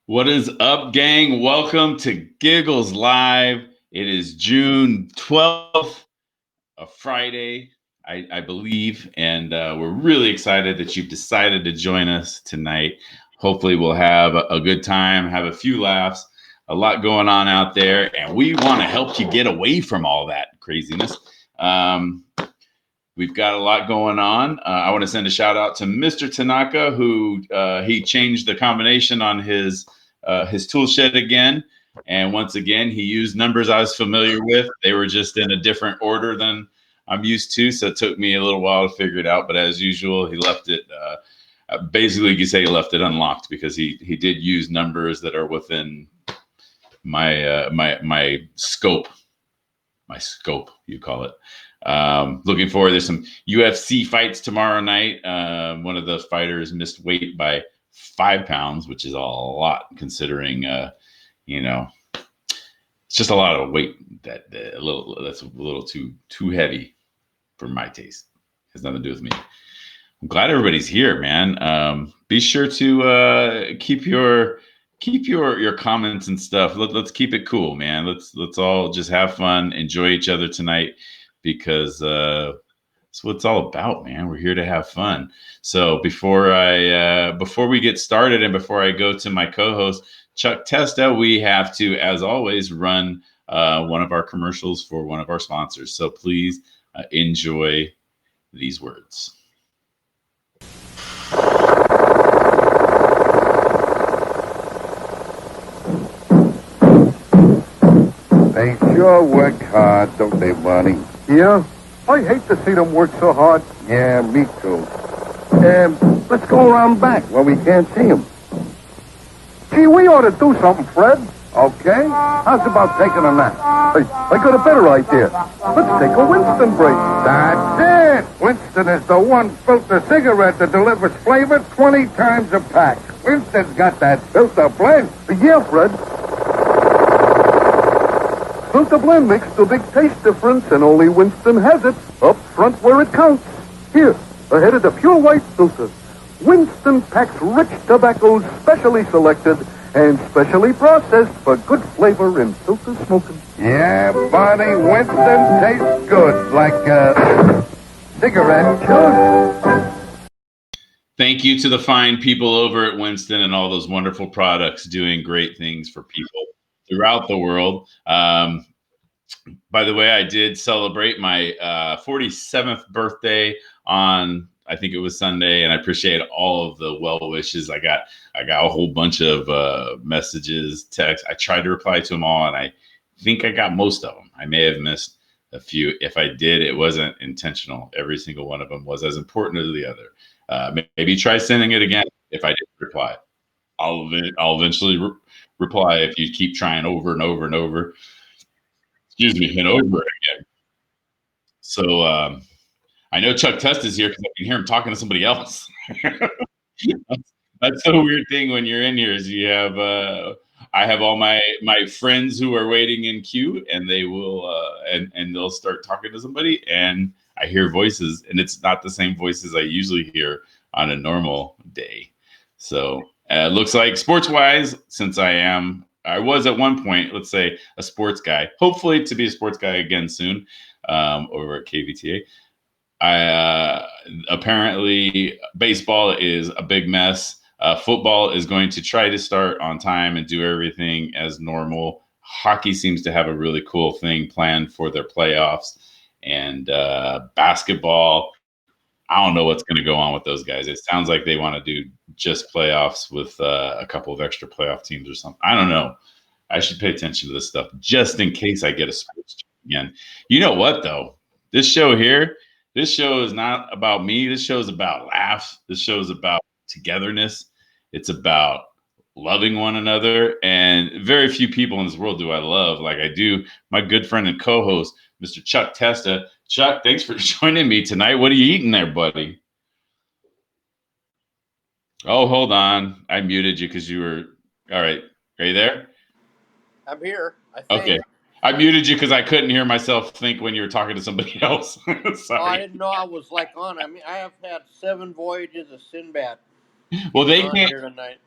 What is up, gang? Welcome to Giggles Live. It is June 12th, a Friday, I believe, and we're really excited that you've decided to join us tonight. Hopefully, we'll have a good time, have a few laughs, a lot going on out there, and we want to help you get away from all that craziness. Um, We've got a lot going on. I want to send a shout out to Mr. Tanaka, who he changed the combination on his tool shed again. And once again, he used numbers I was familiar with. They were just in a different order than I'm used to. So it took me a little while to figure it out. But as usual, he left it. Basically, you could say he left it unlocked because he did use numbers that are within my scope. My scope, you call it. Looking forward. There's some UFC fights tomorrow night. One of the fighters missed weight by 5 pounds, which is a lot considering, it's just a lot of weight that's a little too heavy for my taste. Has nothing to do with me. I'm glad everybody's here, man. Be sure to keep your comments and stuff. Let's keep it cool, man. Let's all just have fun, enjoy each other tonight, because that's what it's all about, man. We're here to have fun. So before we get started and before I go to my co-host Chuck Testa, we have to, as always, run one of our commercials for one of our sponsors. So please enjoy these words. They sure work hard, don't they, Barney? Yeah? I hate to see them work so hard. Yeah, me too. Let's go around back where we can't see them. Gee, we ought to do something, Fred. Okay? How's about taking a nap? Hey, I got a better idea. Let's take a Winston break. That's it! Winston is the one filter cigarette that delivers flavor 20 times a pack. Winston's got that filter blend. Yeah, Fred. Filter blend makes the big taste difference, and only Winston has it up front where it counts. Here, ahead of the pure white filter. Winston packs rich tobaccos specially selected and specially processed for good flavor in filter smoking. Yeah, Barney, Winston tastes good, like a cigarette should. Thank you to the fine people over at Winston and all those wonderful products doing great things for people throughout the world. By the way, I did celebrate my 47th birthday on, I think it was Sunday, and I appreciate all of the well wishes. I got a whole bunch of messages, texts. I tried to reply to them all, and I think I got most of them. I may have missed a few. If I did, it wasn't intentional. Every single one of them was as important as the other. Maybe try sending it again if I didn't reply. I'll eventually reply if you keep trying over and over and over. Excuse me, and over again. So I know Chuck Testa is here because I can hear him talking to somebody else. That's the weird thing when you're in here is you have I have all my friends who are waiting in queue, and they will and they'll start talking to somebody, and I hear voices, and it's not the same voices I usually hear on a normal day. So it looks like sports wise, since I was at one point, let's say, a sports guy, hopefully to be a sports guy again soon, over at KVTA. Apparently baseball is a big mess. Football is going to try to start on time and do everything as normal. Hockey seems to have a really cool thing planned for their playoffs, and basketball, I don't know what's going to go on with those guys. It sounds like they want to do just playoffs with a couple of extra playoff teams or something. I don't know. I should pay attention to this stuff just in case I get a sports check again. You know what, though? This show is not about me. This show is about laughs. This show is about togetherness. It's about loving one another. And very few people in this world do I love like I do my good friend and co-host, Mr. Chuck Testa. Chuck, thanks for joining me tonight. What are you eating there, buddy? Oh, hold on. I muted you because you were all right. Are you there? I'm here, I think. Okay. I muted you because I couldn't hear myself think when you were talking to somebody else. Sorry. Oh, I didn't know I was on. I mean, I have had 7 voyages of Sinbad. Well, they on can't. here tonight.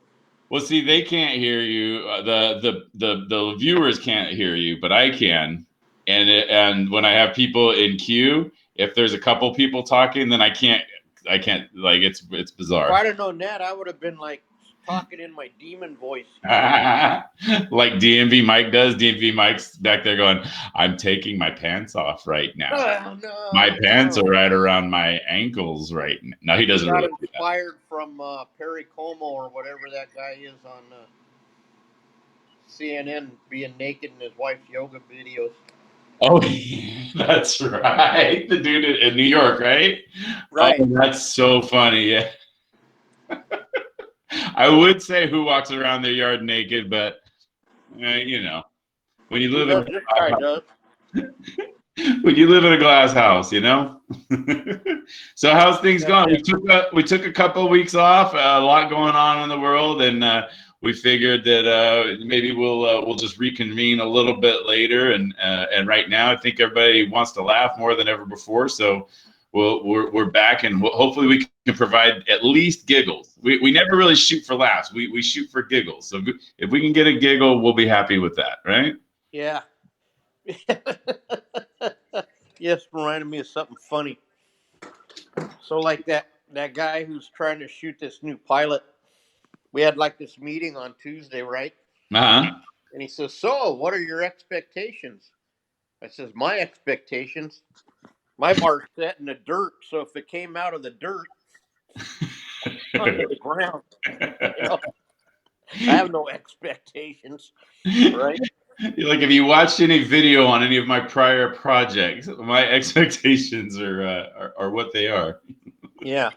Well, see, they can't hear you. The viewers can't hear you, but I can. And when I have people in queue, if there's a couple people talking, then I can't. I can't. Like it's If bizarre. I'd have known that, I would have been like talking in my demon voice. Like DMV Mike does. DMV Mike's back there going, "I'm taking my pants off right now. Oh, no, My pants no. are right around my ankles right now." No, he He doesn't got really do that. inspired from Perry Como or whatever that guy is on CNN, being naked in his wife's yoga videos. Oh, that's right. The dude in New York, right? Right. Oh, that's so funny. Yeah. I would say who walks around their yard naked, but you know, when you He live does. This guy does. when you live in a glass house, you know. So how's things That's going? it. We took a couple of weeks off. A lot going on in the world, and we figured that maybe we'll just reconvene a little bit later. And right now, I think everybody wants to laugh more than ever before. So we're back, and hopefully we can provide at least giggles. We never really shoot for laughs. We shoot for giggles. So if we can get a giggle, we'll be happy with that, right? Yeah. Yes, reminded me of something funny. So, like that guy who's trying to shoot this new pilot, we had like this meeting on Tuesday, right? Uh-huh. And he says, "So, what are your expectations?" I says, "My expectations, my bar's set in the dirt. So if it came out of the dirt onto the ground, you know, I have no expectations, right?" Like if you watched any video on any of my prior projects, my expectations are what they are. Yeah.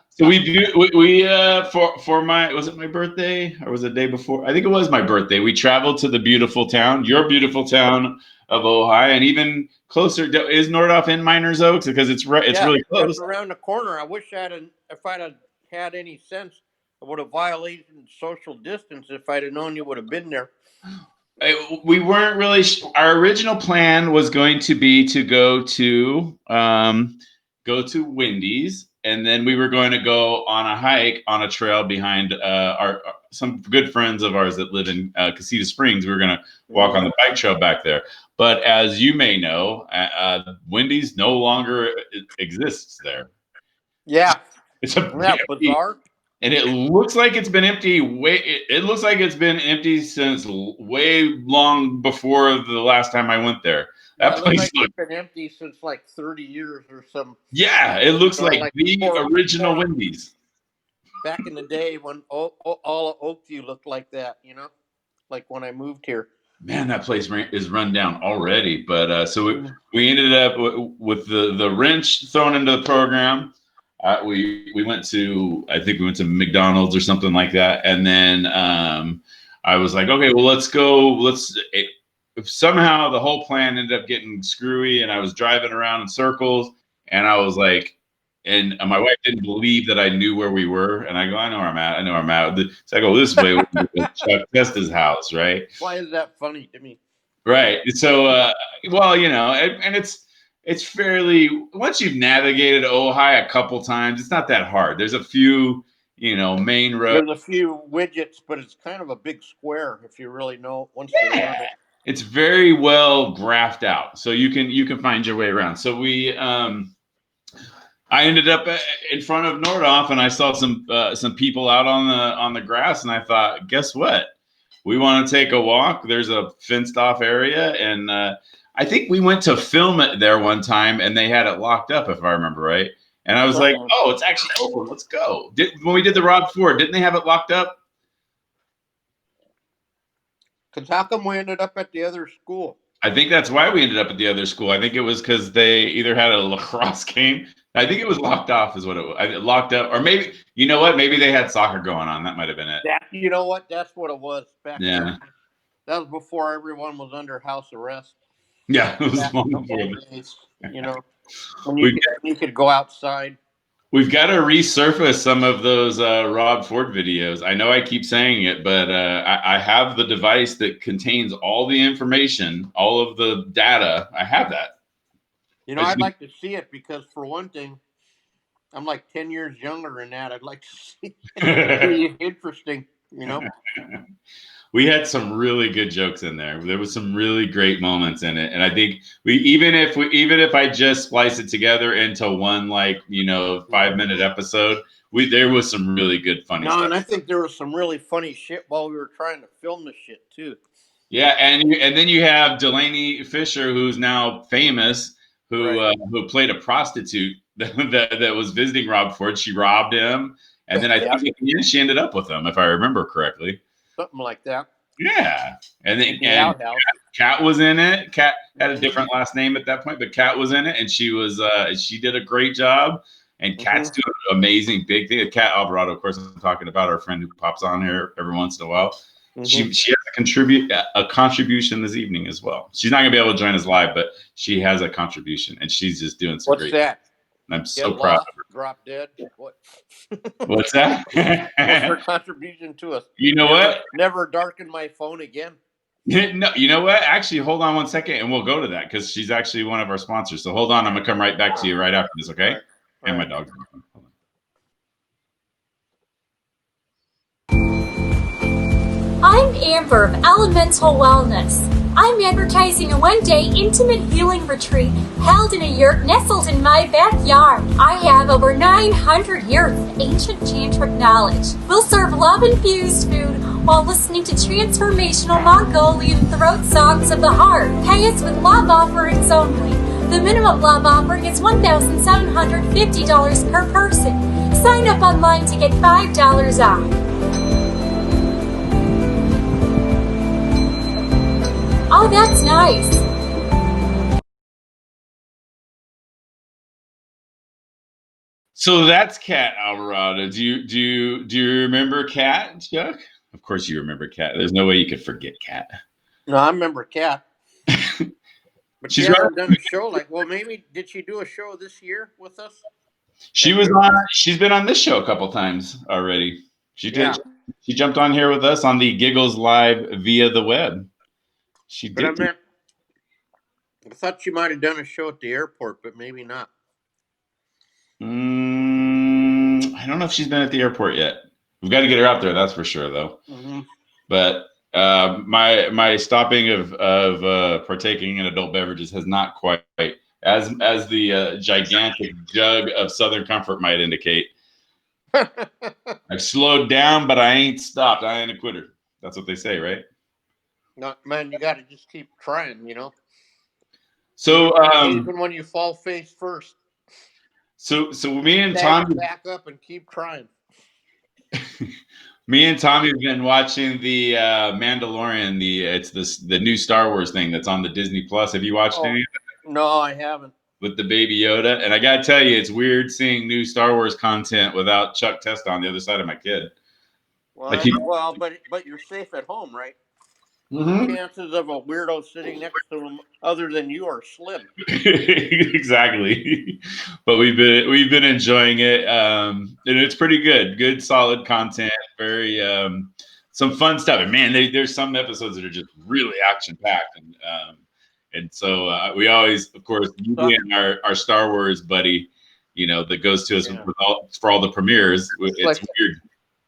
So we for my, was it my birthday or was it the day before? I think it was my birthday. We traveled to the beautiful town, your beautiful town of Ojai, and even closer is Nordoff in Miners Oaks because it's Yeah, really just close. around the corner. I wish if I'd have had any sense, I would have violated social distance if I'd have known you would have been there. We weren't really. Our original plan was going to be to go to Wendy's, and then we were going to go on a hike on a trail behind our some good friends of ours that live in Casita Springs. We were going to walk on the bike trail back there. But as you may know, Wendy's no longer exists there. Yeah, It's a isn't that bizarre? and it looks like it's been empty it looks like it's been empty since way long before the last time I went there. Yeah, That it looks place like it's been empty since like 30 years or some. yeah, it looks You know, like like the original Wendy's. back in the day when all of Oakview looked like that. Like when I moved here. Man, that place is run down already. But we ended up with the wrench thrown into the program. We went to, I think we went to McDonald's or something like that, and then I was like, okay, well let's go. Somehow the whole plan ended up getting screwy, and I was driving around in circles, and I was like, and my wife didn't believe that I knew where we were, and I go, I know where I'm at. I know where I'm at. So I go this way, Chuck Testa's house, right? Why is that funny to me? Right. So, well, and it's fairly, once you've navigated Ojai a couple times, it's not that hard. There's a few, main roads. There's a few widgets, but it's kind of a big square if you really know once you learn it. It's very well graphed out, so you can find your way around. So I ended up in front of Nordoff, and I saw some people out on the grass, and I thought, guess what? We want to take a walk. There's a fenced off area, and I think we went to film it there one time, and they had it locked up, if I remember right. And I was like, "Oh, it's actually open. Let's go." When we did the Rob Ford, didn't they have it locked up? Because how come we ended up at the other school? I think that's why we ended up at the other school. I think it was because they either had a lacrosse game. I think it was locked off, is what it was. Locked up, or maybe you know what? Maybe they had soccer going on. That might have been it. You know what? That's what it was back Yeah. then. That was before everyone was under house arrest. Yeah, it was Back long in the before. old days, when you could go outside. We've got to resurface some of those Rob Ford videos. I know I keep saying it, but I have the device that contains all the information, all of the data. I have that. I'd like to see it because, for one thing, I'm like 10 years younger than that. I'd like to see it. Interesting, you know. We had some really good jokes in there. There was some really great moments in it, and I think even if I just splice it together into one 5-minute episode, there was some really good funny No, stuff. and I think there was some really funny shit while we were trying to film the shit too. Yeah, and then you have Delaney Fisher, who's now famous, who played a prostitute that was visiting Rob Ford. She robbed him, and then I think at the end she ended up with him, if I remember correctly. Something like that. Yeah, and then The outhouse. Kat was in it. Kat had a different last name at that point, but Kat was in it, and she did a great job. And Kat's doing an amazing big thing. Kat Alvarado, of course, I'm talking about, our friend who pops on here every once in a while. She has a contribution this evening as well. She's not gonna be able to join us live, but she has a contribution, and she's just doing some great. What's that? I'm so proud of her. Drop dead. What? What's that? What's her contribution to us? You know what? Never darken my phone again. No, you know what? Actually, hold on one second, and we'll go to that because she's actually one of our sponsors. So hold on, I'm gonna come right back to you right after this, okay? All right. My dog's. I'm Amber of Elemental Wellness. I'm advertising a one-day intimate healing retreat held in a yurt nestled in my backyard. I have over 900 years of ancient tantric knowledge. We'll serve love-infused food while listening to transformational Mongolian throat songs of the heart. Pay us with love offerings only. The minimum love offering is $1,750 per person. Sign up online to get $5 off. Oh, that's nice. So that's Kat Alvarado. Do you remember Kat, Chuck? Of course you remember Kat. There's no way you could forget Kat. No, I remember Kat. But she hasn't done a show maybe did she do a show this year with us? She's been on this show a couple times already. She did. Yeah. She jumped on here with us on the Giggles Live via the web. She did. I thought she might have done a show at the airport, but maybe not. I don't know if she's been at the airport yet. We've got to get her out there, that's for sure, though. But my stopping of partaking in adult beverages has not quite, as the gigantic jug of Southern Comfort might indicate. I've slowed down, but I ain't stopped. I ain't a quitter. That's what they say, right? No, man, you got to just keep trying, you know. So even when you fall face first. So me and Tommy back up and keep trying. Me and Tommy have been watching the Mandalorian. It's the new Star Wars thing that's on the Disney Plus. Have you watched any of it? No, I haven't. With the Baby Yoda, and I gotta tell you, it's weird seeing new Star Wars content without Chuck Testa on the other side of my kid. Well, but you're safe at home, right? Mm-hmm. The chances of a weirdo sitting next to him, other than you, are slim. Exactly. But we've been enjoying it, and it's pretty good. Good, solid content. Very some fun stuff. And man, there's some episodes that are just really action packed, and so we always, of course, you being our Star Wars buddy, that goes to us for all the premieres. It's weird.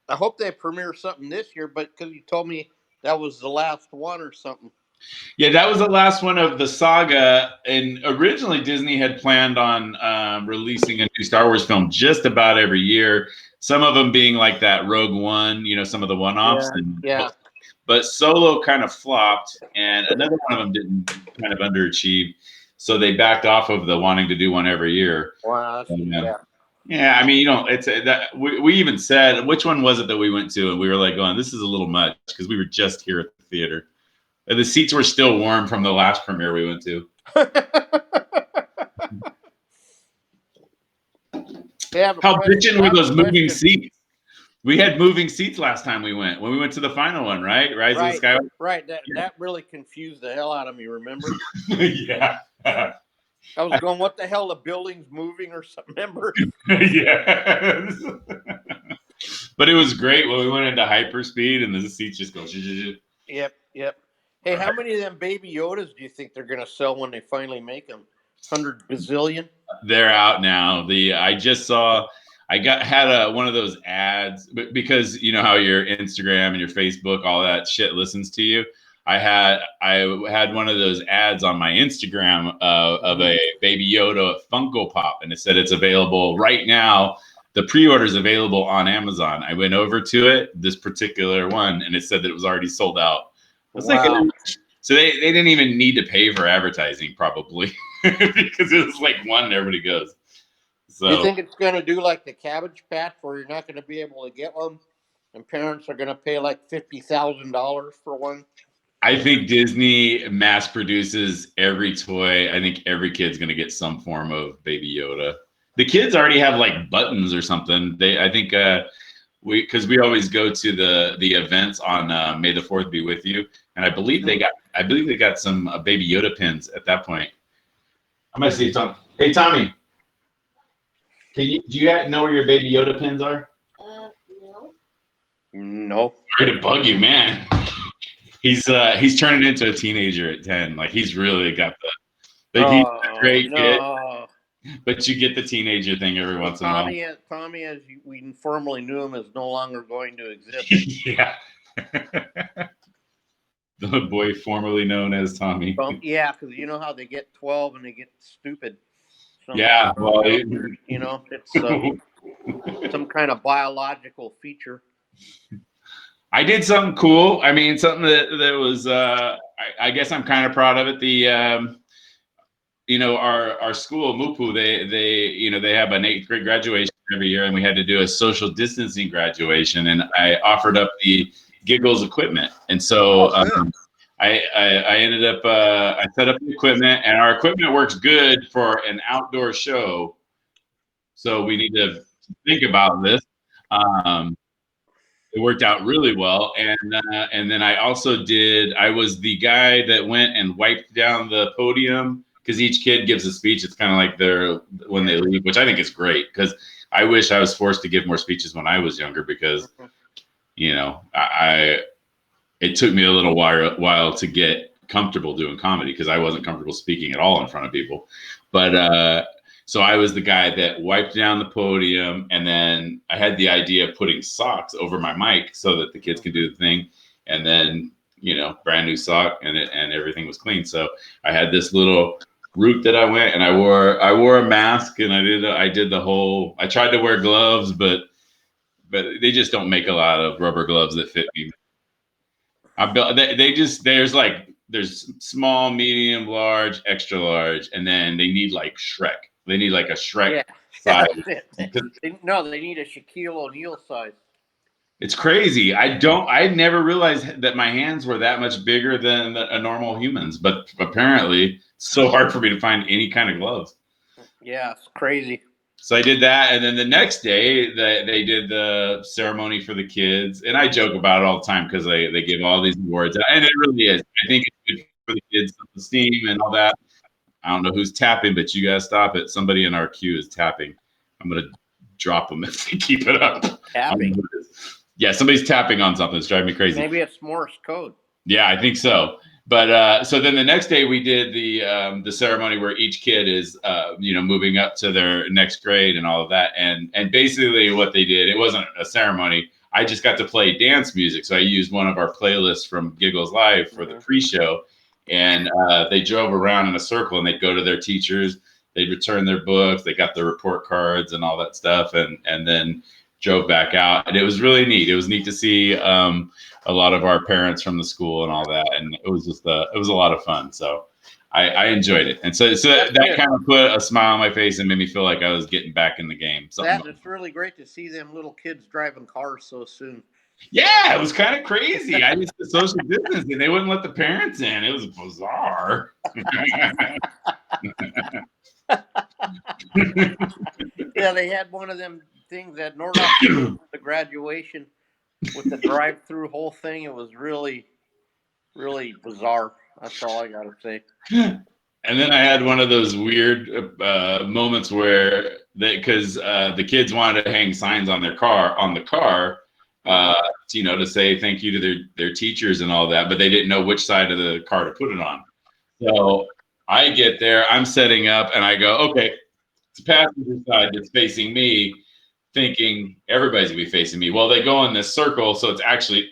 I hope they premiere something this year, but because you told me that was the last one or something. Yeah, that was the last one of the saga. And originally Disney had planned on releasing a new Star Wars film just about every year. Some of them being like that Rogue One, some of the one-offs. But Solo kind of flopped, and another one of them didn't kind of underachieve. So they backed off of the wanting to do one every year. Wow, that's bad. Yeah, I mean, it's that we even said, which one was it that we went to, and we were like, going, this is a little much, because we were just here at the theater. And the seats were still warm from the last premiere we went to. How bitchin' were those moving seats? We had moving seats last time we went, when we went to the final one, right? Rise of the Skywalker. Right. That really confused the hell out of me, remember? Yeah. I was going, what the hell? The building's moving or something, remember? Yeah. But it was great when we went into hyperspeed and the seats just go. Yep. Hey, how many of them Baby Yodas do you think they're going to sell when they finally make them? 100 bazillion? they're out now. I just saw. I had one of those ads, but because you know how your Instagram and your Facebook, all that shit listens to you. I had one of those ads on my Instagram of a Baby Yoda Funko Pop, and it said it's available right now. The pre-order is available on Amazon. I went over to it, this particular one, and it said that it was already sold out. I was like, so they didn't even need to pay for advertising, probably, because it was like one and everybody goes. So You think it's going to do like the Cabbage Patch, where you're not going to be able to get one, and parents are going to pay like $50,000 for one? I think Disney mass produces every toy. I think every kid's going to get some form of Baby Yoda. The kids already have like buttons or something. I think because we always go to the events on May the 4th be with you, and I believe they got some Baby Yoda pins at that point. I'm gonna see Tom. Hey Tommy, do you know where your Baby Yoda pins are? No. Sorry to bug you, man. He's turning into a teenager at 10. Like he's really got he's a great kid. But you get the teenager thing every once in a while. Tommy, as we formerly knew him, is no longer going to exist. Yeah. The boy formerly known as Tommy. Yeah, because you know how they get 12 and they get stupid. Yeah, well, it's some kind of biological feature. I did something cool. I mean, something that was. I guess I'm kind of proud of it. Our school Mupu, they have an 8th grade graduation every year, and we had to do a social distancing graduation, and I offered up the Giggles equipment, and so I ended up I set up the equipment, and our equipment works good for an outdoor show, so we need to think about this. It worked out really well, and then I was the guy that went and wiped down the podium. Because each kid gives a speech, it's kind of like when they leave, which I think is great. Because I wish I was forced to give more speeches when I was younger. Because, it took me a little while to get comfortable doing comedy because I wasn't comfortable speaking at all in front of people. But so I was the guy that wiped down the podium, and then I had the idea of putting socks over my mic so that the kids could do the thing, and then brand new sock, and everything was clean. So I had this little route that I went, and I wore a mask, and I did the whole. I tried to wear gloves, but they just don't make a lot of rubber gloves that fit me. There's small, medium, large, extra large, and then they need like Shrek. They need like a Shrek size. No, they need a Shaquille O'Neal size. It's crazy. I never realized that my hands were that much bigger than a normal human's, but apparently it's so hard for me to find any kind of gloves. Yeah, it's crazy. So I did that, and then the next day they did the ceremony for the kids, and I joke about it all the time because they give all these awards, and it really is. I think it's good for the kids' self-esteem and all that. I don't know who's tapping, but you guys stop it. Somebody in our queue is tapping. I'm gonna drop them if they keep it up. Tapping. Yeah, somebody's tapping on something. It's driving me crazy. Maybe it's Morse code. Yeah, I think so. But so then the next day we did the ceremony where each kid is moving up to their next grade and all of that. And basically what they did, it wasn't a ceremony. I just got to play dance music. So I used one of our playlists from Giggles Live for the pre-show. And they drove around in a circle, and they'd go to their teachers. They'd return their books. They got their report cards and all that stuff. And then drove back out, and it was really neat. It was neat to see a lot of our parents from the school and all that, and it was just it was a lot of fun. So I enjoyed it, and so that kind of put a smile on my face and made me feel like I was getting back in the game. It's really great to see them little kids driving cars so soon. Yeah, it was kind of crazy. I used to social distancing. They wouldn't let the parents in. It was bizarre. Yeah, they had one of them things at Nordoff, the graduation with the drive-through whole thing. It was really, really bizarre. That's all I gotta say. And then I had one of those weird moments where because the kids wanted to hang signs on the car, to say thank you to their teachers and all that, but they didn't know which side of the car to put it on. So I get there, I'm setting up, and I go, okay, It's the passenger side that's facing me, thinking everybody's gonna be facing me. Well, they go in this circle, so it's actually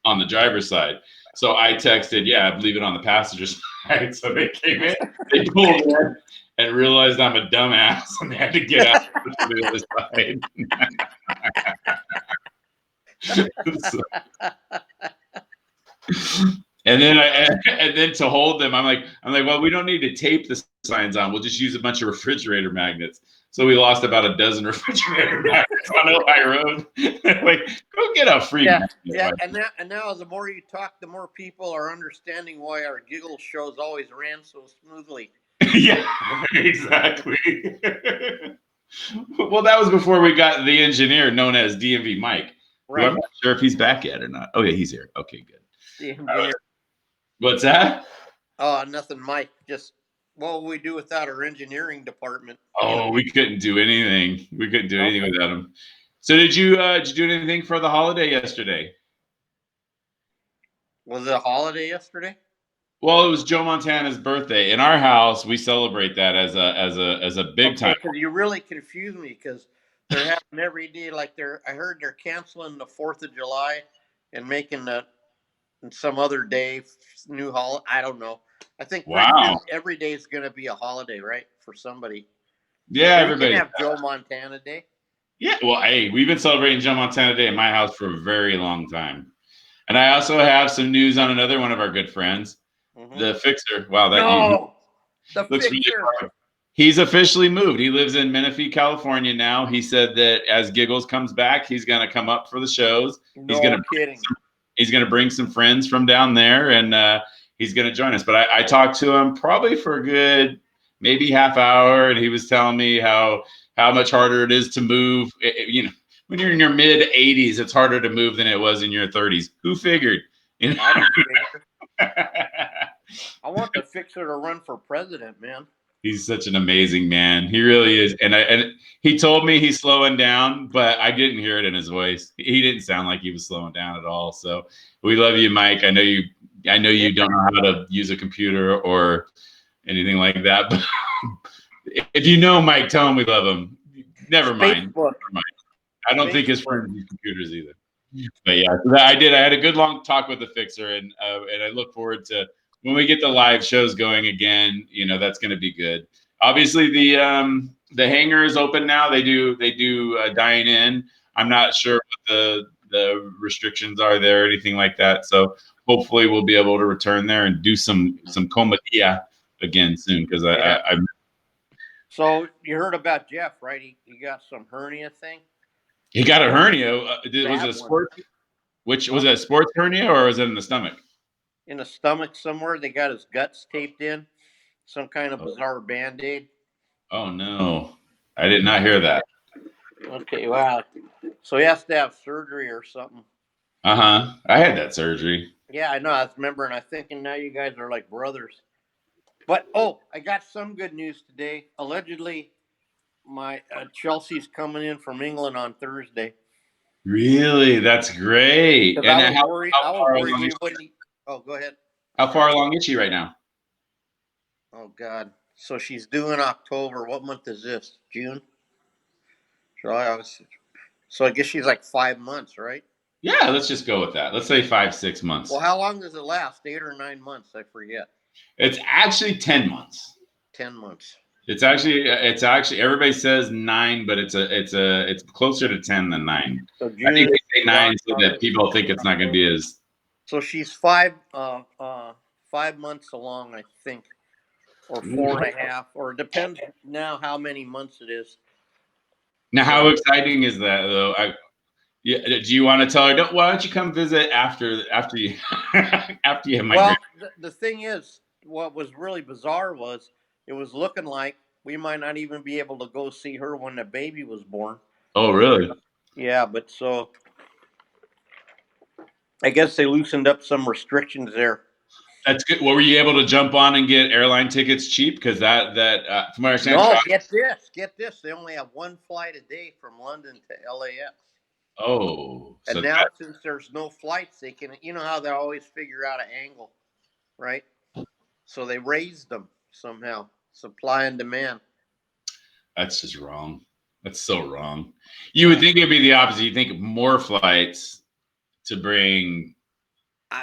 on the driver's side. So I texted, yeah, leave it on the passenger side. So they came in, they pulled in, and realized I'm a dumbass, and they had to get out to the other side. And then to hold them, I'm like, well, we don't need to tape the signs on. We'll just use a bunch of refrigerator magnets. So we lost about a dozen refrigerator magnets on Ojai Road. Like, go get a free magnet. Yeah, and now the more you talk, the more people are understanding why our Giggles shows always ran so smoothly. Yeah, exactly. Well, that was before we got the engineer known as DMV Mike. Right. I'm not sure if he's back yet or not. Oh, yeah, he's here. Okay, good. The engineer. What's that? Oh, nothing, Mike. Just what would we do without our engineering department? Oh, we couldn't do anything. We couldn't do anything without him. So did you do anything for the holiday yesterday? Was it a holiday yesterday? Well, it was Joe Montana's birthday. In our house, we celebrate that as a big time. Because you really confused me because they're having every day like I heard they're canceling the 4th of July and making some other day new holiday. I don't know. I think every day is going to be a holiday, right, for somebody. Yeah, so everybody. You can have Joe Montana Day. Yeah, well, hey, we've been celebrating Joe Montana Day in my house for a very long time. And I also have some news on another one of our good friends, the Fixer. Wow, the looks Fixer. Really hard. He's officially moved. He lives in Menifee, California now. He said that as Giggles comes back, he's going to come up for the shows. No kidding. He's going to bring some friends from down there, and he's going to join us. But I talked to him probably for a good maybe half hour, and he was telling me how much harder it is to move. When you're in your mid 80s, it's harder to move than it was in your 30s. Who figured? I don't figure. I want the Fixer to run for president, man. He's such an amazing man. He really is. And he told me he's slowing down, but I didn't hear it in his voice. He didn't sound like he was slowing down at all. So we love you, Mike. I know you don't know how to use a computer or anything like that. But if you know Mike, tell him we love him. Never mind. I don't think his friends use computers either. But yeah, I did. I had a good long talk with the Fixer, and I look forward to when we get the live shows going again. That's going to be good. Obviously, the hangar is open now. They do dine in. I'm not sure what the restrictions are there or anything like that. So hopefully we'll be able to return there and do some comedia again soon because I. So you heard about Jeff, right? He got some hernia thing. He got a hernia. Was it a sports? Which was it a sports hernia or was it in the stomach? In the stomach somewhere. They got his guts taped in. Some kind of bizarre Band-Aid. Oh no, I did not hear that. Okay, wow. So he has to have surgery or something. I had that surgery. Yeah, I know. I remember, and I'm thinking now you guys are like brothers. But I got some good news today. Allegedly, my Chelsea's coming in from England on Thursday. Really? That's great. And I was worried we wouldn't. Oh, go ahead. How far along is she right now? Oh God! So she's due in October. What month is this? June, July, August. So I guess she's like 5 months, right? Yeah, let's just go with that. Let's say 5-6 months. Well, how long does it last? 8 or 9 months? I forget. It's actually 10 months. 10 months. It's actually everybody says 9, but it's closer to 10 than 9. So I think they say 9 so that people think it's not going to be as. So she's 5 months along, I think, or 4.5, or it depends now how many months it is. Now, how exciting is that though? Do you want to tell her? Why don't you come visit after you after you have my? Well, the thing is, what was really bizarre was it was looking like we might not even be able to go see her when the baby was born. Oh, really? Yeah, but so I guess they loosened up some restrictions there. That's good. Well, were you able to jump on and get airline tickets cheap? Because that from what I understand. No, get this. They only have one flight a day from London to LAX. Oh. And now since there's no flights, they can, how they always figure out an angle, right? So they raised them somehow, supply and demand. That's just wrong. That's so wrong. You would think it'd be the opposite. You think more flights to bring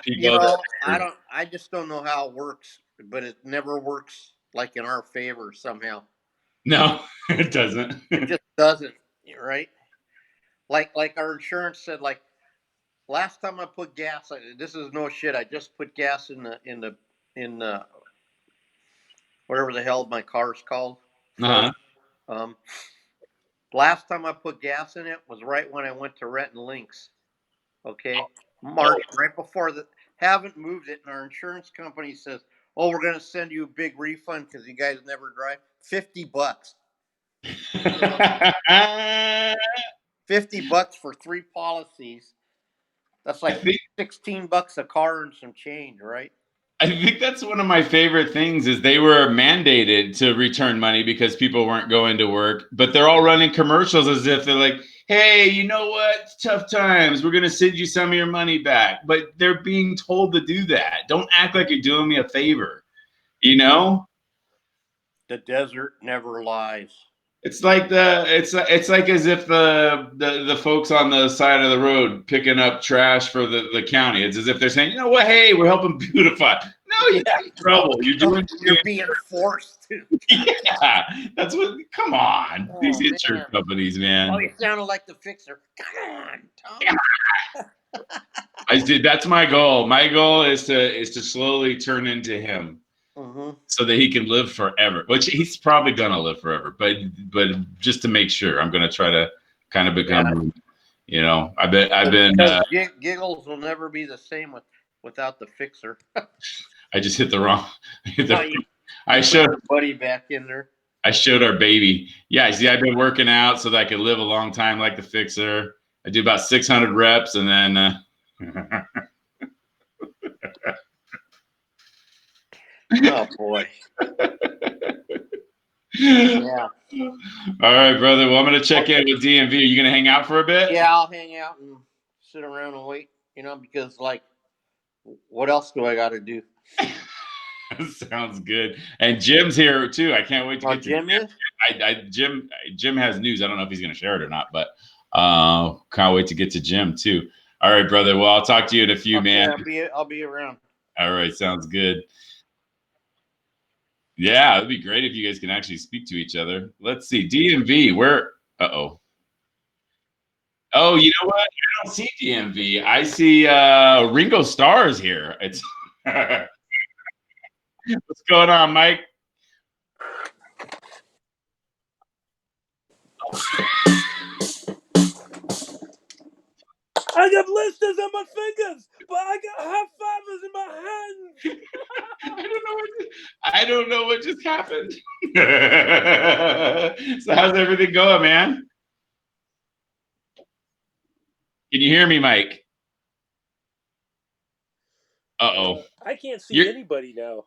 people. I just don't know how it works, but it never works like in our favor somehow. No, it doesn't. It just doesn't, right? Like our insurance said, like last time I put gas, this is no shit. I just put gas in the whatever the hell my car's called. Uh-huh. Last time I put gas in it was right when I went to Rhett and Links. Okay, March, right before the haven't moved it, and our insurance company says, "Oh, we're going to send you a big refund because you guys never drive." $50. $50 for 3 policies. That's like $16 a car and some change, right? I think that's one of my favorite things is they were mandated to return money because people weren't going to work, but they're all running commercials as if they're like, hey, you know what? It's tough times. We're going to send you some of your money back. But they're being told to do that. Don't act like you're doing me a favor. You know? The desert never lies. It's like it's like as if the folks on the side of the road picking up trash for the county. It's as if they're saying, you know what, hey, we're helping beautify. No, you're in trouble. You're being forced to. Yeah, that's what. Come on, these insurance companies, man. Oh, you sounded like the fixer. Come on, Tom. I did. That's my goal. My goal is to slowly turn into him. So that he can live forever, which he's probably gonna live forever. But just to make sure, I'm gonna try to kind of become, you know, I've been. Giggles will never be the same without the fixer. I just hit the wrong. I showed buddy back in there. I showed our baby. Yeah, see, I've been working out so that I could live a long time like the fixer. I do about 600 reps, and then. Oh boy. Yeah. All right, brother. Well, I'm going to check in with DMV. Are you going to hang out for a bit? Yeah, I'll hang out and sit around and wait, you know, because like, what else do I got to do? Sounds good. And Jim's here too. I can't wait to get Jim to Jim. Jim has news. I don't know if he's going to share it or not, but can't wait to get to Jim too. All right, brother. Well, I'll talk to you in a few, man. I'll be around. All right, sounds good. Yeah, it'd be great if you guys can actually speak to each other. Let's see. DMV, where? Uh-oh. Oh, you know what? I don't see DMV. I see Ringo Starr's here. It's what's going on, Mike? I got blisters on my fingers, but I got high fivers in my hands. I don't know what just happened. So how's everything going, man? Can you hear me, Mike? Uh-oh. I can't see anybody now.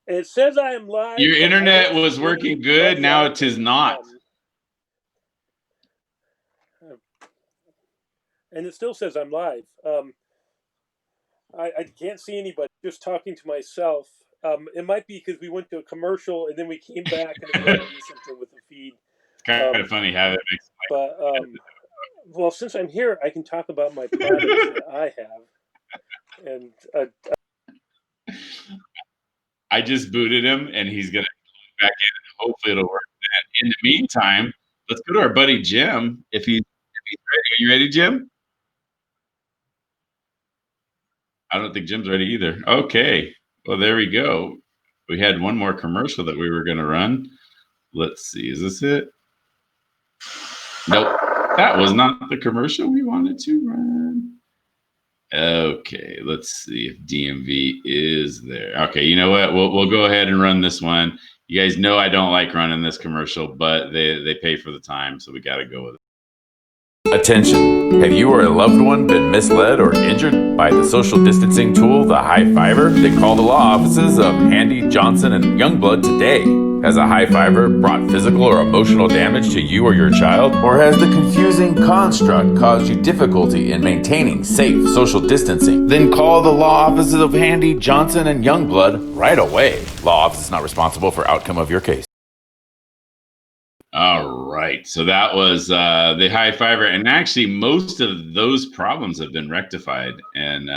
It says I am live. Your internet was working good. Now it is not. And it still says I'm live. I can't see anybody. Just talking to myself. It might be because we went to a commercial and then we came back and it might do something with the feed. It's kind of funny how that makes. But well, since I'm here, I can talk about my products that I have. And I just booted him, and he's gonna come back in, and hopefully it'll work. Then, in the meantime, let's go to our buddy Jim. If he's ready, are you ready, Jim? I don't think Jim's ready either. Okay, well there we go. We had one more commercial that we were gonna run. Let's see, is this it? Nope, that was not the commercial we wanted to run. Okay, let's see if DMV is there. Okay, you know what? We'll go ahead and run this one. You guys know I don't like running this commercial, but they pay for the time, so we got to go with it. Attention! Have you or a loved one been misled or injured by the social distancing tool, the high fiver? Then call the law offices of Handy, Johnson, and Youngblood today. Has a high fiver brought physical or emotional damage to you or your child? Or has the confusing construct caused you difficulty in maintaining safe social distancing? Then call the law offices of Handy, Johnson, and Youngblood right away. Law office is not responsible for outcome of your case. All right. So that was the high fiber. And actually, most of those problems have been rectified. And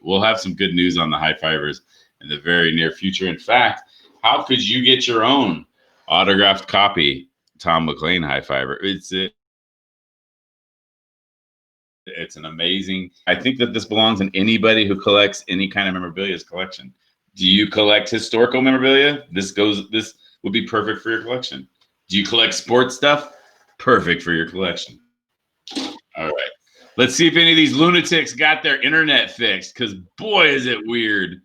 we'll have some good news on the high fibers in the very near future. In fact, how could you get your own autographed copy, Tom McClain high fiber? It's an amazing. I think that this belongs in anybody who collects any kind of memorabilia's collection. Do you collect historical memorabilia? This would be perfect for your collection. Do you collect sports stuff? Perfect for your collection. All right. Let's see if any of these lunatics got their internet fixed, because boy, is it weird.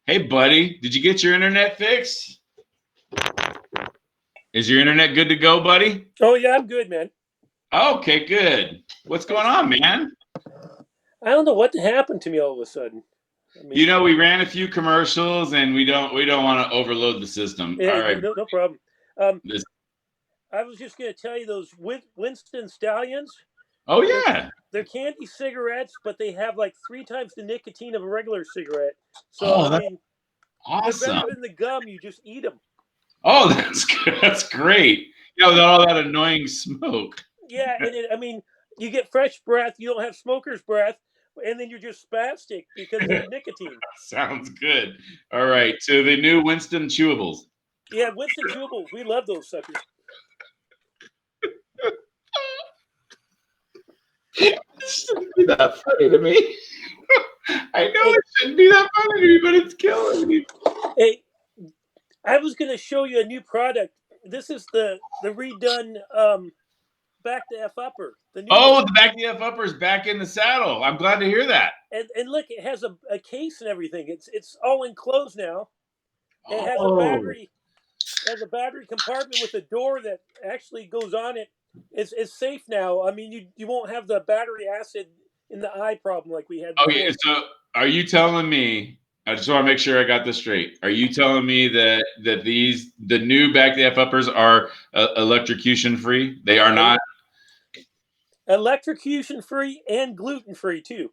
Hey, buddy, did you get your internet fixed? Is your internet good to go, buddy? Oh, yeah, I'm good, man. Okay, good. What's going on, man? I don't know what happened to me all of a sudden. I mean, we ran a few commercials, and we don't want to overload the system. Yeah, all right. no problem. I was just going to tell you those Winston Stallions. Oh, yeah. They're candy cigarettes, but they have like 3 times the nicotine of a regular cigarette. So, I mean, awesome. They're better than the gum. You just eat them. Oh, that's good. That's great. Without all that annoying smoke. Yeah, and you get fresh breath. You don't have smoker's breath. And then you're just spastic because of the nicotine. Sounds good. All right. So the new Winston Chewables. Yeah, Winston Chewables. We love those suckers. It shouldn't be that funny to me. I know it shouldn't be that funny to me, but it's killing me. Hey, I was going to show you a new product. This is the redone back to F upper. The back to F upper is back in the saddle. I'm glad to hear that. And look, it has a case and everything. It's all enclosed now. It has a battery. It has a battery compartment with a door that actually goes on it. It's safe now. I mean, you won't have the battery acid in the eye problem like we had before. Okay, so are you telling me? I just want to make sure I got this straight. Are you telling me that the new back to F uppers are electrocution free? They are not electrocution free and gluten free too.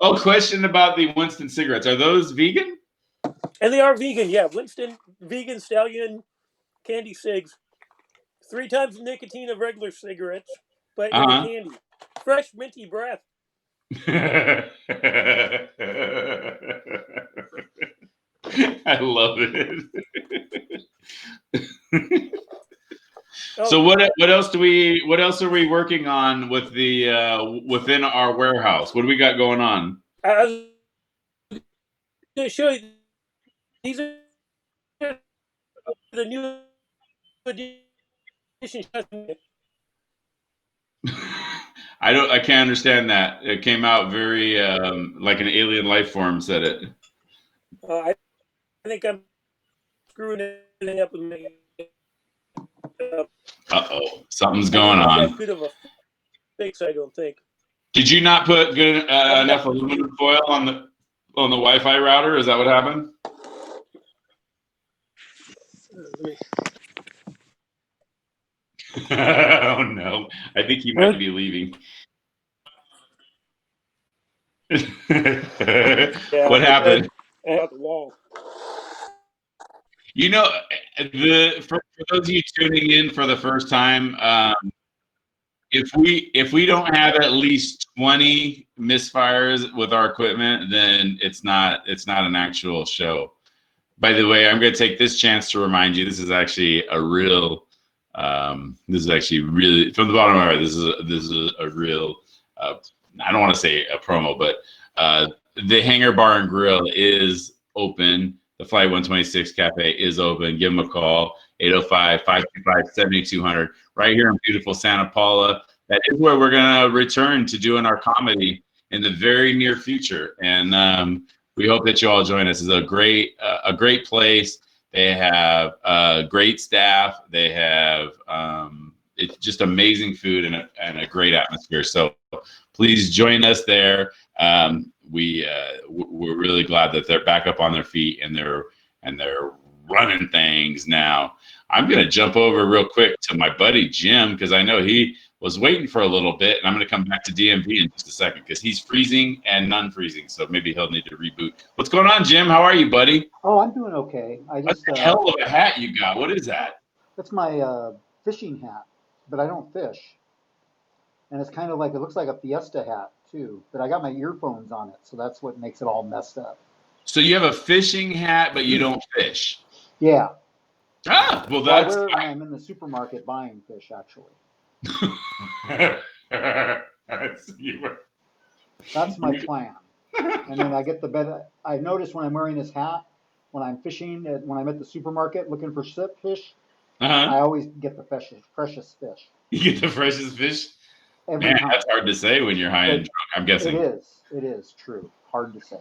Question about the Winston cigarettes. Are those vegan? And they are vegan, yeah. Winston vegan stallion candy cigs. 3 times the nicotine of regular cigarettes, but in the candy. Fresh minty breath. I love it. So what else are we working on with the within our warehouse? What do we got going on? I was going to show you. These are the new edition. I can't understand that. It came out very like an alien life form said it. I think I'm screwing it up with me. Something's going on. That good of a fix, I don't think. Did you not put good enough aluminum foil on the Wi-Fi router? Is that what happened? Oh no! I think you might be leaving. What happened? At the wall. For those of you tuning in for the first time, if we don't have at least 20 misfires with our equipment, then it's not an actual show. By the way, I'm going to take this chance to remind you, this is actually really from the bottom of my heart. This is a real. I don't want to say a promo, but the Hangar Bar and Grill is open. The Flight 126 Cafe is open. Give them a call, 805-525-7200, right here in beautiful Santa Paula. That is where we're going to return to doing our comedy in the very near future. And we hope that you all join us. It's a great place. They have great staff. They have it's just amazing food and a great atmosphere. So please join us there. We're really glad that they're back up on their feet and they're running things now. I'm going to jump over real quick to my buddy Jim because I know he was waiting for a little bit, and I'm going to come back to DMV in just a second because he's freezing and non-freezing, so maybe he'll need to reboot. What's going on, Jim? How are you, buddy? Oh, I'm doing okay. What the hell of a hat you got? What is that? That's my fishing hat, but I don't fish. And it's kind of like, it looks like a Fiesta hat too, but I got my earphones on it, so that's what makes it all messed up. So you have a fishing hat, but you don't fish? Yeah. Ah, well, I that's wear it when I'm in the supermarket buying fish, actually. That's my plan. And then I get the better. I notice when I'm wearing this hat, when I'm fishing, when I'm at the supermarket looking for fish, I always get the freshest fish. You get the freshest fish? Every Man, time. that's hard to say when you're high and drunk, I'm guessing. It is true. Hard to say.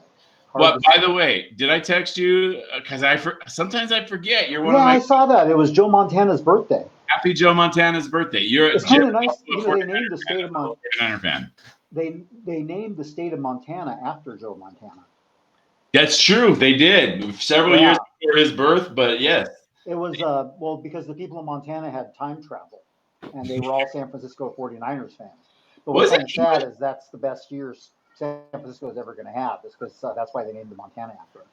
Well, by the way, did I text you? Because sometimes I forget. You're one of my. I saw that. It was Joe Montana's birthday. Happy Joe Montana's birthday. It's kind of nice. They named the state of Montana. Fan. They named the state of Montana after Joe Montana. That's true. They did several years before his birth, but yes. It was because the people of Montana had time travel, and they were all San Francisco 49ers fans. But what's kind of sad is that's the best year San Francisco is ever going to have. Is because that's why they named the Montana after him.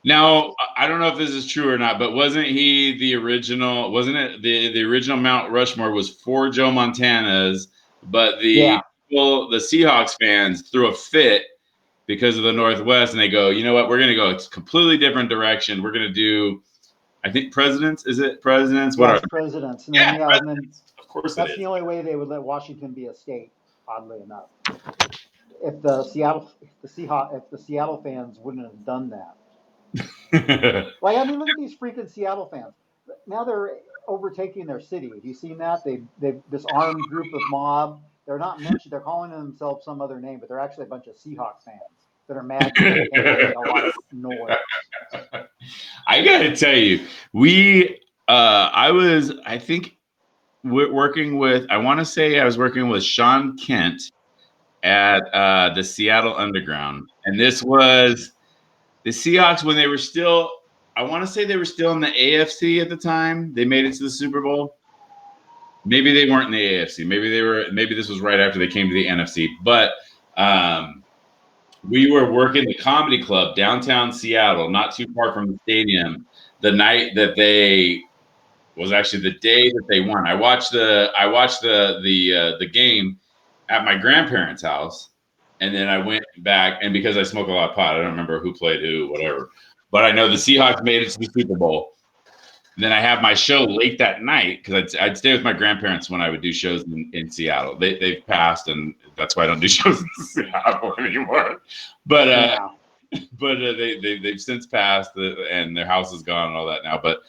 Now, I don't know if this is true or not, but wasn't he the original? Wasn't it the original Mount Rushmore was for Joe Montana's, but the Seahawks fans threw a fit because of the Northwest, and they go, you know what? We're going to go a completely different direction. We're going to do, I think, presidents. Is it presidents? What are presidents? And then, presidents. And then, of course, that's the only way they would let Washington be a state. Oddly enough, if the Seattle fans wouldn't have done that. Like, I mean, look at these freaking Seattle fans. Now they're overtaking their city. Have you seen that? They this armed group of mob. They're not mentioned. They're calling themselves some other name, but they're actually a bunch of Seahawks fans that are mad and making a lot of noise. I gotta tell you, I think working with. I want to say I was working with Sean Kent at the Seattle Underground, and this was. The Seahawks, when they were still, I want to say they were still in the AFC at the time. They made it to the Super Bowl. Maybe they weren't in the AFC. Maybe this was right after they came to the NFC. But we were working the comedy club downtown Seattle, not too far from the stadium. The night that was actually the day that they won. I watched the game at my grandparents' house. And then I went back, and because I smoke a lot of pot, I don't remember who played who, whatever. But I know the Seahawks made it to the Super Bowl. Then I have my show late that night because I'd stay with my grandparents when I would do shows in Seattle. They've passed, and that's why I don't do shows in Seattle anymore. But they've since passed, and their house is gone and all that now. But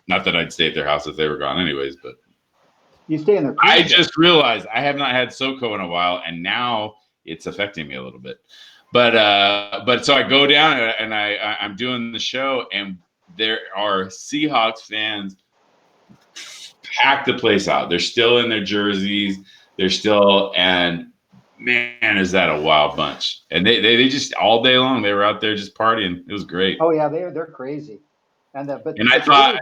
not that I'd stay at their house if they were gone, anyways. But. You stay in there. I just realized I have not had SoCo in a while, and now it's affecting me a little bit. But so I go down and I'm doing the show, and there are Seahawks fans pack the place out. They're still in their jerseys. And man, is that a wild bunch? And they just all day long they were out there just partying. It was great. Oh yeah, they're crazy. And I thought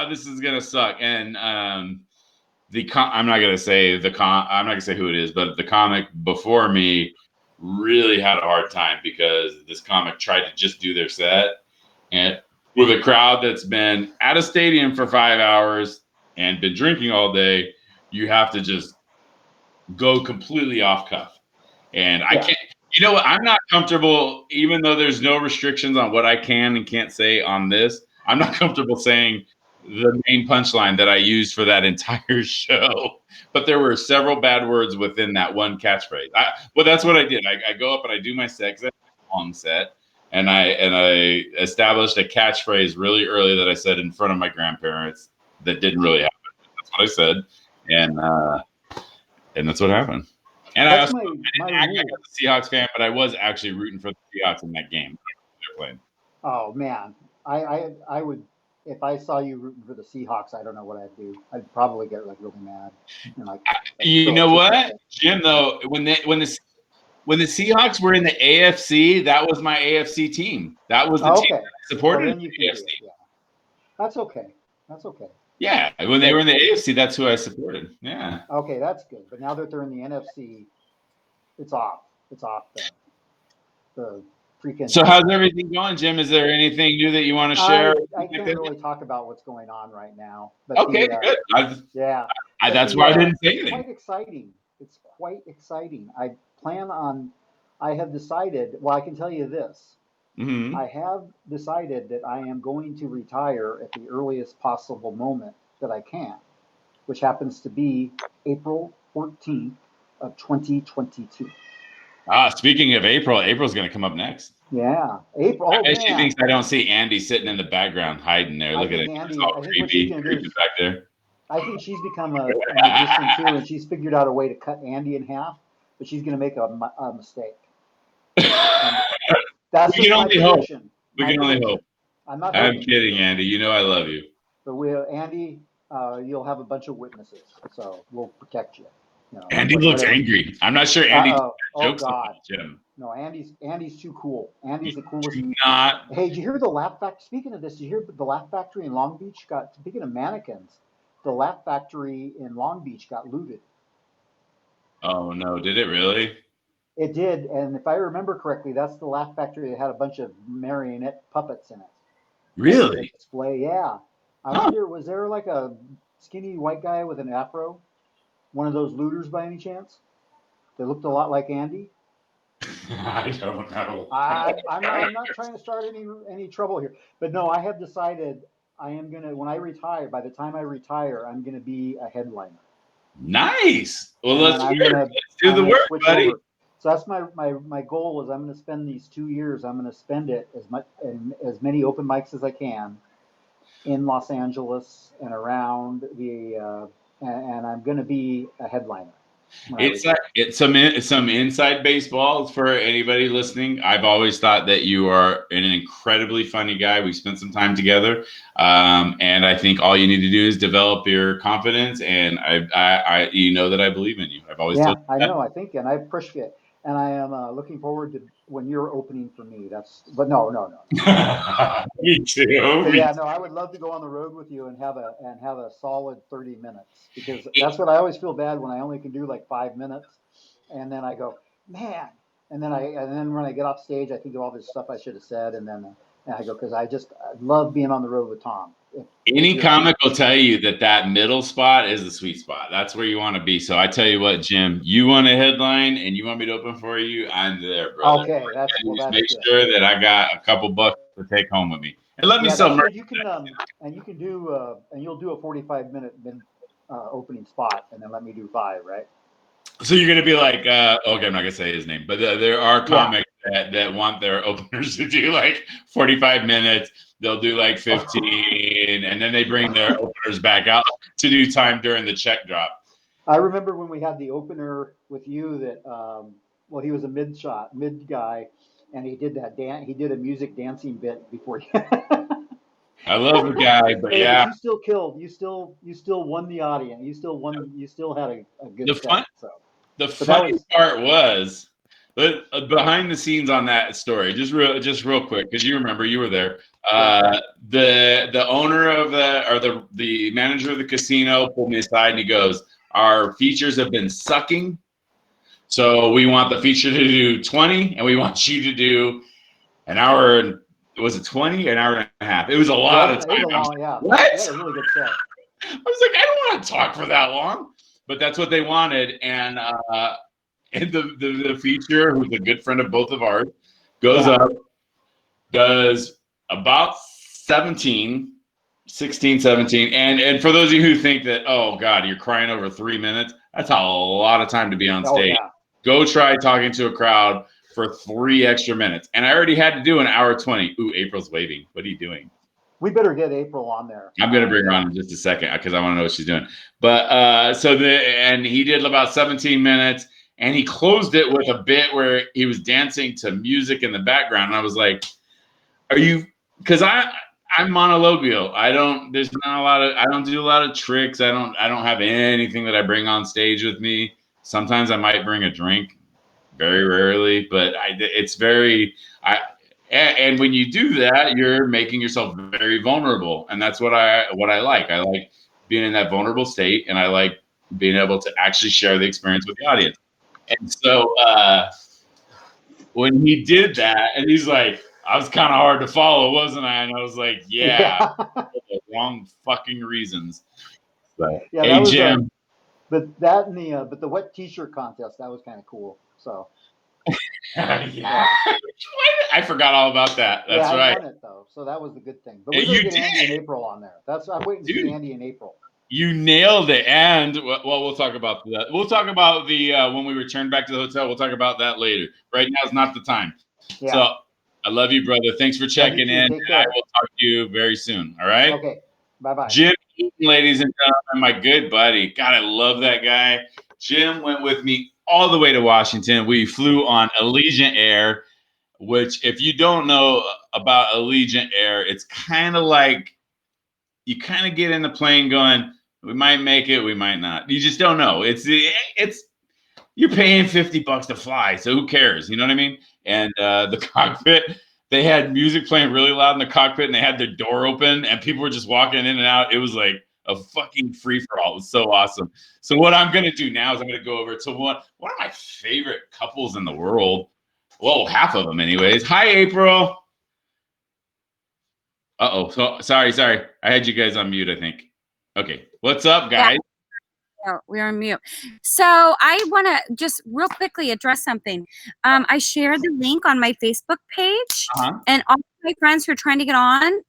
this is gonna suck. And I'm not gonna say who it is, but the comic before me really had a hard time because this comic tried to just do their set, and with a crowd that's been at a stadium for 5 hours and been drinking all day, you have to just go completely off cuff. And I can't. You know what? I'm not comfortable, even though there's no restrictions on what I can and can't say on this. I'm not comfortable saying the main punchline that I used for that entire show, but there were several bad words within that one catchphrase. Well, that's what I did. I go up and I do my set, 'cause that's a long set, and I established a catchphrase really early that I said in front of my grandparents that didn't really happen. That's what I said, and that's what happened. And I didn't act like I was a Seahawks fan, but I was actually rooting for the Seahawks in that game they're playing. Oh man, I would. if I saw you rooting for the Seahawks, I don't know what I'd do. I'd probably get like really mad and like You throw a know fit what, at it. Jim? Though when the Seahawks were in the AFC, that was my AFC team. That was the Oh, team okay. that I supported Well, in then you the can do AFC. it. Yeah, that's okay. That's okay. Yeah, when they were in the AFC, that's who I supported. Yeah. Okay, that's good. But now that they're in the NFC, it's off. It's off the freaking. So how's everything going, Jim? Is there anything new that you want to share? I can't really talk about what's going on right now. But Okay, good. yeah, That's why I didn't say anything. Quite exciting. It's quite exciting. I have decided. Well, I can tell you this. Mm-hmm. I have decided that I am going to retire at the earliest possible moment that I can, which happens to be April 14th of 2022. Speaking of April, April's going to come up next. Yeah, April. Oh, I bet she man. thinks I don't see Andy sitting in the background hiding there. Look at it. Andy, It's all I think what creepy, she's going to do is, back there. I think she's become a magician too, and she's figured out a way to cut Andy in half, but she's going to make a mistake. And that's We can only hope. We can only hope. I'm kidding, Andy. You know I love you. But Andy, you'll have a bunch of witnesses, so we'll protect you. Andy looks angry. I'm not sure Andy jokes about Jim. No, Andy's too cool. Andy's the coolest. Hey, did you hear the Laugh Factory? Speaking of this, did you hear the Laugh Factory in Long Beach got? Speaking of mannequins, the Laugh Factory in Long Beach got looted. Oh no! Did it really? It did, and if I remember correctly, that's the Laugh Factory that had a bunch of marionette puppets in it. Really? Display, yeah. I wonder, was there like a skinny white guy with an afro? One of those looters by any chance? They looked a lot like Andy. I don't know. I'm not trying to start any trouble here, but no, I have decided I am gonna, when I retire, by the time I retire, I'm gonna be a headliner. Nice. Well, let's do the work, buddy. Over. So that's my goal is I'm going to spend these 2 years. I'm going to spend it as many open mics as I can in Los Angeles and around and I'm going to be a headliner. It's some inside baseball for anybody listening. I've always thought that you are an incredibly funny guy. We spent some time together, and I think all you need to do is develop your confidence. And I you know that I believe in you. I've always told you that. I know. I think, and I appreciate it. And I am looking forward to when you're opening for me. But no. Me too. No, I would love to go on the road with you and have a solid 30 minutes, because that's what I always feel bad when I only can do like 5 minutes, and then I go, man, and then when I get off stage, I think of all this stuff I should have said, and then I go, because I love being on the road with Tom. Any comic will tell you that middle spot is the sweet spot. That's where you want to be. So I tell you what, Jim, you want a headline and you want me to open for you, I'm there, brother. Okay, that's make sure that I got a couple bucks to take home with me, and let me sell merch. You can and you can do and you'll do a 45-minute opening spot, and then let me do 5, right? So you're gonna be like, okay, I'm not gonna say his name, but there are comics that want their openers to do like 45 minutes. They'll do like 15, and then they bring their openers back out to do time during the check drop. I remember when we had the opener with you that, he was a mid guy, and he did he did a music dancing bit before. I love the guy, but But you still killed. You still won the audience. You still won. You still had a good set. The funny part was behind the scenes on that story. Just real quick, because you remember you were there. The owner of the manager of the casino pulled me aside and he goes, "Our features have been sucking, so we want the feature to do 20, and we want you to do an hour." Was it 20? An hour and a half. It was a lot of time. What? Yeah, a really good set. I was like, I don't want to talk for that long, but that's what they wanted. And the feature, who's a good friend of both of ours, goes up, does about 16, 17. And for those of you who think that, oh God, you're crying over 3 minutes, that's a lot of time to be on stage. Oh, yeah. Go try talking to a crowd for 3 extra minutes. And I already had to do an hour 20. Ooh, April's waving. What are you doing? We better get April on there. I'm going to bring her on in just a second because I want to know what she's doing. But and he did about 17 minutes, and he closed it with a bit where he was dancing to music in the background. And I was like, are you, because I I'm monologual. I don't do a lot of tricks. I don't have anything that I bring on stage with me. Sometimes I might bring a drink, very rarely, but it's very, and when you do that, you're making yourself very vulnerable. And that's what I like. I like being in that vulnerable state, and I like being able to actually share the experience with the audience. And so, when he did that, and he's like, I was kind of hard to follow, wasn't I? And I was like, yeah, for the wrong fucking reasons. But Yeah, hey, that was Jim. but the wet T-shirt contest, that was kind of cool. So yeah. I forgot all about that. That's I right. won it though, so that was the good thing. But we're gonna get Andy in April on there. I'm waiting to see Andy in April. You nailed it. And well, we'll talk about that. We'll talk about the when we return back to the hotel. We'll talk about that later. Right now is not the time. Yeah. So I love you, brother. Thanks for checking in. I will talk to you very soon. All right. Okay. Bye-bye. Jim, ladies and gentlemen, my good buddy. God, I love that guy. Jim went with me all the way to Washington. We flew on Allegiant Air, which, if you don't know about Allegiant Air, it's kind of like you kind of get in the plane going, we might make it, we might not. You just don't know. It's you're paying $50 to fly, so who cares? You know what I mean? And the cockpit, they had music playing really loud in the cockpit, and they had their door open, and people were just walking in and out. It was like a fucking free-for-all. It was so awesome. So what I'm going to do now is I'm going to go over to one of my favorite couples in the world. Well, half of them anyways. Hi, April. Uh-oh. So, sorry. I had you guys on mute, I think. Okay. What's up, guys? Yeah, we're on mute. So I want to just real quickly address something. I shared the link on my Facebook page, and all my friends who are trying to get on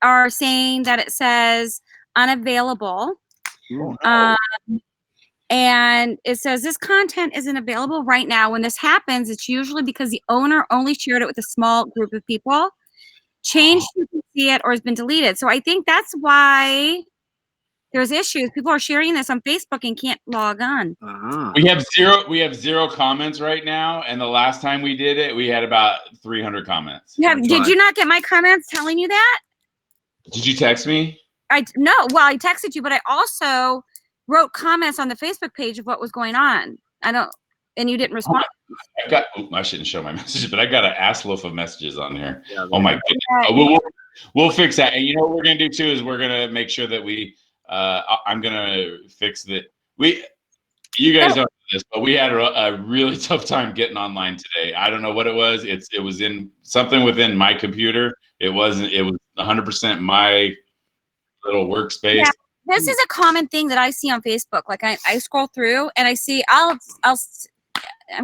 are saying that it says unavailable. Oh, no. And it says this content isn't available right now. When this happens, it's usually because the owner only shared it with a small group of people. Changed, you can see it, or has been deleted. So I think that's why there's issues. People are sharing this on Facebook and can't log on. We have zero comments right now, and the last time we did it, we had about 300 comments. Did you not get my comments telling you that? Did you text me? No. Well, I texted you, but I also wrote comments on the Facebook page of what was going on. And you didn't respond. I shouldn't show my messages, but I got an ass loaf of messages on here. Yeah, oh my goodness. We'll fix that. And you know what we're gonna do too is we're gonna make sure that we. I'm gonna fix that. You guys don't know this, but we had a really tough time getting online today. I don't know what it was. It was in something within my computer. It wasn't. It was 100% my little workspace. Yeah. This is a common thing that I see on Facebook. Like I scroll through and I see. I'm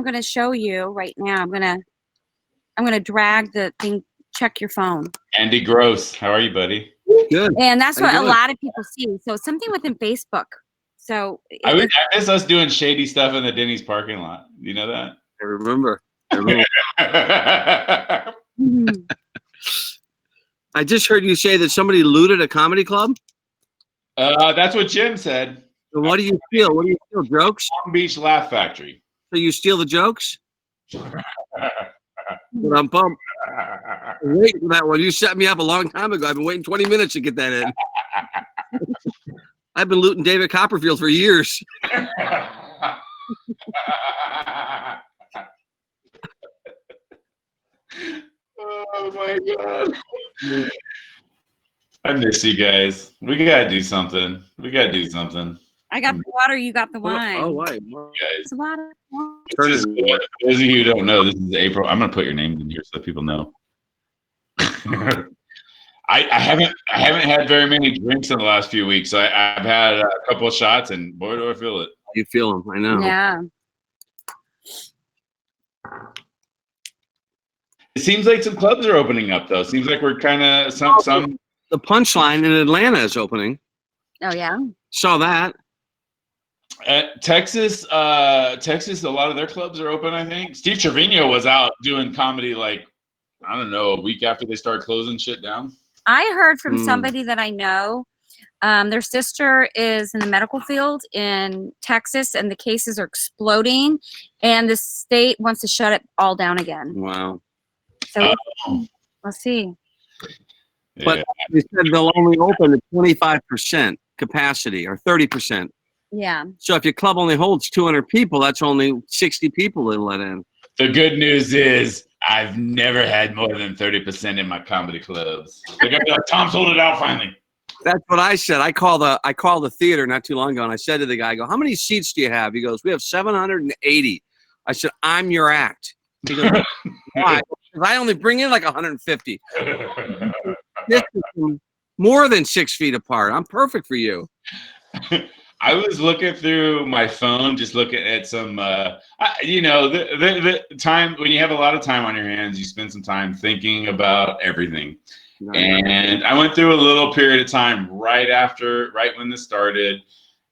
gonna show you right now. I'm gonna drag the thing. Check your phone. Andy Gross, how are you, buddy? Good. And that's what a lot of people see. So something within Facebook. So I miss us doing shady stuff in the Denny's parking lot. You know that? I remember. I just heard you say that somebody looted a comedy club. That's what Jim said. So what do you steal? What do you steal? Jokes? Long Beach Laugh Factory. So you steal the jokes? But I'm pumped. I'm waiting for that one. You set me up a long time ago. I've been waiting 20 minutes to get that in. I've been looting David Copperfield for years. Oh my God. I miss you guys. We gotta do something. I got the water, you got the wine. Oh, why? Guys. Water. For those of you who don't know, this is April. I'm gonna put your name in here so people know. I haven't had very many drinks in the last few weeks. So I've had a couple of shots, and boy, do I feel it. You feel them? I know. Yeah. It seems like some clubs are opening up, though. It seems like we're kind of some. The Punchline in Atlanta is opening. Oh yeah. Saw that. Texas, a lot of their clubs are open, I think. Steve Trevino was out doing comedy like, I don't know, a week after they started closing shit down. I heard from somebody that I know, their sister is in the medical field in Texas, and the cases are exploding, and the state wants to shut it all down again. Wow. So let's see. But they said they'll only open at 25% capacity or 30%. Yeah. So if your club only holds 200 people, that's only 60 people they let in. The good news is I've never had more than 30% in my comedy clubs. They're gonna be like, Tom sold it out finally. That's what I said. I called the theater not too long ago, and I said to the guy, I go, how many seats do you have? He goes, we have 780. I said, I'm your act. He goes, why? Because I only bring in like 150. This is more than 6 feet apart. I'm perfect for you. I was looking through my phone, just looking at some, the time when you have a lot of time on your hands, you spend some time thinking about everything. And I went through a little period of time right when this started.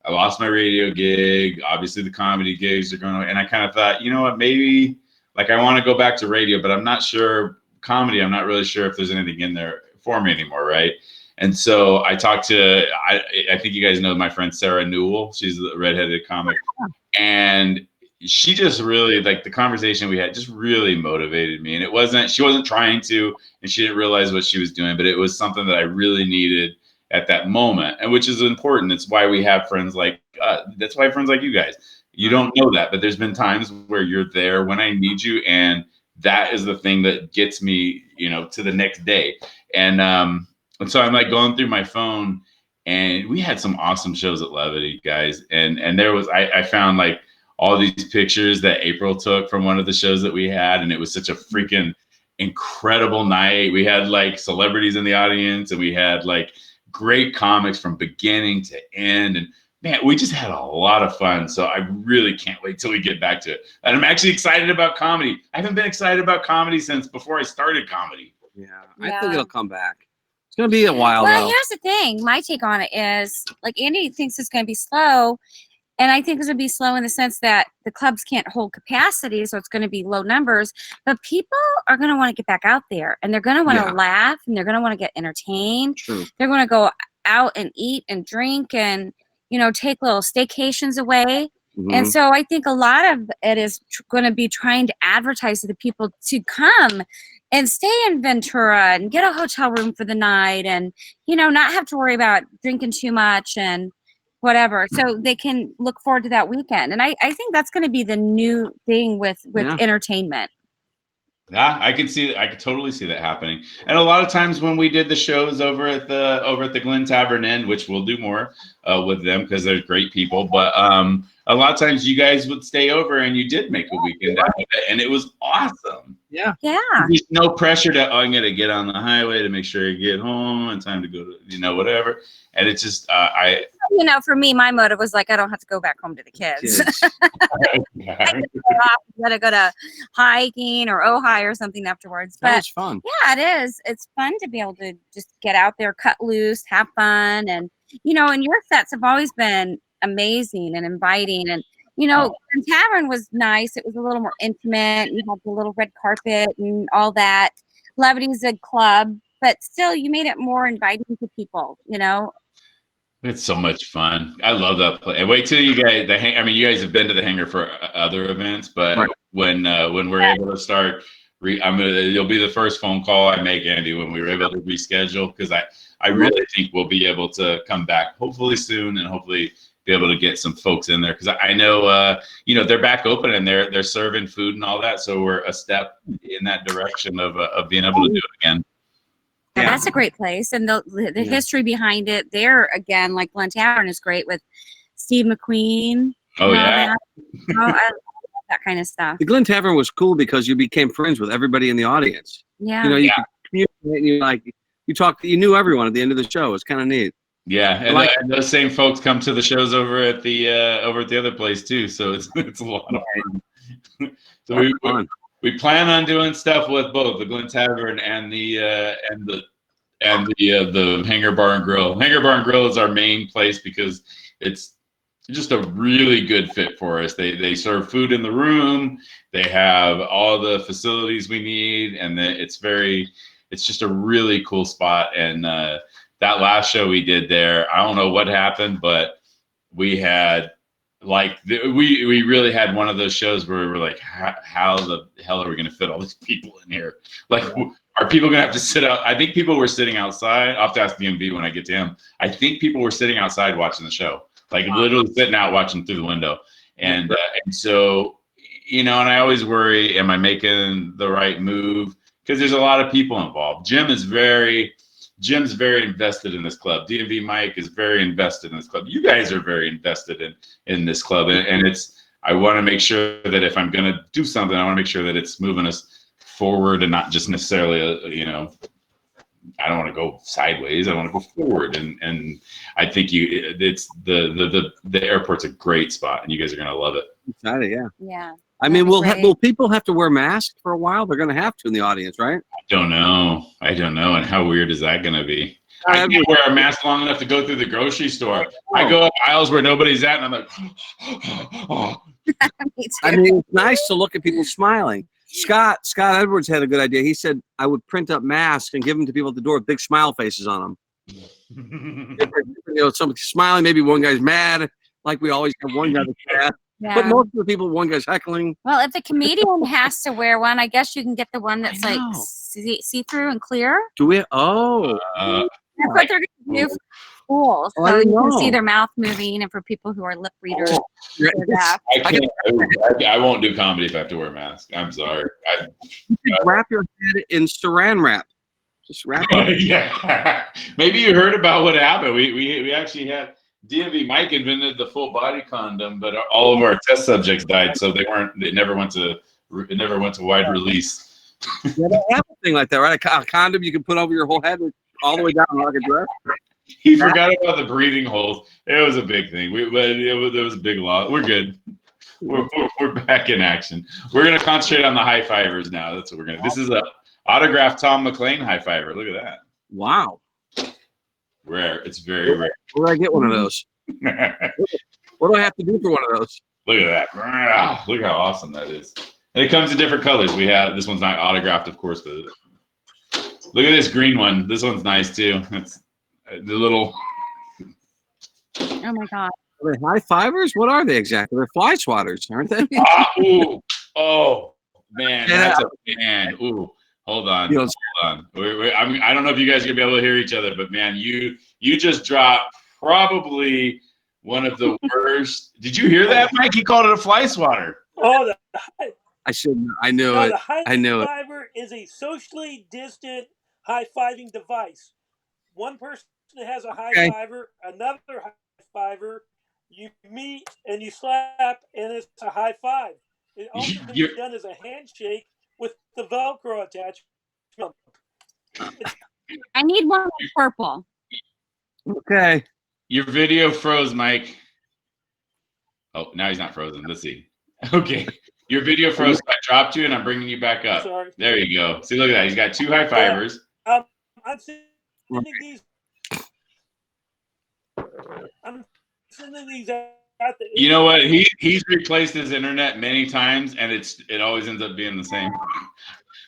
I lost my radio gig. Obviously, the comedy gigs are going on. And I kind of thought, you know what, maybe like I want to go back to radio, but I'm not sure comedy. I'm not really sure if there's anything in there for me anymore. Right. And so I talked to, I think you guys know my friend Sarah Newell. She's a redheaded comic. And she just really, like, the conversation we had just really motivated me. And she wasn't trying to, and she didn't realize what she was doing, but it was something that I really needed at that moment, and which is important. It's why we have friends like, that's why friends like you guys, you don't know that, but there's been times where you're there when I need you. And that is the thing that gets me, to the next day. And so I'm like going through my phone, and we had some awesome shows at Levity, guys. And there was, I found like all these pictures that April took from one of the shows that we had. And it was such a freaking incredible night. We had like celebrities in the audience, and we had like great comics from beginning to end. And man, we just had a lot of fun. So I really can't wait till we get back to it. And I'm actually excited about comedy. I haven't been excited about comedy since before I started comedy. Yeah. I think it'll come back. It's going to be a while. Well, here's the thing. My take on it is, like, Andy thinks it's going to be slow. And I think it's going to be slow in the sense that the clubs can't hold capacity. So it's going to be low numbers. But people are going to want to get back out there. And they're going to want to laugh. And they're going to want to get entertained. True. They're going to go out and eat and drink and, take little staycations away. Mm-hmm. And so I think a lot of it is going to be trying to advertise to the people to come and stay in Ventura and get a hotel room for the night and, not have to worry about drinking too much and whatever. So they can look forward to that weekend. And I think that's going to be the new thing with entertainment. Yeah, I could totally see that happening. And a lot of times when we did the shows over at the Glen Tavern Inn, which we'll do more with them because they're great people, but a lot of times you guys would stay over and you did make a weekend out of it, and it was awesome. Yeah. There's no pressure to, I'm gonna get on the highway to make sure you get home in time to go to whatever. And it's just for me, my motive was like, I don't have to go back home to the kids. I gotta go to hiking or Ojai or something afterwards. But that's fun. Yeah, it is. It's fun to be able to just get out there, cut loose, have fun. And, and your sets have always been amazing and inviting. And, the tavern was nice. It was a little more intimate. You had the little red carpet and all that. Levity's a club, but still you made it more inviting to people, It's so much fun. I love that place. And wait till you guys, you guys have been to the Hangar for other events, but when we're able to start, you'll be the first phone call I make, Andy, when we're able to reschedule, because I really think we'll be able to come back hopefully soon and hopefully be able to get some folks in there, because I know they're back open and they're serving food and all that, so we're a step in that direction of being able to do it again. Yeah, that's a great place, and the history behind it there again, like Glen Tavern is great with Steve McQueen. Oh yeah, I love that kind of stuff. The Glen Tavern was cool because you became friends with everybody in the audience. Yeah, you could communicate, and you knew everyone at the end of the show. It's kind of neat. Yeah, and those same folks come to the shows over at the other place too. So it's a lot of fun. So we plan on doing stuff with both the Glen Tavern and the Hangar Bar and Grill. Hangar Bar and Grill is our main place because it's just a really good fit for us. They serve food in the room. They have all the facilities we need, and it's just a really cool spot. And that last show we did there, I don't know what happened, but we had we really had one of those shows where we were like, how the hell are we going to fit all these people in here? Like, are people going to have to sit out? I think people were sitting outside. I'll have to ask DMV when I get to him. I think people were sitting outside watching the show, like literally sitting out watching through the window. And so, and I always worry, am I making the right move? Because there's a lot of people involved. Jim's very invested in this club. DMV Mike is very invested in this club. You guys are very invested in this club. And I want to make sure that if I'm going to do something, I want to make sure that it's moving us forward and not just necessarily, I don't want to go sideways. I want to go forward. And I think it's the airport's a great spot and you guys are going to love it. Excited, yeah. Yeah. I mean, will people have to wear masks for a while? They're going to have to in the audience, right? I don't know. And how weird is that going to be? I can't wear a mask long enough to go through the grocery store. I go up aisles where nobody's at, and I'm like, oh. I mean, it's nice to look at people smiling. Scott Edwards had a good idea. He said I would print up masks and give them to people at the door with big smile faces on them. Somebody smiling. Maybe one guy's mad, like we always have one guy that's mad. Yeah. But most of the people, one guy's heckling. Well, if the comedian has to wear one, I guess you can get the one that's like see-through and clear. Do we? Oh. That's what they're going to do for schools. So you can see their mouth moving, and for people who are lip readers. I won't do comedy if I have to wear a mask. I'm sorry. You could wrap your head in saran wrap. Just wrap it. Yeah. Maybe you heard about what happened. We actually had DMV Mike invented the full body condom, but all of our test subjects died, so it never went to wide release. Yeah, they have a thing like that, right? A condom you can put over your whole head all the way down like a dress. He forgot about the breathing holes. It was a big thing. There was a big loss. We're good. We're back in action. We're gonna concentrate on the high fivers now. That's what we're gonna. This is a autographed Tom McClain high fiver. Look at that. Wow. Rare. It's very rare. Where do I get one of those? What do I have to do for one of those? Look at that. Look how awesome that is. And it comes in different colors. We have this one's not autographed, of course, but look at this green one. This one's nice too. It's the little. Oh my God. Are they high fivers? What are they exactly? They're fly swatters, aren't they? Oh man, that's a man. Ooh, hold on. I don't know if you guys are gonna be able to hear each other, but man, you just dropped probably one of the worst. Did you hear that, Mike? He called it a fly swatter. Oh, I shouldn't. I knew it. I knew it. The high fiver is a socially distant high-fiving device. One person has a high fiver, another high fiver. You meet and you slap, and it's a high five. It also can be done as a handshake with the Velcro attachment. I need one with purple. Okay. Your video froze, Mike. Oh, now he's not frozen. Let's see. Okay. Your video froze. I dropped you, and I'm bringing you back up. Sorry. There you go. See, look at that. He's got two high fivers. I'm sending these. Out the. You know what? He's replaced his internet many times, and it always ends up being the same.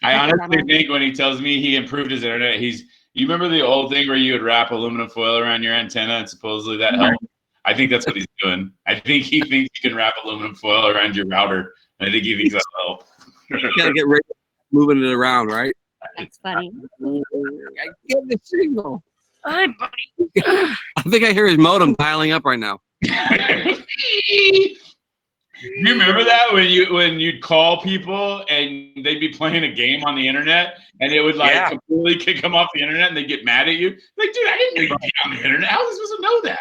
I honestly think when he tells me he improved his internet, you remember the old thing where you would wrap aluminum foil around your antenna and supposedly that helped? I think that's what he's doing. I think he thinks you can wrap aluminum foil around your router. I think he thinks that'll help. You gotta get ready moving it around, right? That's funny. I get the signal. Hi, buddy. I think I hear his modem dialing up right now. You remember that when you'd call people and they'd be playing a game on the internet and it would completely kick them off the internet and they'd get mad at you? Like, dude, I didn't know you'd be on the internet. How was I supposed to know that?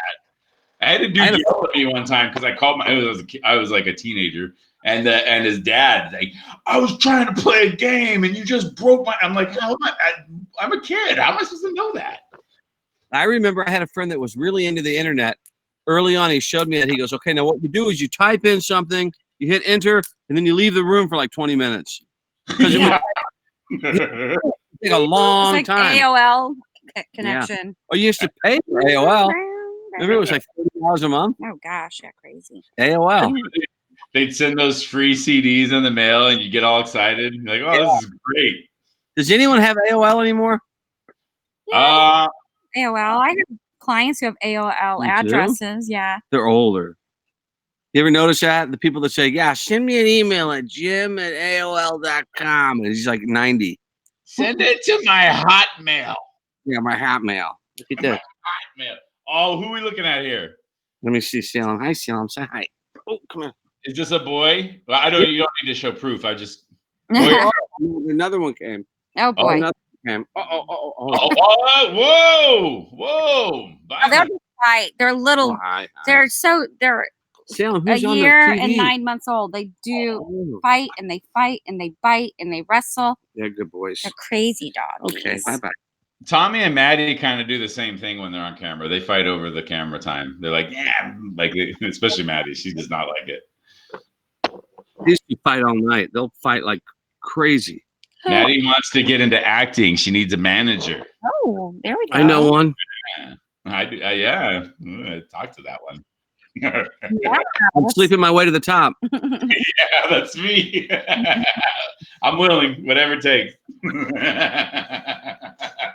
I had to do Yelp one time because I called I was like a teenager and his dad like, I was trying to play a game and you just broke my. I'm like, how am I'm a kid. How am I supposed to know that? I remember I had a friend that was really into the internet. Early on, he showed me that. He goes, okay, now what you do is you type in something, you hit enter, and then you leave the room for like 20 minminutes. Because it would take a long time. AOL connection. Yeah. Oh, you used to pay for AOL. Remember it was like $40 a month? Oh, gosh, yeah, crazy. AOL. They'd send those free CDs in the mail, and you get all excited. You're like, oh, this is great. Does anyone have AOL anymore? Yeah, AOL. I have clients who have AOL addresses. Yeah. They're older. You ever notice that? The people that say, yeah, send me an email at jim@aol.com. And he's like 90. Send it to my Hotmail. Yeah, my Hotmail. Look at this. Hotmail. Oh, who are we looking at here? Let me see Salem. Hi, Salem. Say hi. Oh, come on. Is this a boy? Well, I don't. You don't need to show proof. I just. Another one came. Oh boy. Another one came. Whoa. Bye. They're right. They're little. Oh, hi. They're Salem, a who's on the year TV? and 9 months old. They do fight and they bite and they wrestle. They're good boys. They're crazy dogs. Okay, bye-bye. Tommy and Maddie kind of do the same thing when they're on camera. They fight over the camera time. They're like, yeah, like especially Maddie. She does not like it. They used to fight all night. They'll fight like crazy. Maddie wants to get into acting. She needs a manager. Oh, there we go. I know one. I talk to that one. Yeah. I'm sleeping my way to the top. Yeah, that's me. I'm willing, whatever it takes.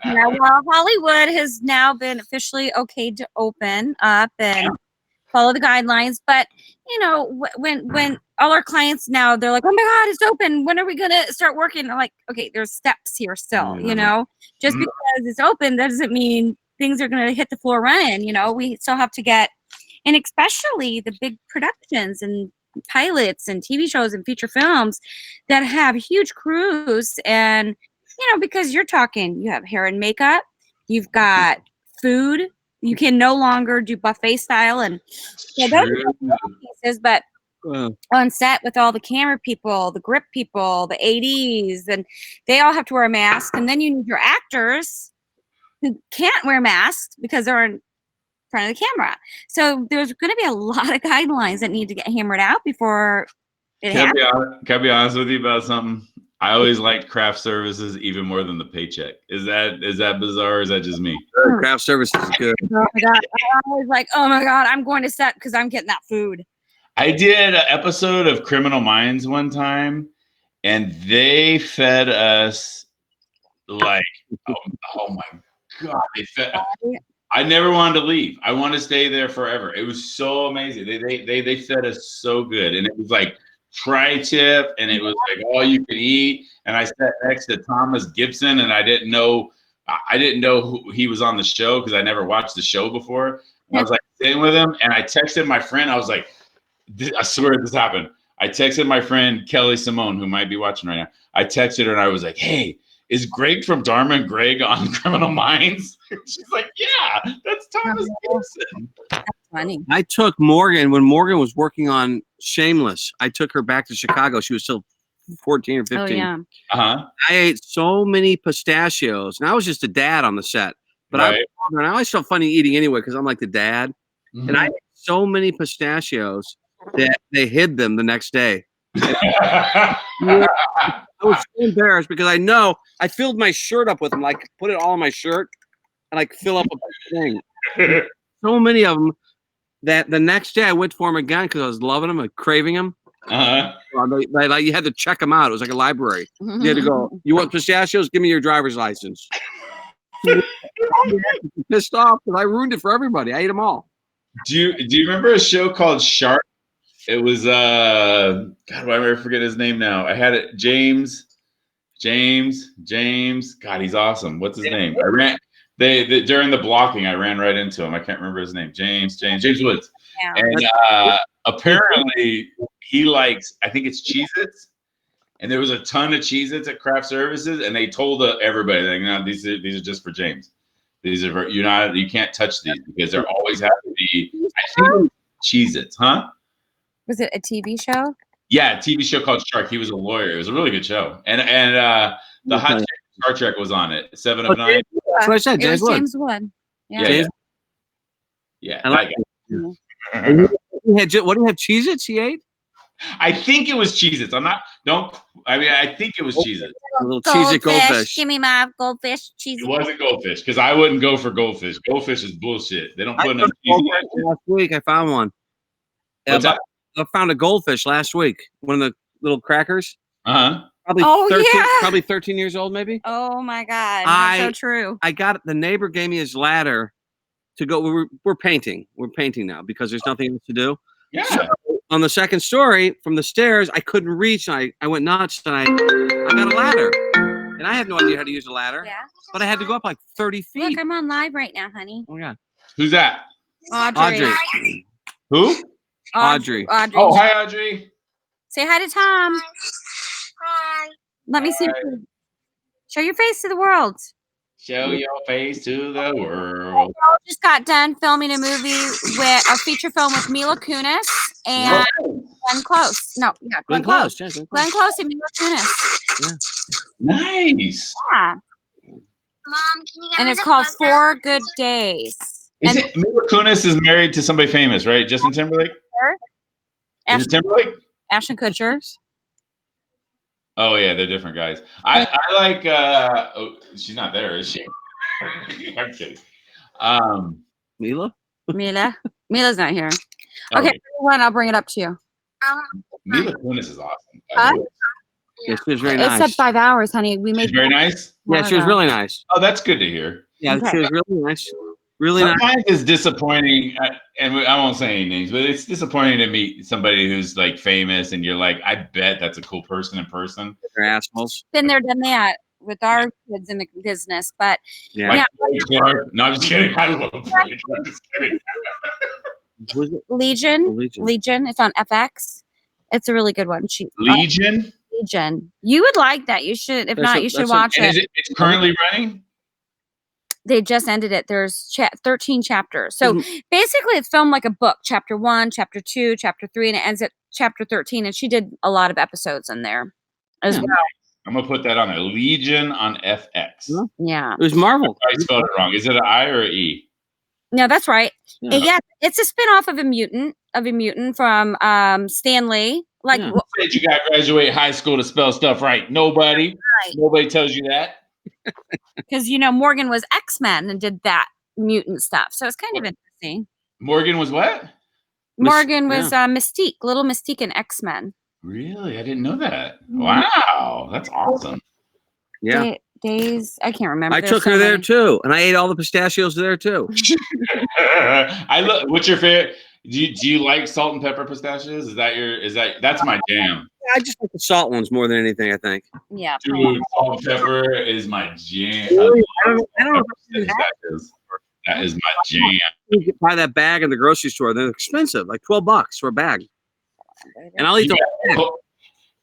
Yeah, well, Hollywood has now been officially okayed to open up and follow the guidelines. But you know, when all our clients now, they're like, "Oh my God, it's open. When are we gonna start working?" I'm like, "Okay, there's steps here still. You know, just because it's open, that doesn't mean things are gonna hit the floor running. You know, we still have to get, and especially the big productions and pilots and TV shows and feature films that have huge crews and." You know, because you're talking, you have hair and makeup, you've got food, you can no longer do buffet style, and so those are pieces. But on set with all the camera people, the grip people, the ADs, and they all have to wear a mask. And then you need your actors who can't wear masks because they're in front of the camera. So there's going to be a lot of guidelines that need to get hammered out before it happens. Can I be honest with you about something? I always liked craft services even more than the paycheck. Is that bizarre or is that just me? Craft services is good. Oh my God. I was like, oh my God, I'm going to set because I'm getting that food. I did an episode of Criminal Minds one time and they fed us like, oh my God, they fed. I never wanted to leave. I wanted to stay there forever. It was so amazing. They fed us so good. And it was like, tri-tip, and it was like all you could eat. And I sat next to Thomas Gibson, and I didn't know who he was on the show because I never watched the show before. And I was like sitting with him, and I texted my friend. I was like, I swear this happened. I texted my friend Kelly Simone, who might be watching right now. I texted her, and I was like, "Hey, is Greg from Dharma and Greg on Criminal Minds?" She's like, "Yeah, that's Thomas Gibson." Funny. I took Morgan when Morgan was working on Shameless. I took her back to Chicago. She was still 14 or 15. Oh, yeah. Uh-huh. I ate so many pistachios, and I was just a dad on the set. But I always felt funny eating anyway because I'm like the dad. Mm-hmm. And I ate so many pistachios that they hid them the next day. I was so embarrassed because I know I filled my shirt up with them, like put it all in my shirt and like fill up a thing. So many of them. That the next day I went for him again because I was loving them, like craving them. Like you had to check them out. It was like a library. You had to go. You want pistachios? Give me your driver's license. Pissed off because I ruined it for everybody. I ate them all. Do you remember a show called Shark? It was God, why am I forget his name now? I had it. James. God, he's awesome. What's his name? I ran. They during the blocking, I ran right into him. I can't remember his name. James Woods. Yeah. And apparently he likes, I think it's Cheez-Its. And there was a ton of Cheez-Its at craft services, and they told everybody, like, no, these are just for James. These are you can't touch these because there always have to be. I think Cheez-Its, huh? Was it a TV show? Yeah, a TV show called Shark. He was a lawyer. It was a really good show, and the hot chick Star Trek was on it. 7 of 9. That's what I said. James Wood. Yeah. I like it. What do you have? Cheez-Its he ate? I think it was Cheez-Its. I think it was Cheez-Its. A little Cheez-It goldfish. Give me my goldfish. Cheez-It. It wasn't goldfish because I wouldn't go for goldfish. Goldfish is bullshit. They don't put enough cheese. Last week I found one. I found a goldfish last week. One of the little crackers. Uh-huh. Probably 13 years old, maybe. Oh my God, that's so true. I got the neighbor gave me his ladder to go. We're painting. We're painting now because there's nothing else to do. Yeah. So on the second story from the stairs, I couldn't reach. And I went nuts, and I got a ladder. And I have no idea how to use a ladder. Yeah. But I had to go up like 30 feet. Look, I'm on live right now, honey. Oh, yeah. Who's that? Audrey. Who? Audrey. Oh, hi, Audrey. Say hi to Tom. Hi. Let me see. Show your face to the world. Show your face to the world. Just got done filming a movie with a feature film with Mila Kunis and Glenn Close. No, yeah, Glenn Close. Yeah, Glenn Close and Mila Kunis. Yeah. Nice. Yeah. Mom, can you get And me it's the called poster? 4 Good Days. Is it Mila Kunis is married to somebody famous, right? Justin Timberlake? Is it Timberlake? Ashton Kutcher. Oh yeah, they're different guys. I like oh, she's not there, is she? I'm kidding. Mila? Mila's not here. Okay, one, I'll bring it up to you. Mila Kunis is awesome. Huh? Yeah, she was very It nice. said 5 hours, honey. We made She's very nice. Yeah, she was really nice. Oh, that's good to hear. Yeah, she was really nice. Really nice. Sometimes it's disappointing, and I won't say any names, but it's disappointing to meet somebody who's like famous, and you're like, I bet that's a cool person in person. They're assholes. Been there, done that with our kids in the business, but Yeah. yeah. No, I'm just kidding. I love him. I'm just kidding. Was it? Legion. It's on FX. It's a really good one. Legion. Legion. You would like that. You should. If not, you should watch And it. it's currently running. They just ended it. There's 13 chapters. So basically, it's filmed like a book. Chapter 1, Chapter 2, Chapter 3, and it ends at Chapter 13. And she did a lot of episodes in there as well. I'm gonna put that on a Legion on FX. Yeah. It was Marvel. I spelled it wrong. Is it an I or an E? No, that's right. Yeah. Yeah, it's a spinoff of a mutant from Stan Lee. Like, Who said you got to graduate high school to spell stuff right? Nobody. Right. Nobody tells you that. because Morgan was X-Men and did that mutant stuff, so it's kind of interesting. Morgan was what? Morgan was Mystique, little Mystique in X-Men. Really? I didn't know that. Wow, that's awesome. Yeah. Days, I can't remember. I There's took so her there many. too, and I ate all the pistachios there too. What's your favorite? Do you like salt and pepper pistachios? That's my jam. I just like the salt ones more than anything. I think. Yeah. Dude, salt and pepper is my jam. Really? I don't know. That is my jam. You can buy that bag in the grocery store. They're expensive, like $12 for a bag. And I'll eat the whole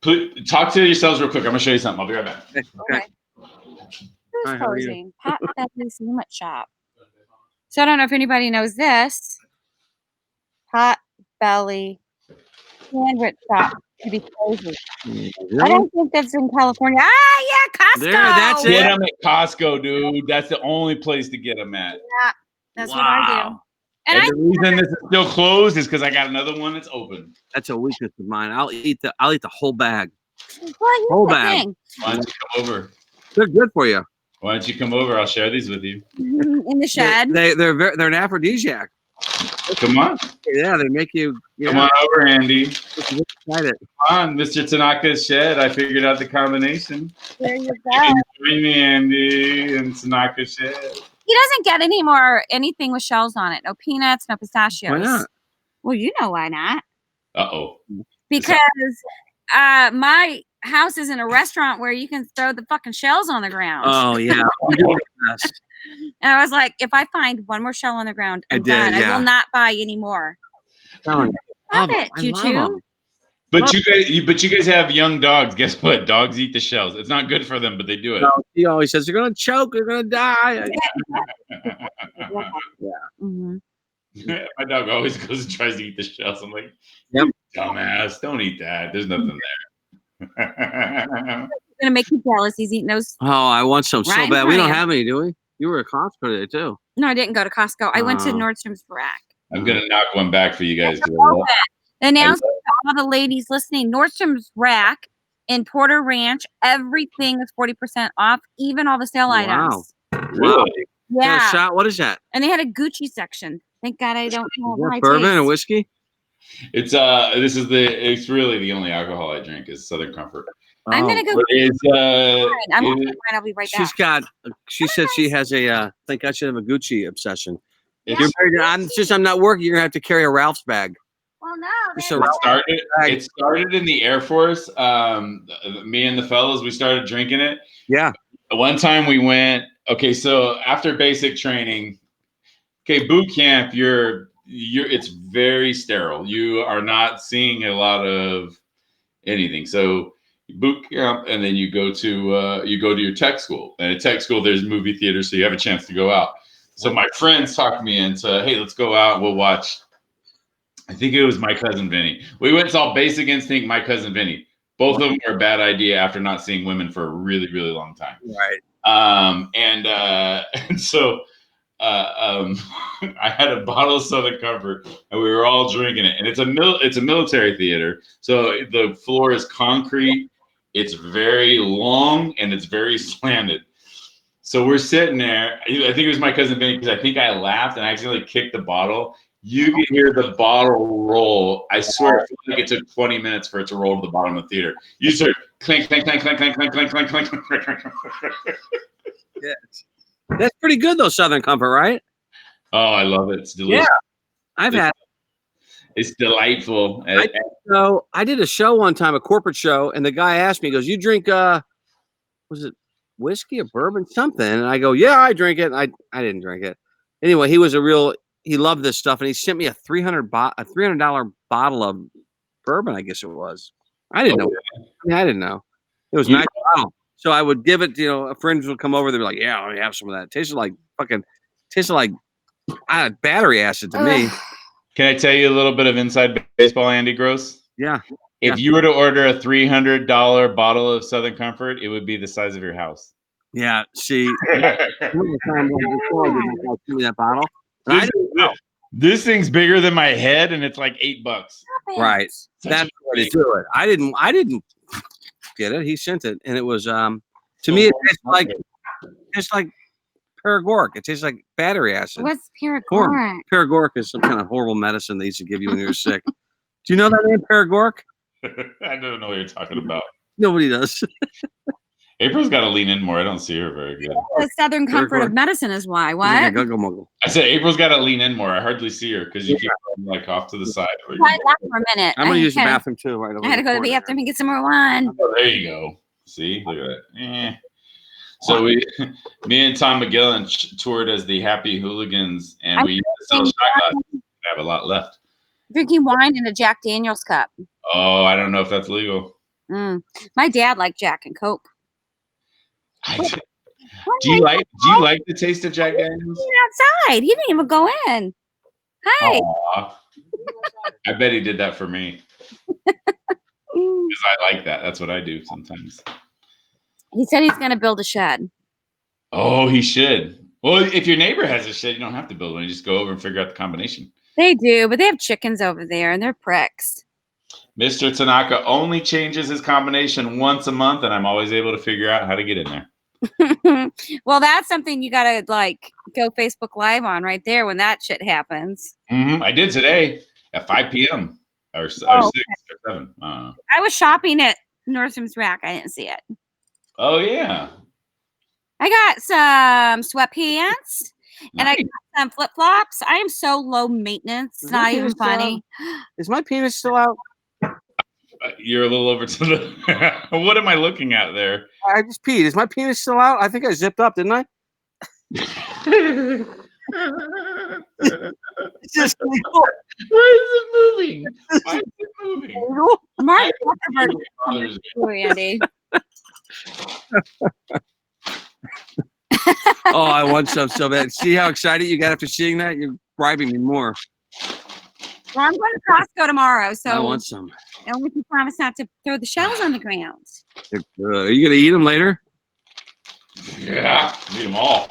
bag. Talk to yourselves real quick. I'm gonna show you something. I'll be right back. Okay. Who's Hi, how are you? posing? Pot Belly Sandwich Shop. So I don't know if anybody knows this. Pot Belly Sandwich Shop to be closing. I don't think that's in California. Ah, yeah, Costco. There, that's it. Get them at Costco, dude. That's the only place to get them at. Yeah, that's what I do. And the reason this is still closed is because I got another one that's open. That's a weakness of mine. I'll eat the whole bag. Well, Whole here's the bag. thing. Why don't you come over? They're good for you. Why don't you come over? I'll share these with you. In the shed. They're an aphrodisiac. Come on. Yeah, they make you. Come on over, Andy. Excited. Come on, Mr. Tanaka's shed. I figured out the combination. There you go. Join me, Andy, and Tanaka's shed. He doesn't get anything with shells on it. No peanuts, no pistachios. Why not? Well, you know why not. Uh-oh. Because my house isn't a restaurant where you can throw the fucking shells on the ground. Oh yeah. And I was like, if I find one more shell on the ground, I'm done. I will not buy any more. Love it. You too? But you guys have young dogs. Guess what? Dogs eat the shells. It's not good for them, but they do it. No, he always says, "You're gonna choke. You're gonna die." My dog always goes and tries to eat the shells. I'm like, yep. Dumbass, don't eat that. There's nothing there. It's gonna make you jealous. He's eating those. Oh, I want some so Right bad. We don't for you. have any, do we? You were at Costco today too. No, I didn't go to Costco. I went to Oh. Nordstrom's Rack. I'm gonna knock one back for you guys. Announced to all the ladies listening, Nordstrom's Rack in Porter Ranch, everything is 40% off, even all the sale items. Really? Yeah. A shot? What is that? And they had a Gucci section. Thank God I don't know Is that my bourbon taste. and whiskey? It's really the only alcohol I drink is Southern Comfort. I'm gonna go. I'm gonna get mine. I'll be right back. She said she has I think I should have a Gucci obsession. If you're married, I'm not working, you're gonna have to carry a Ralph's bag. Well, no. So It started in the Air Force. Me and the fellows, we started drinking it. Yeah. One time we went. Okay, so after basic training, boot camp, it's very sterile. You are not seeing a lot of anything. So boot camp, and then you go to your tech school. And at tech school, there's movie theater, so you have a chance to go out. So my friends talked me into, hey, let's go out. We'll watch. I think it was My Cousin Vinny. We went and saw Basic Instinct, My Cousin Vinny. Both of them were a bad idea after not seeing women for a really, really long time. Right. And so I had a bottle of Southern Comfort, and we were all drinking it. And it's a military theater, so the floor is concrete. It's very long and it's very slanted. So we're sitting there. I think it was My Cousin Vinny, because I think I laughed and I accidentally kicked the bottle. You could hear the bottle roll. I swear, it felt like it took 20 minutes for it to roll to the bottom of the theater. You just heard clink, clink, clink, clink, clink, clink, clink, clink, clink, clink, clink. Yeah. That's pretty good though, Southern Comfort, right? Oh, I love it. It's delicious. Yeah, I've had it. It's delightful. I did a show one time, a corporate show, and the guy asked me, he goes, you drink, was it whiskey or bourbon, something? And I go, yeah, I drink it. I didn't drink it. Anyway, he loved this stuff, and he sent me a $300 bottle of bourbon, I guess it was. I didn't know. I didn't know. It was a nice bottle. So I would give it, friends would come over, they'd be like, yeah, let me have some of that. It tasted like battery acid to me. Can I tell you a little bit of inside baseball, Andy Gross? Yeah. If you were to order a $300 bottle of Southern Comfort, it would be the size of your house. Yeah. See, that bottle. This thing's bigger than my head, and it's like $8. Right. That's what to do it. I didn't get it. He sent it, and it was to me it tastes like paregoric. It tastes like battery acid. What's paregoric? Paregoric is some kind of horrible medicine they used to give you when you were sick. Do you know that name, paregoric? I don't know what you're talking about. Nobody does. April's got to lean in more. I don't see her very good. The Southern Comfort of medicine is why. What? I said April's got to lean in more. I hardly see her because you keep like off to the side. For a minute. I'm gonna use the bathroom too. Right over I had to go to the bathroom and get some more wine. Oh, there you go. See, look at that. So me and Tom McGillen toured as the Happy Hooligans, and we used to sell shot glasses. I have a lot left. Drinking wine in a Jack Daniels cup. Oh, I don't know if that's legal. My dad liked Jack and Coke. Do you like the taste of Jack Daniels? Outside, he didn't even go in. Hi. I bet he did that for me. Because I like that. That's what I do sometimes. He said he's going to build a shed. Oh, he should. Well, if your neighbor has a shed, you don't have to build one. You just go over and figure out the combination. They do, but they have chickens over there, and they're pricks. Mr. Tanaka only changes his combination once a month, and I'm always able to figure out how to get in there. Well, that's something you got to go Facebook Live on right there when that shit happens. I did today at 5 p.m. or 6 or 7. I was shopping at Nordstrom's Rack. I didn't see it. Oh, yeah. I got some sweatpants and I got some flip-flops. I am so low maintenance. It's not even funny. Is my penis still out? You're a little over to the... What am I looking at there? I just peed. Is my penis still out? I think I zipped up, didn't I? It's just where is it moving? Why is it moving? Mark Andy. Oh, I want some so bad. See how excited you got after seeing that? You're bribing me more. Well, I'm going to Costco tomorrow, so I want some. And we can promise not to throw the shells on the ground. Are you going to eat them later? Yeah, eat them all.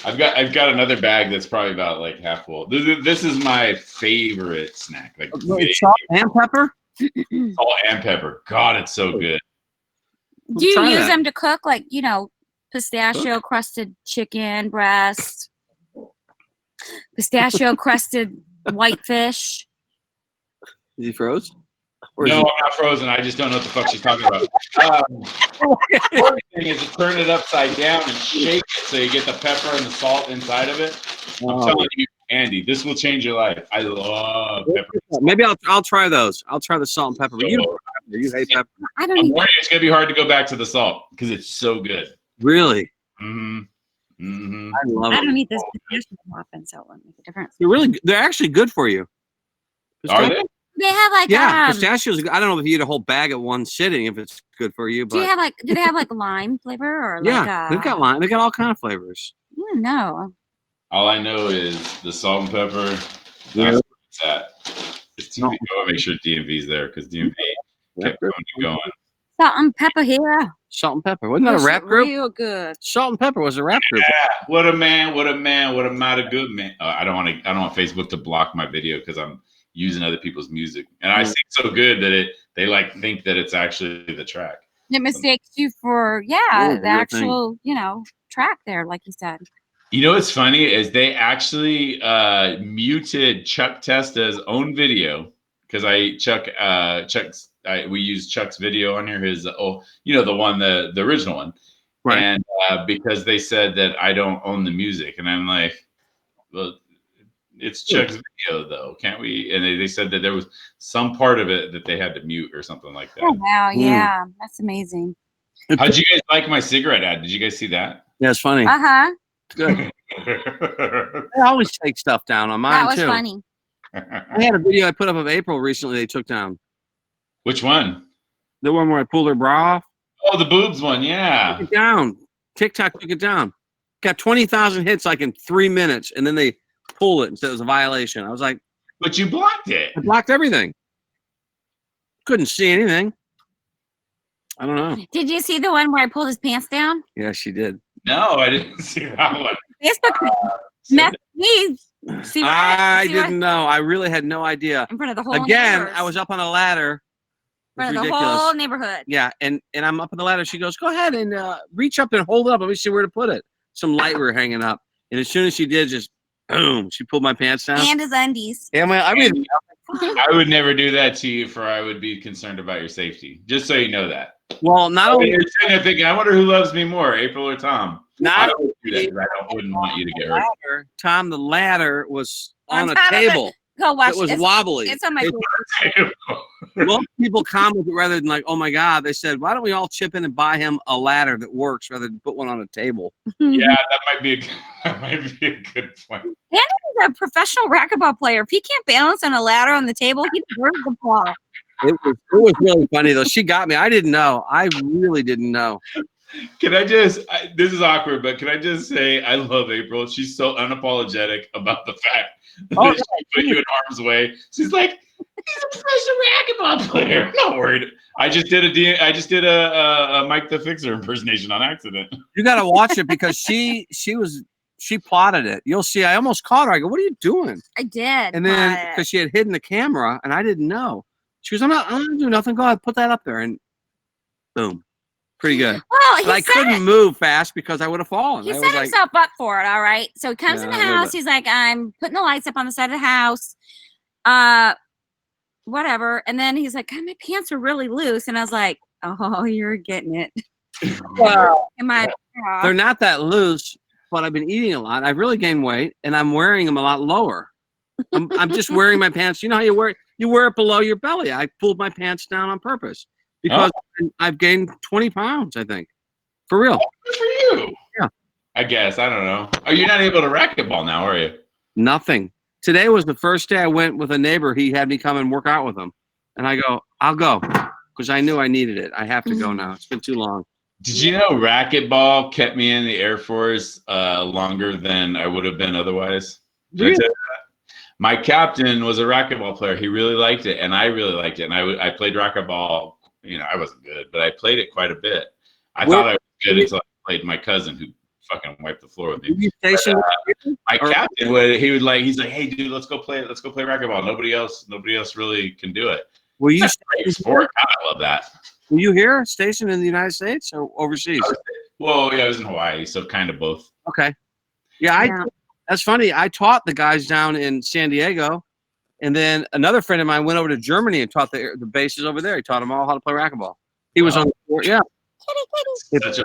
I've got another bag that's probably about like half full. This is my favorite snack. Like salt and pepper. Salt and pepper. God, it's so good. Do you use them to cook, pistachio crusted chicken breast, pistachio crusted whitefish? Is he froze? No, I'm not frozen. I just don't know what the fuck she's talking about. The important thing is to turn it upside down and shake it so you get the pepper and the salt inside of it. I'm telling you, Andy, this will change your life. I love pepper. Maybe I'll try those. I'll try the salt and pepper. But you hate pepper. I don't I'm even. worried it's gonna be hard to go back to the salt because it's so good. Really? Mm-hmm. Mm-hmm. I love I it. don't eat this pistachio muffin, so it wouldn't make a difference. They're actually good for you. Are they? They have like pistachios. I don't know if you eat a whole bag at one sitting if it's good for you. But do they have like lime flavor or like they've got lime. They've got all kind of flavors. No. All I know is the salt and pepper. That's Yeah. where it's at. It's DMV. I want to make sure DMV's there because DMV kept going and going. Salt and pepper here. Salt and pepper. Wasn't that a rap group? Real good. Salt and Pepper was a rap group. Yeah, what a man, what a man, what a mighty good man. I don't want Facebook to block my video because I'm using other people's music, and I sing so good that they like think that it's actually the track. It mistakes you for the actual track there, like you said. You know what's funny is they actually muted Chuck Testa's own video because we use Chuck's video on here. His the one the original one, right? And because they said that I don't own the music, and I'm like, well, it's Chuck's video though, can't we? And they said that there was some part of it that they had to mute or something like that. Oh wow, yeah, that's amazing. How'd you guys like my cigarette ad? Did you guys see that? Yeah, it's funny. It's good. They always take stuff down on mine That was too. funny. I had a video I put up of April recently. They took down. Which one? The one where I pulled her bra off. Oh, the boobs one, yeah. Took it down. TikTok took it down. Got 20,000 hits like in 3 minutes, and then they pulled it and said it was a violation. I was like, but you blocked it. I blocked everything. Couldn't see anything. I don't know. Did you see the one where I pulled his pants down? Yeah, she did. No, I didn't see that one. Facebook messed me. I didn't know. I really had no idea. In front of the whole Again, neighbors. I was up on a ladder. In front of the whole neighborhood. Yeah, and I'm up on the ladder. She goes, go ahead and reach up and hold it up. Let me see where to put it. Some light we were hanging up. And as soon as she did, just boom, she pulled my pants down. And his undies. Yeah, I would never do that to you, for I would be concerned about your safety. Just so you know that. Well, not only you're sitting there thinking, I wonder who loves me more, April or Tom. Not I would do that 'cause I wouldn't want you to get hurt. Tom, the ladder was on a top of it. table. Go watch it. was wobbly. It's on my Facebook. Most people commented rather than like, oh my God, they said, why don't we all chip in and buy him a ladder that works rather than put one on a table? Yeah, that might be a good point. Andy's a professional racquetball player. If he can't balance on a ladder on the table, he deserves the ball. It was really funny though. She got me. I didn't know. I really didn't know. Can I this is awkward, but can I just say I love April. She's so unapologetic about the fact that she put you in harm's way. She's like, he's a professional racquetball player. I'm not worried. I just did a Mike the Fixer impersonation on accident. You got to watch it because she plotted it. You'll see. I almost caught her. I go, what are you doing? I did. And then because she had hidden the camera and I didn't know. She goes, I'm not gonna do nothing. Go ahead, put that up there, and boom. Pretty good. Well, I couldn't move fast because I would have fallen. He set himself up for it, all right. So he comes in the house. He's like, I'm putting the lights up on the side of the house. Whatever. And then he's like, God, my pants are really loose. And I was like, oh, you're getting it. Well, Am they're not that loose, but I've been eating a lot. I've really gained weight, and I'm wearing them a lot lower. I'm just wearing my pants. You know how you wear it below your belly. I pulled my pants down on purpose. Because I've gained 20 pounds, I think. For real. Oh, good for you. Yeah. I guess. I don't know. Are you not able to racquetball now, are you? Nothing. Today was the first day I went with a neighbor. He had me come and work out with him. And I go, I'll go. Because I knew I needed it. I have to go now. It's been too long. Did you know racquetball kept me in the Air Force longer than I would have been otherwise? Did I tell you that? My captain was a racquetball player. He really liked it, and I really liked it. And I played racquetball. You know, I wasn't good, but I played it quite a bit. I thought I was good until I played my cousin who fucking wiped the floor with me. My captain he's like, hey dude, let's go play racquetball. Nobody else really can do it. Were you great sport? I love that. Were you here stationed in the United States or overseas? Well, yeah, I was in Hawaii, so kind of both. Okay. Yeah, that's funny. I taught the guys down in San Diego. And then another friend of mine went over to Germany and taught the bases over there. He taught them all how to play racquetball. He was on the court. Yeah. It's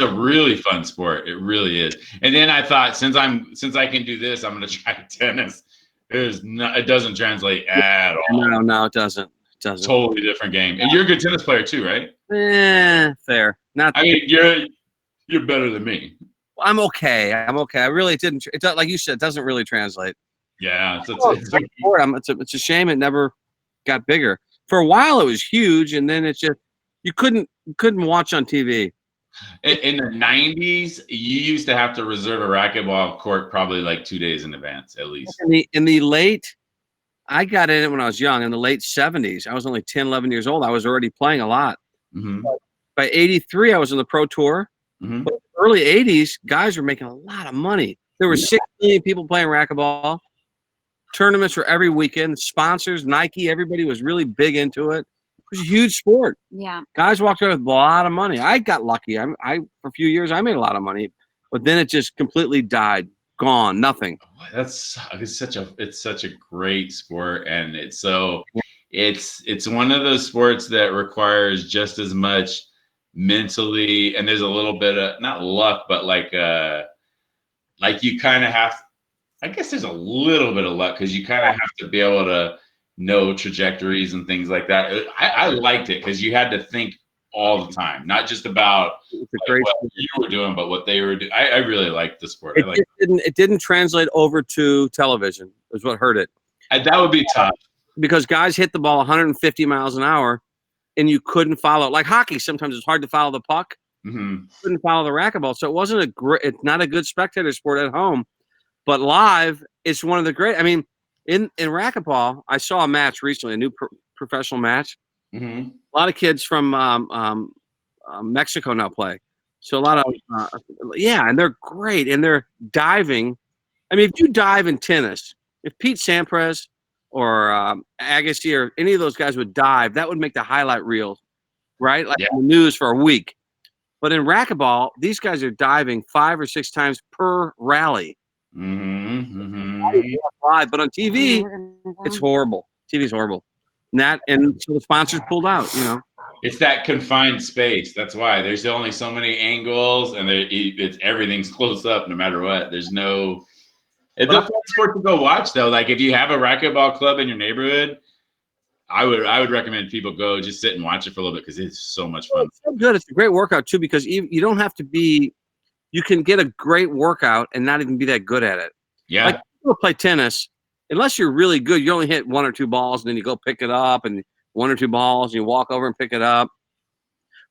a really fun sport. It really is. And then I thought, since I can do this, I'm going to try tennis. It doesn't translate at all. No, it doesn't. Totally different game. And you're a good tennis player too, right? Fair. I mean, you're better than me. I'm okay. I really didn't. It like you said, it doesn't really translate. Yeah, it's a shame it never got bigger. For a while, it was huge, and then it's just you couldn't watch on TV. In the 90s, you used to have to reserve a racquetball court probably like 2 days in advance, at least. In the late, I got in it when I was young. In the late 70s, I was only 10, 11 years old. I was already playing a lot. Mm-hmm. By 83, I was on the pro tour. Mm-hmm. But early 80s, guys were making a lot of money. There were 6 million people playing racquetball. Tournaments were every weekend. Sponsors, Nike, everybody was really big into it. It was a huge sport. Yeah. Guys walked away with a lot of money. I got lucky. I for a few years I made a lot of money, but then it just completely died. Gone. Nothing. It's such a great sport, and it's one of those sports that requires just as much mentally, and there's a little bit of not luck, but like you kind of have. I guess there's a little bit of luck because you kind of have to be able to know trajectories and things like that. I liked it because you had to think all the time, not just about what you were doing, but what they were doing. I really liked the sport. It didn't translate over to television, is what hurt it. That would be tough. Because guys hit the ball 150 miles an hour and you couldn't follow. Like hockey, sometimes it's hard to follow the puck. Mm-hmm. Couldn't follow the racquetball. So it wasn't it's not a good spectator sport at home. But live, it's one of the great. I mean, in racquetball, I saw a match recently, a new professional match. Mm-hmm. A lot of kids from Mexico now play. So a lot of and they're great, and they're diving. I mean, if you dive in tennis, if Pete Sampras or Agassi or any of those guys would dive, that would make the highlight reel, right? Like in the news for a week. But in racquetball, these guys are diving 5 or 6 times per rally. Mm-hmm. Live, but on TV, it's horrible. TV's horrible. And so the sponsors pulled out. It's that confined space. That's why there's only so many angles, and everything's close up no matter what. There's no. It's a fun sport to go watch though. Like if you have a racquetball club in your neighborhood, I would recommend people go just sit and watch it for a little bit because it's so much fun. It's so good. It's a great workout too because you don't have to be. You can get a great workout and not even be that good at it. Yeah. Like people play tennis, unless you're really good, you only hit 1 or 2 balls and then you go pick it up and 1 or 2 balls and you walk over and pick it up.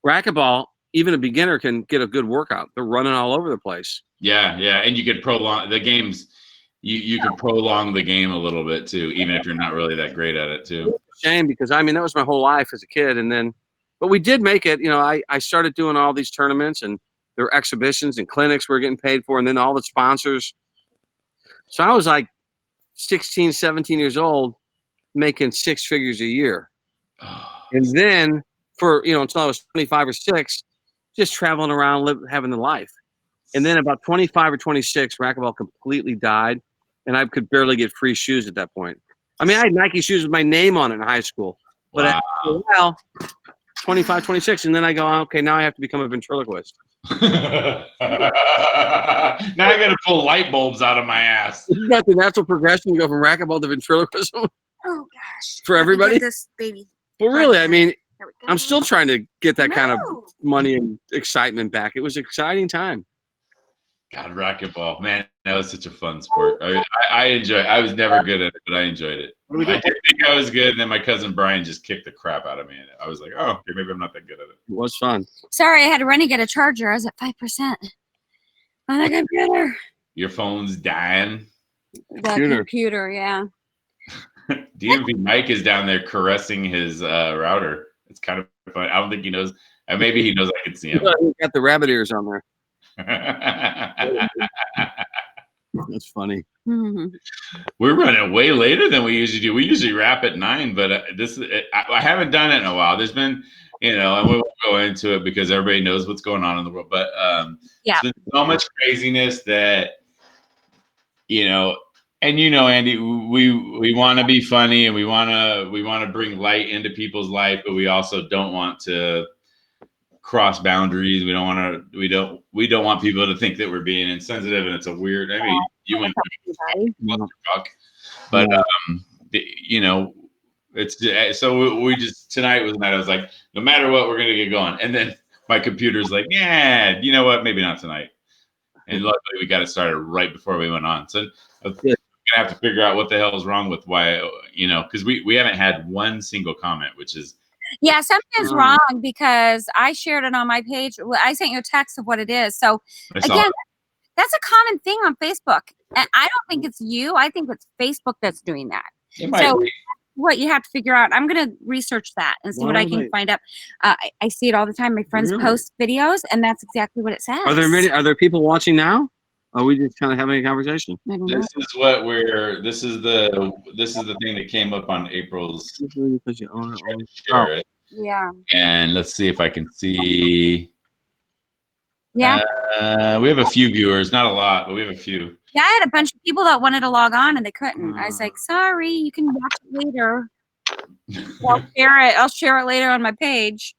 Racquetball, even a beginner can get a good workout. They're running all over the place. Yeah. And you could prolong the games. You can prolong the game a little bit too, even if you're not really that great at it too. It's a shame because that was my whole life as a kid. But we did make it, I started doing all these tournaments and there were exhibitions and clinics we were getting paid for, and then all the sponsors. So I was like 16, 17 years old, making 6 figures a year. And then for, until I was 25 or 6, just traveling around, having the life. And then about 25 or 26, racquetball completely died, and I could barely get free shoes at that point. I mean, I had Nike shoes with my name on it in high school. But after a while, 25, 26, and then I go, okay, now I have to become a ventriloquist. Now I got to pull light bulbs out of my ass. Isn't that the natural progression? You go from racquetball to ventriloquism? Oh, gosh. For everybody? This baby. Well, really, I mean, I'm still trying to get that kind of money and excitement back. It was an exciting time. God, racquetball, man, that was such a fun sport. I enjoy it. I was never good at it, but I enjoyed it. I didn't think I was good, and then my cousin Brian just kicked the crap out of me. And I was like, oh, okay, maybe I'm not that good at it. It was fun. Sorry, I had to run and get a charger. I was at 5% on the computer. Your phone's dying? The computer, yeah. DMV Mike is down there caressing his router. It's kind of fun. I don't think he knows. Maybe he knows I can see him. He got the rabbit ears on there. That's funny. Mm-hmm. We're running way later than we usually do. We usually wrap at 9, but I haven't done it in a while. There's been, and we won't go into it because everybody knows what's going on in the world. But there's been so much craziness that, and Andy, we want to be funny and we want to bring light into people's life, but we also don't want to cross boundaries. We don't want people to think that we're being insensitive, and it's a weird. I mean, you went truck, but you know, it's so we just tonight was the night. I was like, no matter what, we're gonna get going. And then my computer's like, yeah, you know what? Maybe not tonight. And luckily, we got it started right before we went on. So we're gonna have to figure out what the hell is wrong with why, you know, because we haven't had one single comment, which is. Yeah, something is wrong because I shared it on my page. I sent you a text of what it is. So again, that's a common thing on Facebook. And I don't think it's you. I think it's Facebook that's doing that. It might be. What you have to figure out, I'm going to research that and see what I can find out. I see it all the time. My friends post videos, and that's exactly what it says. Are there people watching now? Are we just kind of having a conversation? This is what this is the thing that came up on April's. Yeah. And let's see if I can see. Yeah. We have a few viewers, not a lot, but we have a few. Yeah, I had a bunch of people that wanted to log on and they couldn't. I was like, sorry, you can watch it later. I'll share it later on my page.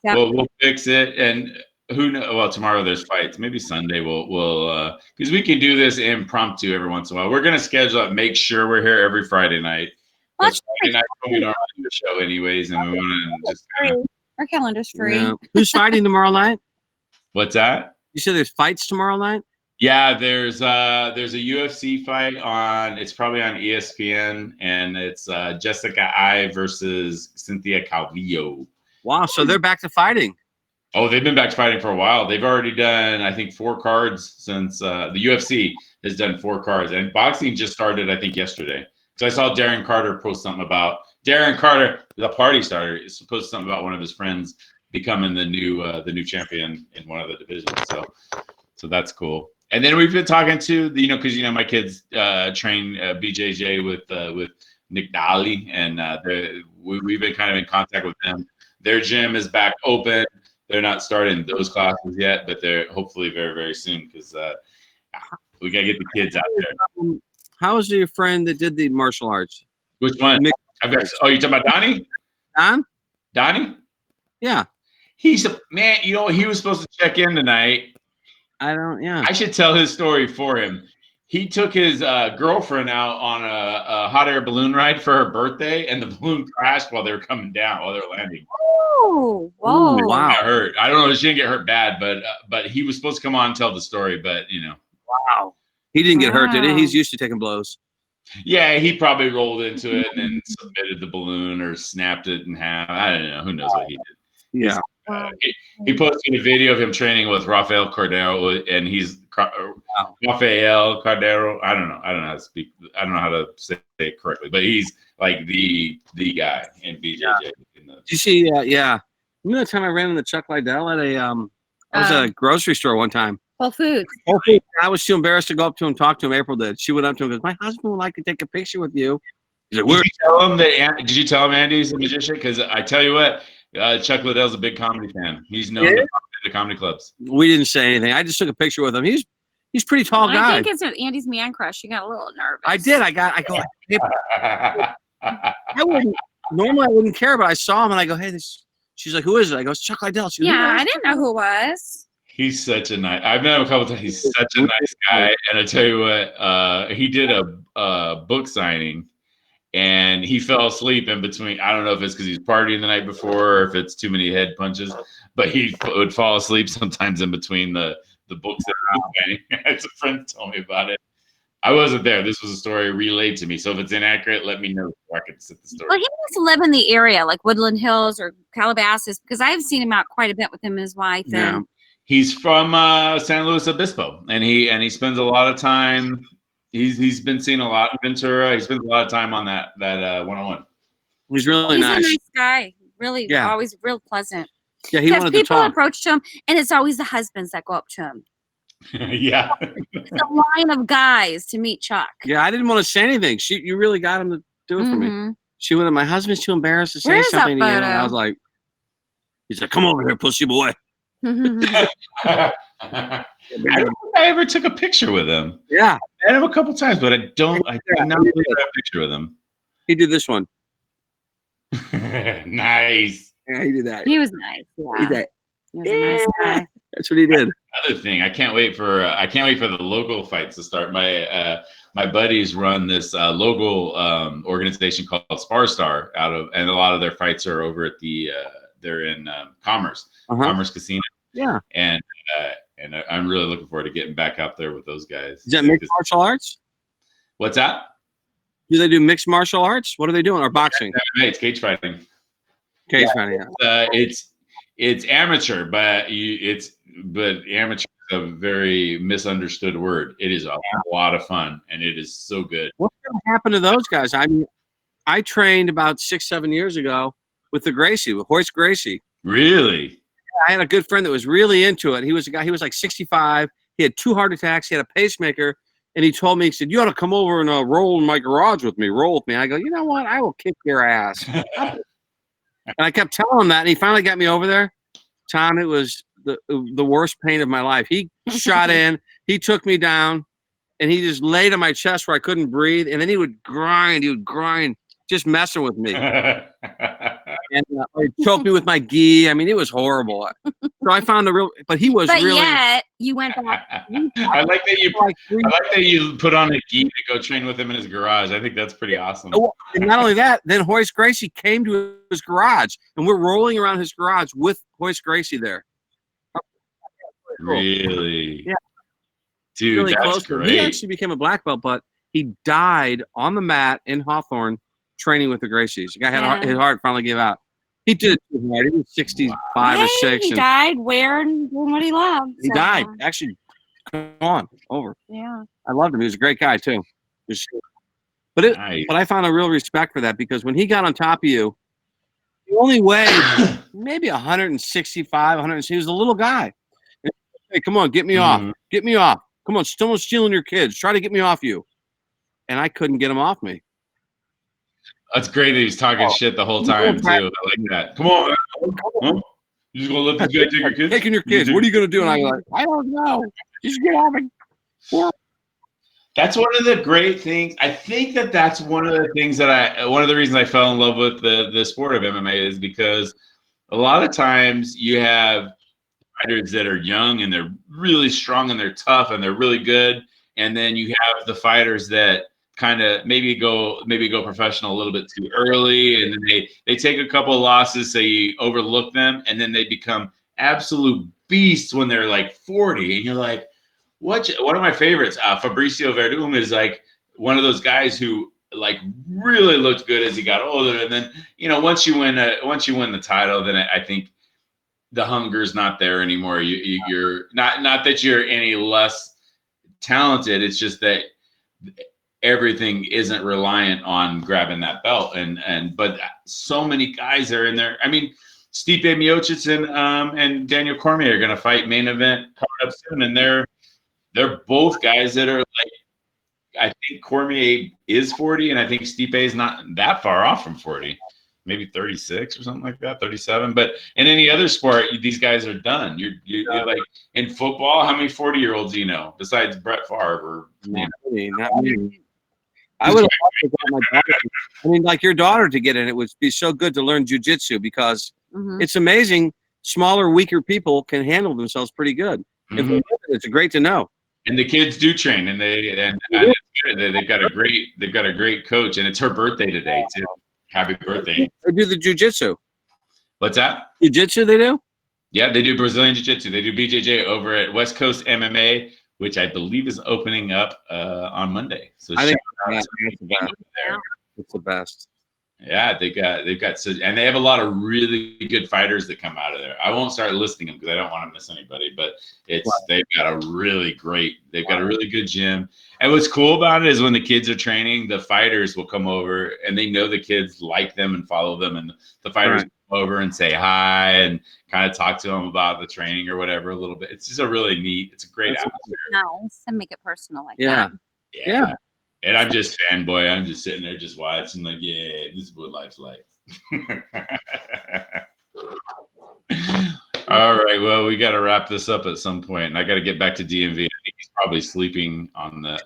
Yep. Well, we'll fix it. And who knows? Well, tomorrow there's fights. Maybe Sunday we'll because we can do this impromptu every once in a while. We're gonna schedule it. Make sure we're here every Friday night. Well, Friday night we don't do the show anyways, and we want to just. Our calendar's free. Yeah. Who's fighting tomorrow night? What's that? You said there's fights tomorrow night? Yeah, there's a UFC fight on. It's probably on ESPN, and it's Jessica I versus Cynthia Calvillo. Wow, so they're back to fighting. Oh, they've been back to fighting for a while. They've already done, I think, 4 cards since the UFC has done 4 cards, and boxing just started, I think, yesterday. So I saw Darren Carter post something about Darren Carter, the party starter, is supposed something about one of his friends becoming the new champion in one of the divisions. So that's cool. And then we've been talking to because my kids train BJJ with Nick Daly, and we've been kind of in contact with them. Their gym is back open. They're not starting those classes yet, but they're hopefully very, very soon because we gotta get the kids out there. How is your friend that did the martial arts? Which one? You talking about Donnie? Donnie? Yeah. He's a man. He was supposed to check in tonight. I should tell his story for him. He took his girlfriend out on a hot air balloon ride for her birthday, and the balloon crashed while they were coming down, while they were landing. Oh, whoa! Ooh, wow, got hurt. I don't know if she didn't get hurt bad, but he was supposed to come on and tell the story. But wow, he didn't get hurt, did he? He's used to taking blows. Yeah, he probably rolled into it and then submitted the balloon or snapped it in half. I don't know. Who knows what he did? Yeah. He posted a video of him training with Rafael Cordero, and he's Rafael Cordero. I don't know how to speak. I don't know how to say it correctly, but he's like the guy in BJJ. Yeah. Did you see? Yeah. Remember the time I ran into Chuck Liddell at I was at a grocery store one time. Whole Foods. I was too embarrassed to go up to him, talk to him. April did. She went up to him and goes, "My husband would like to take a picture with you." He's like, Did you tell him Andy's a magician? Because I tell you what. Chuck Liddell's a big comedy fan. He's known to the comedy clubs. We didn't say anything. I just took a picture with him. He's pretty tall guy. I think it's Andy's man crush. You got a little nervous. I did. I go. Normally I wouldn't care, but I saw him and I go, "Hey, this." She's like, "Who is it?" I go, "It's Chuck Liddell." She goes, I didn't know who it was. He's such a nice. I've met him a couple times. He's such a nice guy. And I tell you what, he did a book signing. And he fell asleep in between. I don't know if it's because he was partying the night before or if it's too many head punches, but he would fall asleep sometimes in between the books that he was signing. As a friend told me about it. I wasn't there. This was a story relayed to me. So if it's inaccurate, let me know so I can set the story. Well, he must live in the area, like Woodland Hills or Calabasas, because I've seen him out quite a bit with him and his wife. Yeah. He's from San Luis Obispo, and he spends a lot of time. He's been seeing a lot of Ventura. He spends a lot of time on that 101. He's really nice. He's a nice guy. Really, always real pleasant. Yeah, he wanted to talk. People approach him, and it's always the husbands that go up to him. Yeah. It's a line of guys to meet Chuck. Yeah, I didn't want to say anything. You really got him to do it for me. She went, "My husband's too embarrassed to say something to you." And I was like, he's like, "Come over here, pussy boy." I don't think I ever took a picture with him. Yeah. I met him a couple times, but I did not take a picture with him. He did this one. Nice. Yeah, he did that. He was nice. Yeah. He did. He was a nice guy. That's what he did. Another thing, I can't wait for the local fights to start. My buddies run this local organization called Sparstar and a lot of their fights are over at they're in Commerce Casino. Yeah, and I'm really looking forward to getting back out there with those guys. Is that mixed martial arts? What's that? Do they do mixed martial arts? What are they doing? Or boxing? It's cage fighting. Cage fighting. Yeah. It's amateur, but amateur is a very misunderstood word. It is a lot of fun, and it is so good. What's going to happen to those guys? I mean, I trained about 6-7 years ago with Hoist Gracie. Really? I had a good friend that was really into it. He was a guy. He was like 65. He had 2 heart attacks. He had a pacemaker, and he told me, he said, "You ought to come over and roll in my garage with me. Roll with me." I go, "You know what? I will kick your ass." And I kept telling him that, and he finally got me over there. Tom, it was the worst pain of my life. He shot in, he took me down, and he just laid on my chest where I couldn't breathe. And then he would grind, just messing with me. And he choked me with my gi. I mean, it was horrible. So I found but he was really. But yet, you went back. I like that you put on a gi to go train with him in his garage. I think that's pretty awesome. And not only that, then Hoist Gracie came to his garage, and we're rolling around his garage with Hoist Gracie there. Really? Yeah. Dude, really that's close. great. He actually became a black belt, but he died on the mat in Hawthorne training with the Gracies. The guy had his heart finally gave out. He did it too hard. He was 65 or 6. He died doing what he loved. He died. Actually, over. Yeah. I loved him. He was a great guy, too. But I found a real respect for that because when he got on top of you, he only weighed maybe 165, 100. He was a little guy. Hey, come on, get me off. Get me off. Come on, someone's stealing your kids. Try to get me off you. And I couldn't get him off me. That's great that he's talking shit the whole time, too. I like that. Come on. Huh? You just going to let this guy take your kids? Taking your kids. What are you going to do? And I'm like, I don't know. Just get off me. That's one of the great things. I think that's one of the things one of the reasons I fell in love with the sport of MMA is because a lot of times you have fighters that are young and they're really strong and they're tough and they're really good. And then you have the fighters that kind of maybe go professional a little bit too early. And then they take a couple of losses, so you overlook them. And then they become absolute beasts when they're like 40. And you're like, one of my favorites, Fabricio Verdum, is like one of those guys who like really looked good as he got older. And then, once you win the title, then I think the hunger's not there anymore. You're not that you're any less talented. It's just that everything isn't reliant on grabbing that belt. But so many guys are in there. I mean, Stipe Miocic and Daniel Cormier are going to fight main event coming up soon, and they're both guys that are like, I think Cormier is 40, and I think Stipe is not that far off from 40. Maybe 36 or something like that, 37. But in any other sport, these guys are done. You're like, in football, how many 40-year-olds do you know besides Brett Favre? Or, not me. I would have my daughter. I mean, like your daughter to get in, it would be so good to learn jiu-jitsu because it's amazing. Smaller, weaker people can handle themselves pretty good. It's great to know. And the kids do train, and they've got a great coach, and it's her birthday today too. Happy birthday. They do the jiu-jitsu. What's that? Jiu-jitsu they do? Yeah, they do Brazilian jiu-jitsu. They do BJJ over at West Coast MMA, which I believe is opening up on Monday. So I think it's the best. Yeah, they've got and they have a lot of really good fighters that come out of there. I won't start listing them because I don't want to miss anybody, but they've got a really good gym. And what's cool about it is when the kids are training, the fighters will come over and they know the kids like them and follow them, and the fighters come over and say hi and kind of talk to them about the training or whatever a little bit. It's just it's a great atmosphere. Nice to make it personal like that. Yeah. And I'm just fanboy. I'm just sitting there just watching like, yeah, this is what life's like. All right. Well, we got to wrap this up at some point. And I got to get back to DMV. I think he's probably sleeping on the.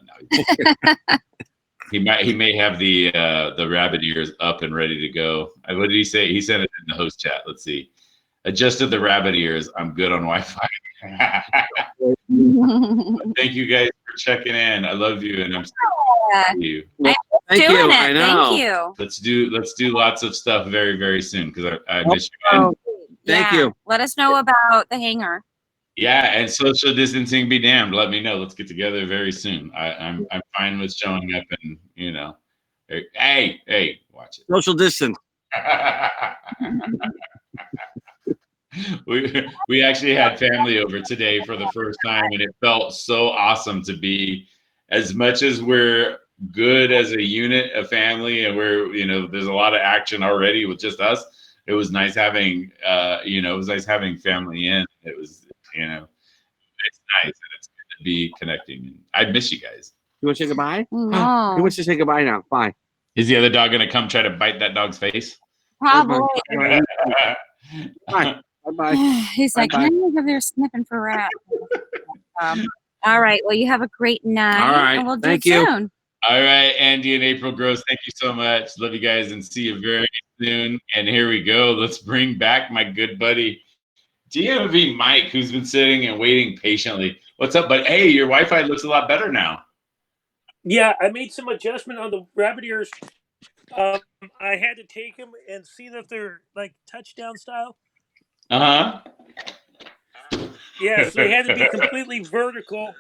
No, he may have the rabbit ears up and ready to go. What did he say? He sent it in the host chat. Let's see. adjusted the rabbit ears. I'm good on Wi-Fi. Thank you guys for checking in. I love you, and I'm so proud of you. Thank Doing you. it. I know. Thank you. Let's do lots of stuff very, very soon because I miss you. Oh, thank you. Let us know about the hangar. Yeah, and social distancing be damned. Let me know. Let's get together very soon. I'm fine with showing up and hey, watch it. Social distance. We actually had family over today for the first time, and it felt so awesome to be, as much as we're good as a unit, a family, and we're there's a lot of action already with just us. It was nice having family in. It was it's nice, and it's good to be connecting. I miss you guys. You want to say goodbye? No. He wants to say goodbye now. Bye. Is the other dog gonna come try to bite that dog's face? Probably. Bye. Bye. He's like, Bye-bye. I'm over there sniffing for rats. All right. Well, you have a great night. All right. And we'll do Thank it you. soon. All right, Andy and April Gross, thank you so much. Love you guys and see you very soon. And here we go. Let's bring back my good buddy, DMV Mike, who's been sitting and waiting patiently. What's up, bud? Hey, your Wi-Fi looks a lot better now. Yeah, I made some adjustment on the rabbit ears. I had to take them and see that they're like touchdown style. Uh-huh. Yeah, so they had to be completely vertical,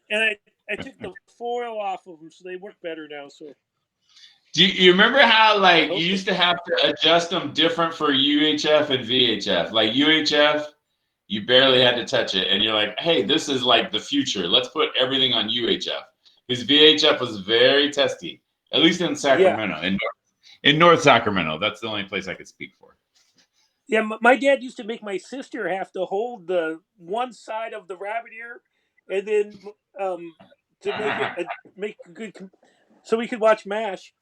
and I took the foil off of them, so they work better now. So, Do you remember how you used to have to adjust them different for UHF and VHF? Like UHF, you barely had to touch it, and you're like, hey, this is like the future. Let's put everything on UHF. Because VHF was very testy, at least in Sacramento, in North Sacramento. That's the only place I could speak for. yeah, my dad used to make my sister have to hold the one side of the rabbit ear, and then to make a good, so we could watch MASH.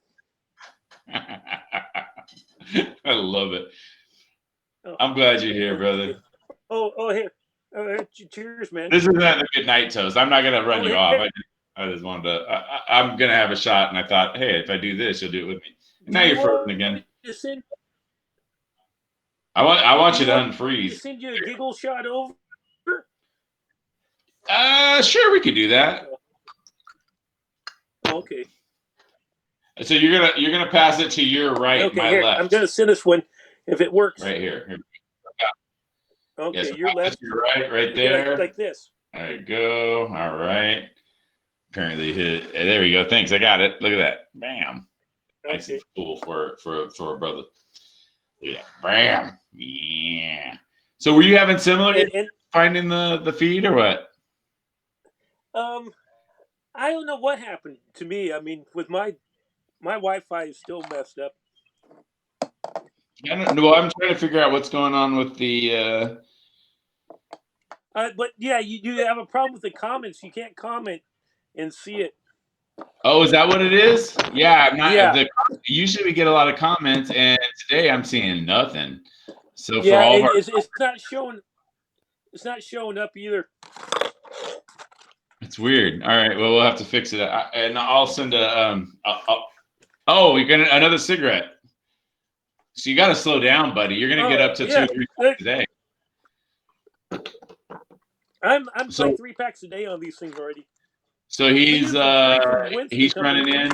I love it. I'm glad you're here, brother. Oh, here. Cheers, man. This isn't a good night toast. I'm not gonna run you off. I just wanted to. I'm gonna have a shot, and I thought, hey, if I do this, you'll do it with me. And now you're frozen again. I want you to unfreeze. Send you a giggle shot over. Sure, we could do that. Okay. So you're gonna pass it to your right, Okay, my here, left. I'm gonna send this one if it works. Right here. Okay, Yes, your left. Your right there. Like this. There you go. All right. Apparently hit. There we go. Thanks. I got it. Look at that. Bam. Nice and cool for a brother. Yeah. Bam. Yeah. So were you having similar finding the feed or what? I don't know what happened to me. I mean, with my Wi-Fi is still messed up. I don't know. I'm trying to figure out what's going on with the. But yeah, you have a problem with the comments. You can't comment and see it. Oh, is that what it is? Yeah. Yeah. Usually we get a lot of comments, and today I'm seeing nothing. So yeah, for all it's not showing. It's not showing up either. It's weird. All right. Well, we'll have to fix it. And I'll send a. Oh, you're gonna another cigarette. So you got to slow down, buddy. You're gonna get up to 2 or 3 packs a day. I'm like 3 packs a day on these things already. So he's running in.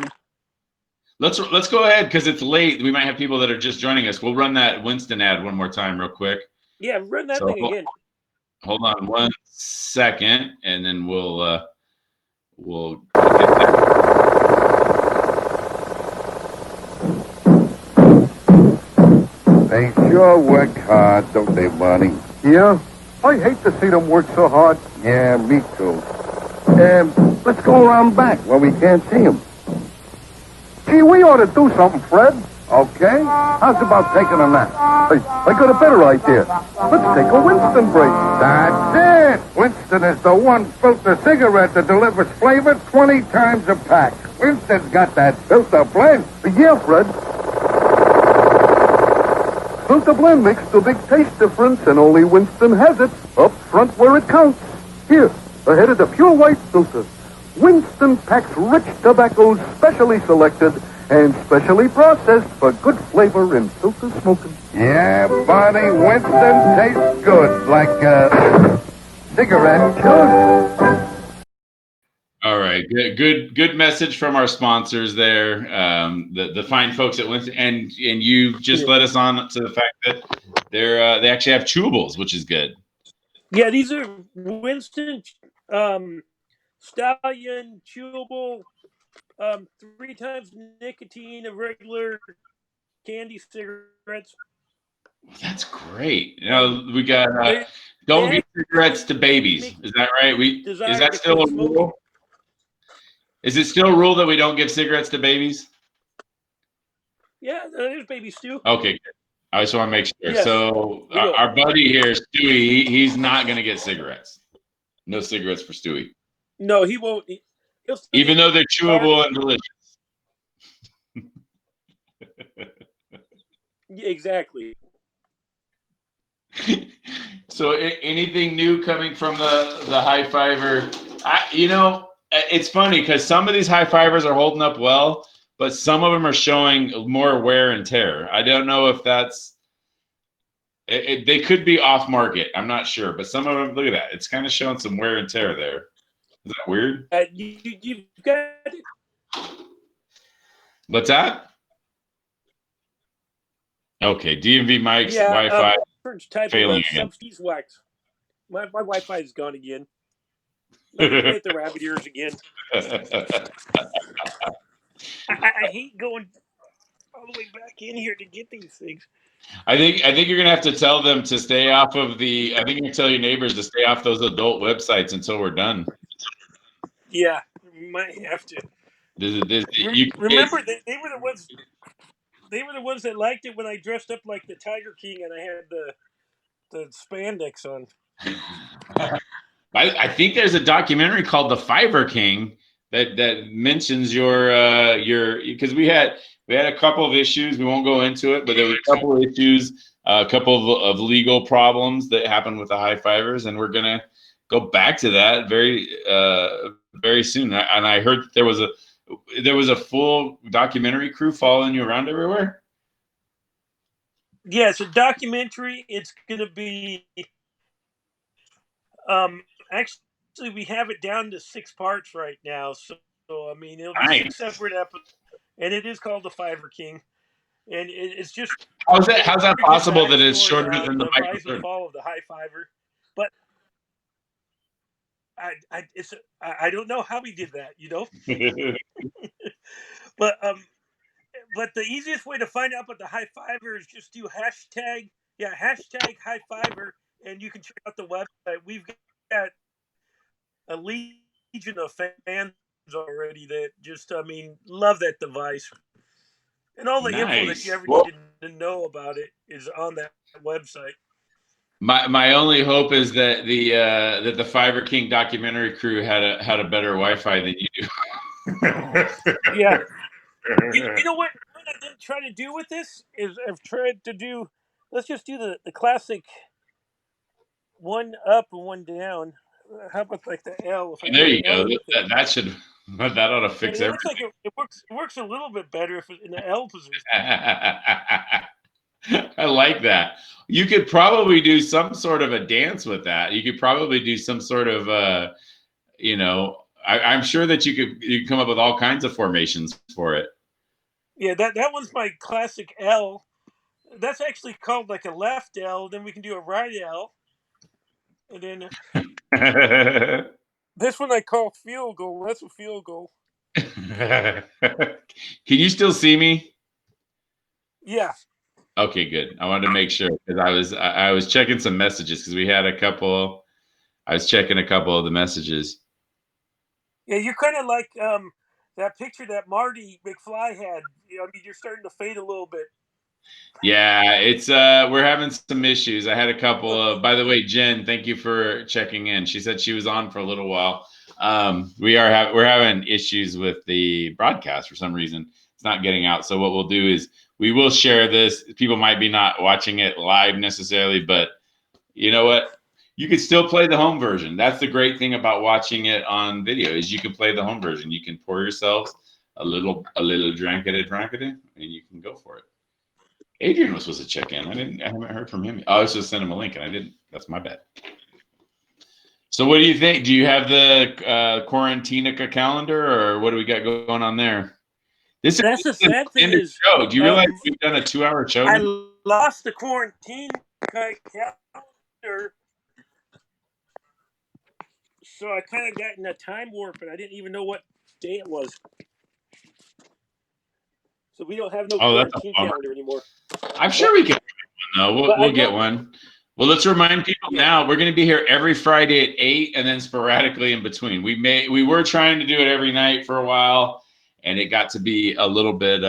Let's go ahead because it's late. We might have people that are just joining us. We'll run that Winston ad one more time, real quick. Yeah, run that thing again. Hold on 1 second, and then we'll get that. They sure work hard, don't they, Bonnie? Yeah, I hate to see them work so hard. Yeah, me too. Let's go around back where we can't see them. Gee, we ought to do something, Fred. Okay. How's about taking a nap? Hey, I got a better idea. Let's take a Winston break. That's it. Winston is the one filter cigarette that delivers flavor 20 times a pack. Winston's got that filter blend. Yeah, Fred. Filter blend makes the big taste difference, and only Winston has it up front where it counts. Here, ahead of the pure white filter. Winston packs rich tobaccos specially selected and specially processed for good flavor and filter smoking. Yeah, Barney, Winston tastes good, like a cigarette should. All right, good message from our sponsors there, the fine folks at Winston, and you just led us on to the fact that they actually have chewables, which is good. Yeah, these are Winston Stallion chewable, 3 times nicotine of regular candy cigarettes. That's great. You know, we got don't give cigarettes to babies. Is that right? Is that still a rule? Is it still a rule that we don't give cigarettes to babies? Yeah, there's baby Stu. Okay, good. I just want to make sure. Yes, so our buddy here, Stewie, he's not going to get cigarettes. No cigarettes for Stewie. No, he won't. Even though they're chewable and delicious. Yeah, exactly. So anything new coming from the high fiver? It's funny because some of these high fivers are holding up well, but some of them are showing more wear and tear. I don't know if that's they could be off market. I'm not sure, but some of them, look at that. It's kind of showing some wear and tear there. Is that weird? You've got What's that? Okay, DMV Mike's Wi-Fi failing again. Wax. My Wi-Fi is gone again. Hit the rabbit ears again. I hate going all the way back in here to get these things. I think you're gonna have to tell them to stay off of the. I think you can tell your neighbors to stay off those adult websites until we're done. Yeah, we might have to. Remember, they were the ones. They were the ones that liked it when I dressed up like the Tiger King and I had the spandex on. I think there's a documentary called The Fiver King that mentions your because we had a couple of issues. We won't go into it, but there were a couple of issues, a couple of legal problems that happened with the high fivers, and we're gonna go back to that very soon. And I heard there was a full documentary crew following you around everywhere. Yeah, it's a documentary. It's gonna be actually we have it down to 6 parts right now. So I mean it'll be 6 separate episodes, and it is called The Fiver King. And it's just how's that possible that it's shorter than the rise and fall of the high fiver? But I don't know how we did that, you know. But the easiest way to find out about the high fiver is just do hashtag high fiver, and you can check out the website. We've got a legion of fans already that just love that device. And all the info that you ever needed to know about it is on that website. My only hope is that the Fiver King documentary crew had a better Wi-Fi than you do. Yeah. You know what I've been trying to do with this is I've tried to do. Let's just do the classic one up and one down. How about like the L? There you go. That ought to fix everything. Looks like it works a little bit better if it's in the L position. I like that. You could probably do some sort of a dance with that. You could probably do some sort of I'm sure that you could come up with all kinds of formations for it. Yeah, that one's my classic L. That's actually called like a left L. Then we can do a right L. And then this one I call field goal. That's a field goal. Can you still see me? Yeah. Okay, good. I wanted to make sure because I was checking some messages because we had a couple. I was checking a couple of the messages. Yeah, you're kind of like that picture that Marty McFly had. You're starting to fade a little bit. Yeah, it's we're having some issues. I had a couple of. By the way, Jen, thank you for checking in. She said she was on for a little while. We're having issues with the broadcast for some reason. It's not getting out. So what we'll do is we will share this. People might be not watching it live necessarily, but you know what? You could still play the home version. That's the great thing about watching it on video is you can play the home version. You can pour yourselves a little drankety, and you can go for it. Adrian was supposed to check in. I haven't heard from him. I was just sending him a link, and I didn't. That's my bad. So what do you think? Do you have the Quarantinica calendar, or what do we got going on there? That's the sad thing is, show. Do you realize we've done a 2-hour show? I lost the quarantine calendar, so I kind of got in a time warp, and I didn't even know what day it was. So we don't have no quarantine calendar anymore. I'm sure we can. No, we'll get one. Well, let's remind people now. We're going to be here every Friday at 8, and then sporadically in between. We were trying to do it every night for a while, and it got to be a little bit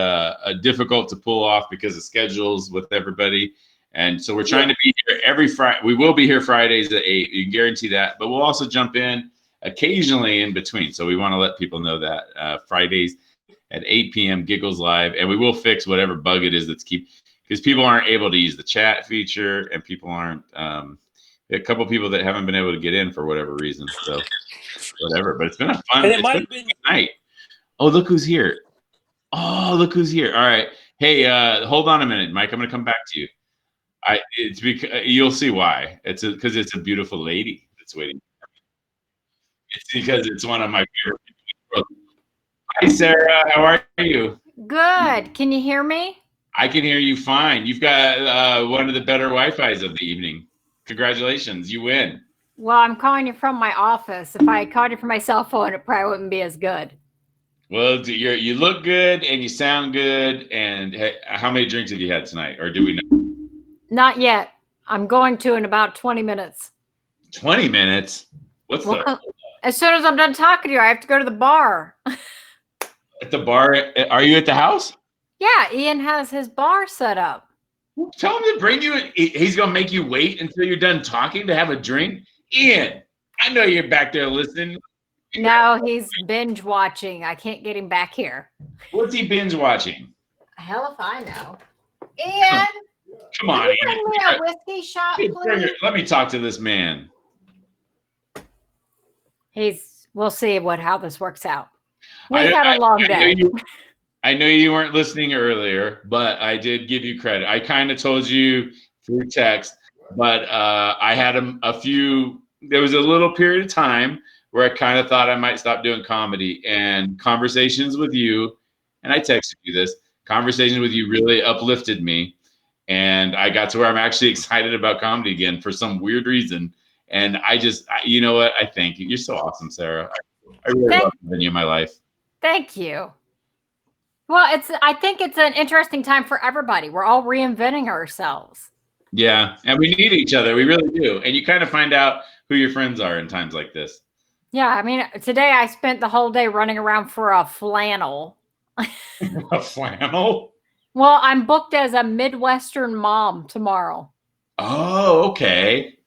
difficult to pull off because of schedules with everybody. And so we're trying to be here every Friday. We will be here Fridays at 8. You can guarantee that. But we'll also jump in occasionally in between. So we want to let people know that Fridays at 8 p.m. Giggles Live, and we will fix whatever bug it is that's because people aren't able to use the chat feature, and people aren't. A couple of people that haven't been able to get in for whatever reason. So whatever. But it's been a fun night. Oh, look who's here. All right. Hey, hold on a minute, Mike. I'm going to come back to you. It's because you'll see why. It's because it's a beautiful lady that's waiting. It's because it's one of my favorite people. Hi, Sarah. How are you? Good. Can you hear me? I can hear you fine. You've got one of the better Wi-Fi's of the evening. Congratulations. You win. Well, I'm calling you from my office. If I called you from my cell phone, it probably wouldn't be as good. Well, you look good and you sound good. And hey, how many drinks have you had tonight? Or do we know? Not yet. I'm going to in about 20 minutes. 20 minutes? As soon as I'm done talking to you, I have to go to the bar. At the bar? Are you at the house? Yeah, Ian has his bar set up. Tell him to bring you in. He's going to make you wait until you're done talking to have a drink. Ian, I know you're back there listening. No, he's binge watching. I can't get him back here. What's he binge watching? Hell if I know. Ian! Come on, Ian. Bring me a whiskey shot, please? Let me talk to this man. We'll see how this works out. We had a long day. I know you weren't listening earlier, but I did give you credit. I kind of told you through text, but I had there was a little period of time where I kind of thought I might stop doing comedy, and conversations with you, and I texted you this, conversations with you really uplifted me. And I got to where I'm actually excited about comedy again for some weird reason. And you know what? I thank you. You're so awesome, Sarah. I really love having you in my life. Thank you. Well, I think it's an interesting time for everybody. We're all reinventing ourselves. Yeah. And we need each other. We really do. And you kind of find out who your friends are in times like this. Yeah. I mean, today I spent the whole day running around for a flannel. A flannel? Well, I'm booked as a Midwestern mom tomorrow. Oh, okay.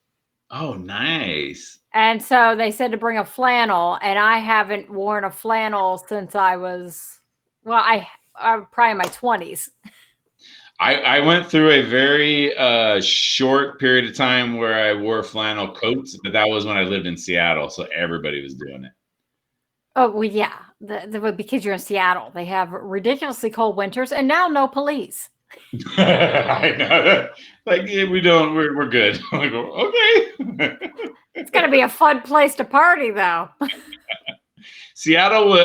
Oh, nice. And so they said to bring a flannel, and I haven't worn a flannel since I was, I'm probably in my 20s. I went through a very short period of time where I wore flannel coats, but that was when I lived in Seattle, so everybody was doing it. Oh, well, yeah. Because you're in Seattle, they have ridiculously cold winters, and now no police. I know. Like, yeah, we're good. I go, okay. It's going to be a fun place to party, though. Seattle,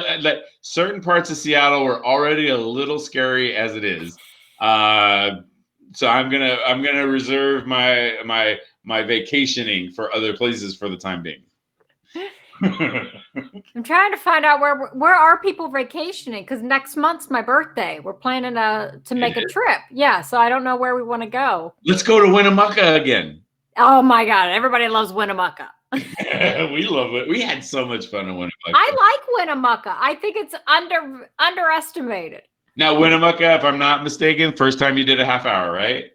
certain parts of Seattle were already a little scary as it is. So I'm gonna reserve my vacationing for other places for the time being. I'm trying to find out where are people vacationing, because next month's my birthday. We're planning to make a trip. Yeah, so I don't know where we want to go. Let's go to Winnemucca again. Oh my God, everybody loves Winnemucca. We love it. We had so much fun in Winnemucca. I like Winnemucca. I think it's underestimated. Now, Winnemucca, if I'm not mistaken, first time you did a half hour, right?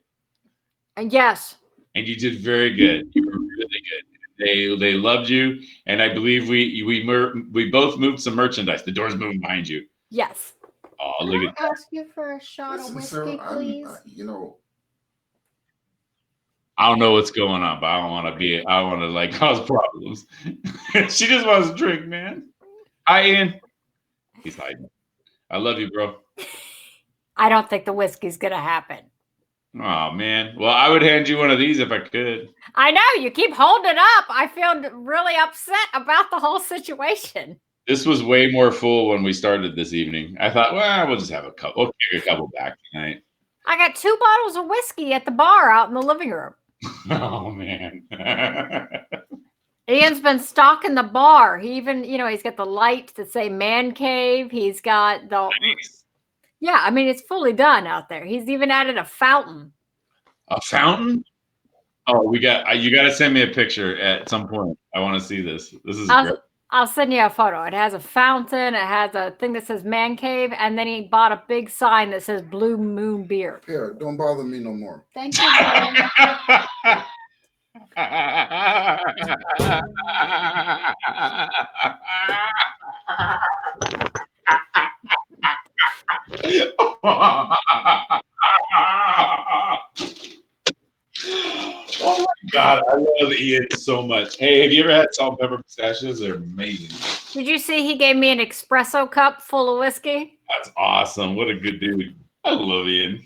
And yes. And you did very good. You were really good. They loved you, and I believe we both moved some merchandise. The door's moving behind you. Yes. Oh, look at that. Ask you for a shot of whiskey, please. I don't know what's going on, but I don't want to cause problems. She just wants to drink, man. Hi, Ian. He's hiding. I love you, bro. I don't think the whiskey's going to happen. Oh, man. Well, I would hand you one of these if I could. I know. You keep holding it up. I feel really upset about the whole situation. This was way more full when we started this evening. I thought, well, we'll just have a couple. We'll take a couple back tonight. I got 2 bottles of whiskey at the bar out in the living room. Oh, man. Ian's been stocking the bar. He even, he's got the lights that say man cave. He's got the... Nice. Yeah, I mean, it's fully done out there. He's even added a fountain. A fountain? Oh, you got to send me a picture at some point. I want to see this. This is great. I'll send you a photo. It has a fountain. It has a thing that says man cave. And then he bought a big sign that says Blue Moon Beer. Here, don't bother me no more. Thank you. Oh my God, I love Ian so much. Hey, have you ever had salt and pepper pistachios? They're amazing. Did you see he gave me an espresso cup full of whiskey? That's awesome. What a good dude. I love Ian.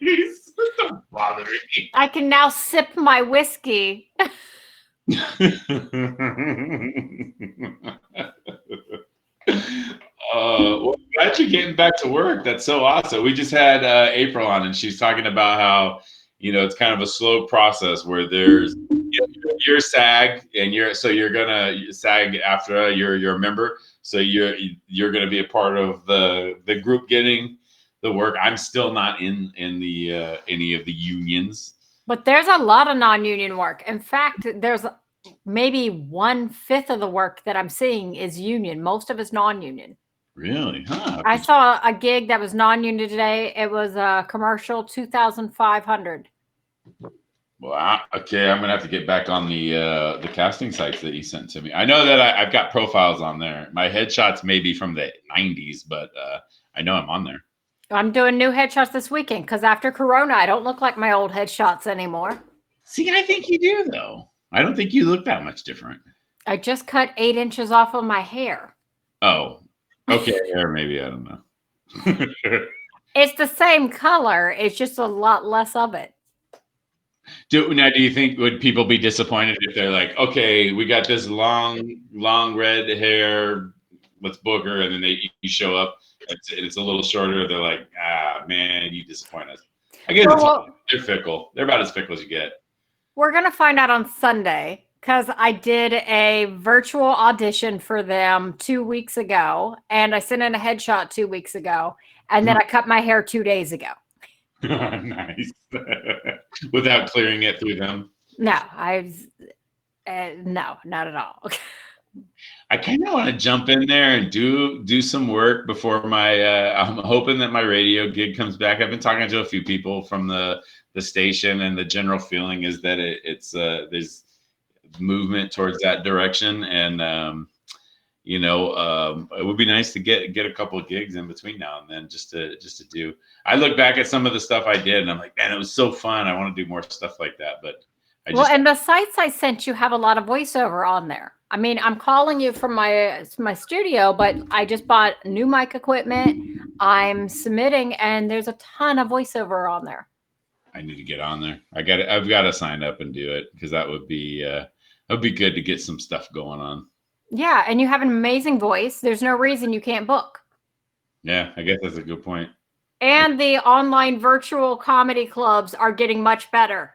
He's don't bother me. I can now sip my whiskey. Well, glad you're getting back to work. That's so awesome. We just had April on, and she's talking about how it's kind of a slow process where there's you're SAG, and you're gonna SAG after you're a member, so you're gonna be a part of the group getting the work. I'm still not in the any of the unions, but there's a lot of non-union work. In fact, there's maybe 1/5 of the work that I'm seeing is union. Most of it's non-union. Really? Huh? I saw a gig that was non-union today. It was a commercial, 2,500. Well, okay, I'm gonna have to get back on the casting sites that you sent to me. I know that I've got profiles on there. My headshots may be from the 90s, but I know I'm on there. I'm doing new headshots this weekend because after Corona, I don't look like my old headshots anymore. See, I think you do, though. I don't think you look that much different. I just cut 8 inches off of my hair. Oh, okay. Hair, maybe. I don't know. It's the same color. It's just a lot less of it. Do you think, would people be disappointed if they're like, okay, we got this long red hair with booger, and then you show up, and it's a little shorter. They're like, man, you disappoint us. I guess they're fickle. They're about as fickle as you get. We're going to find out on Sunday because I did a virtual audition for them 2 weeks ago, and I sent in a headshot 2 weeks ago, and then I cut my hair 2 days ago. Nice. Without clearing it through them? No, no, not at all. I kind of want to jump in there and do some work before I'm hoping that my radio gig comes back. I've been talking to a few people from the station, and the general feeling is that it's there's movement towards that direction, and it would be nice to get a couple of gigs in between now and then just to do. I look back at some of the stuff I did, and I'm like, man, it was so fun. I want to do more stuff like that, but and the sites I sent you have a lot of voiceover on there. I mean, I'm calling you from my studio, but I just bought new mic equipment. I'm submitting, and there's a ton of voiceover on there. I need to get on there. I've got to sign up and do it because that would be good to get some stuff going on. Yeah, and you have an amazing voice. There's no reason you can't book. Yeah, I guess that's a good point. And the online virtual comedy clubs are getting much better.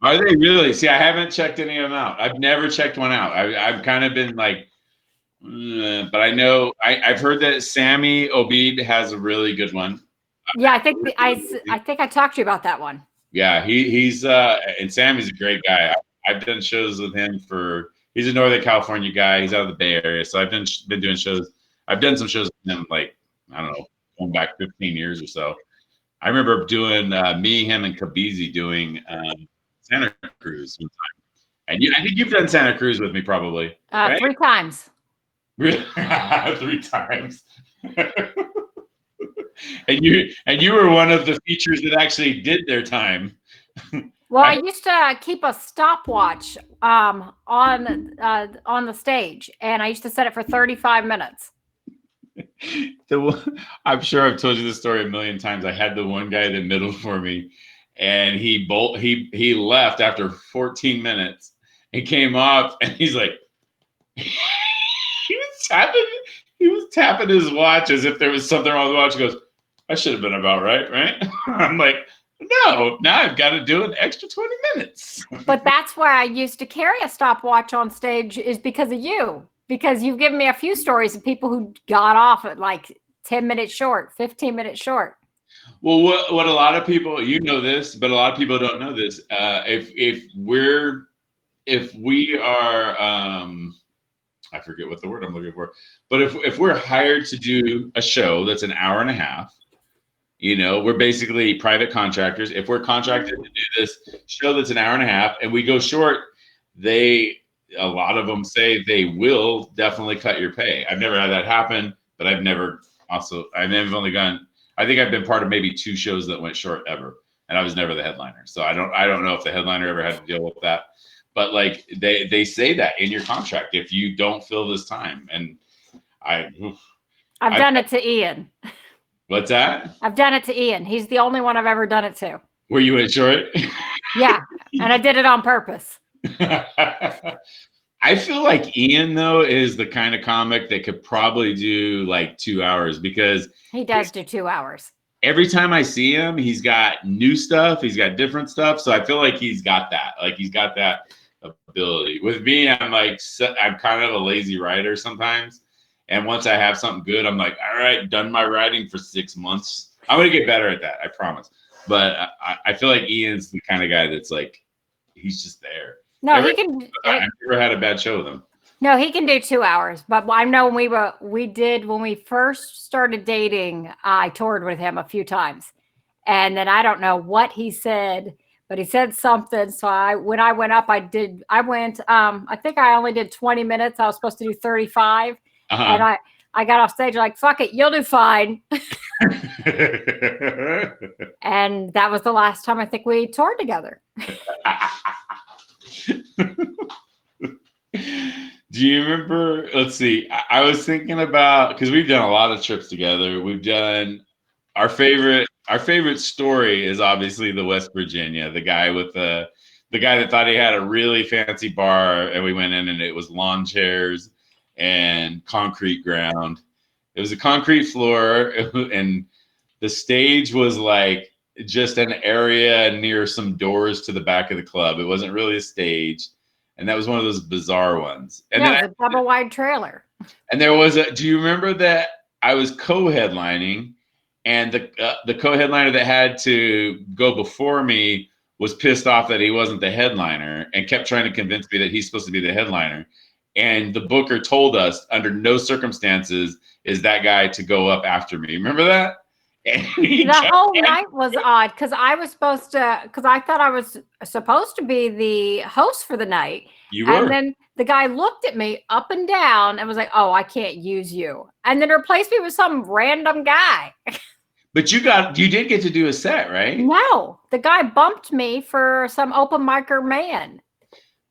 Are they really? See, I haven't checked any of them out. I've never checked one out. I've kind of been like, but I know I've heard that Sammy Obeid has a really good one. Yeah, I think I talked to you about that one. Yeah, he's and Sammy's a great guy. I've done shows with him he's a Northern California guy. He's out of the Bay Area, so I've been doing shows. I've done some shows with him, like, I don't know, going back 15 years or so. I remember doing me, him, and Kabizi doing Santa Cruz one time. And I think you've done Santa Cruz with me, probably. Right? 3 times. 3 times. And you were one of the features that actually did their time. Well, I used to keep a stopwatch on the stage, and I used to set it for 35 minutes. I'm sure I've told you this story a million times. I had the one guy that middled for me, and he left after 14 minutes. He came off, and he's like, he was tapping his watch as if there was something wrong with the watch. He goes, I should have been about right? I'm like, no, now I've got to do an extra 20 minutes. But that's why I used to carry a stopwatch on stage, is because of you. Because you've given me a few stories of people who got off at like 10 minutes short, 15 minutes short. Well, what a lot of people, you know this, but a lot of people don't know this. If we are, I forget what the word I'm looking for, but if we're hired to do a show that's an hour and a half, you know, we're basically private contractors. If we're contracted to do this show that's an hour and a half and we go short, a lot of them say they will definitely cut your pay. I've never had that happen, but I think I've been part of maybe 2 shows that went short ever, and I was never the headliner. So I don't know if the headliner ever had to deal with that, but like they say that in your contract if you don't fill this time. And I've done it to Ian. What's that? I've done it to Ian. He's the only one I've ever done it to. Were you in short? Yeah, and I did it on purpose. I feel like Ian, though, is the kind of comic that could probably do like 2 hours, because he does do 2 hours. Every time I see him, he's got new stuff. He's got different stuff. So I feel like he's got that. Like he's got that ability. With me, I'm kind of a lazy writer sometimes. And once I have something good, I'm like, all right, done my writing for 6 months. I'm going to get better at that. I promise. But I feel like Ian's the kind of guy that's like, he's just there. No, he can. I've never had a bad show with him. No, he can do 2 hours. But I know when we first started dating, I toured with him a few times. And then I don't know what he said, but he said something. So when I went up, I think I only did 20 minutes. I was supposed to do 35. Uh-huh. And I got off stage like, fuck it, you'll do fine. And that was the last time I think we toured together. Do you remember? Let's see. I was thinking about, because we've done a lot of trips together. We've done our favorite story is obviously the West Virginia, the guy that thought he had a really fancy bar, and we went in and it was lawn chairs and concrete ground. It was a concrete floor, and the stage was like just an area near some doors to the back of the club. It wasn't really a stage. And that was one of those bizarre ones. And yeah, the double wide trailer. And there was do you remember that I was co-headlining, and the co-headliner that had to go before me was pissed off that he wasn't the headliner and kept trying to convince me that he's supposed to be the headliner. And the booker told us under no circumstances is that guy to go up after me. Remember that? The whole night was odd because I thought I was supposed to be the host for the night. You were. And then the guy looked at me up and down and was like, "Oh, I can't use you," and then replaced me with some random guy. But you did get to do a set, right? No, the guy bumped me for some open micer man.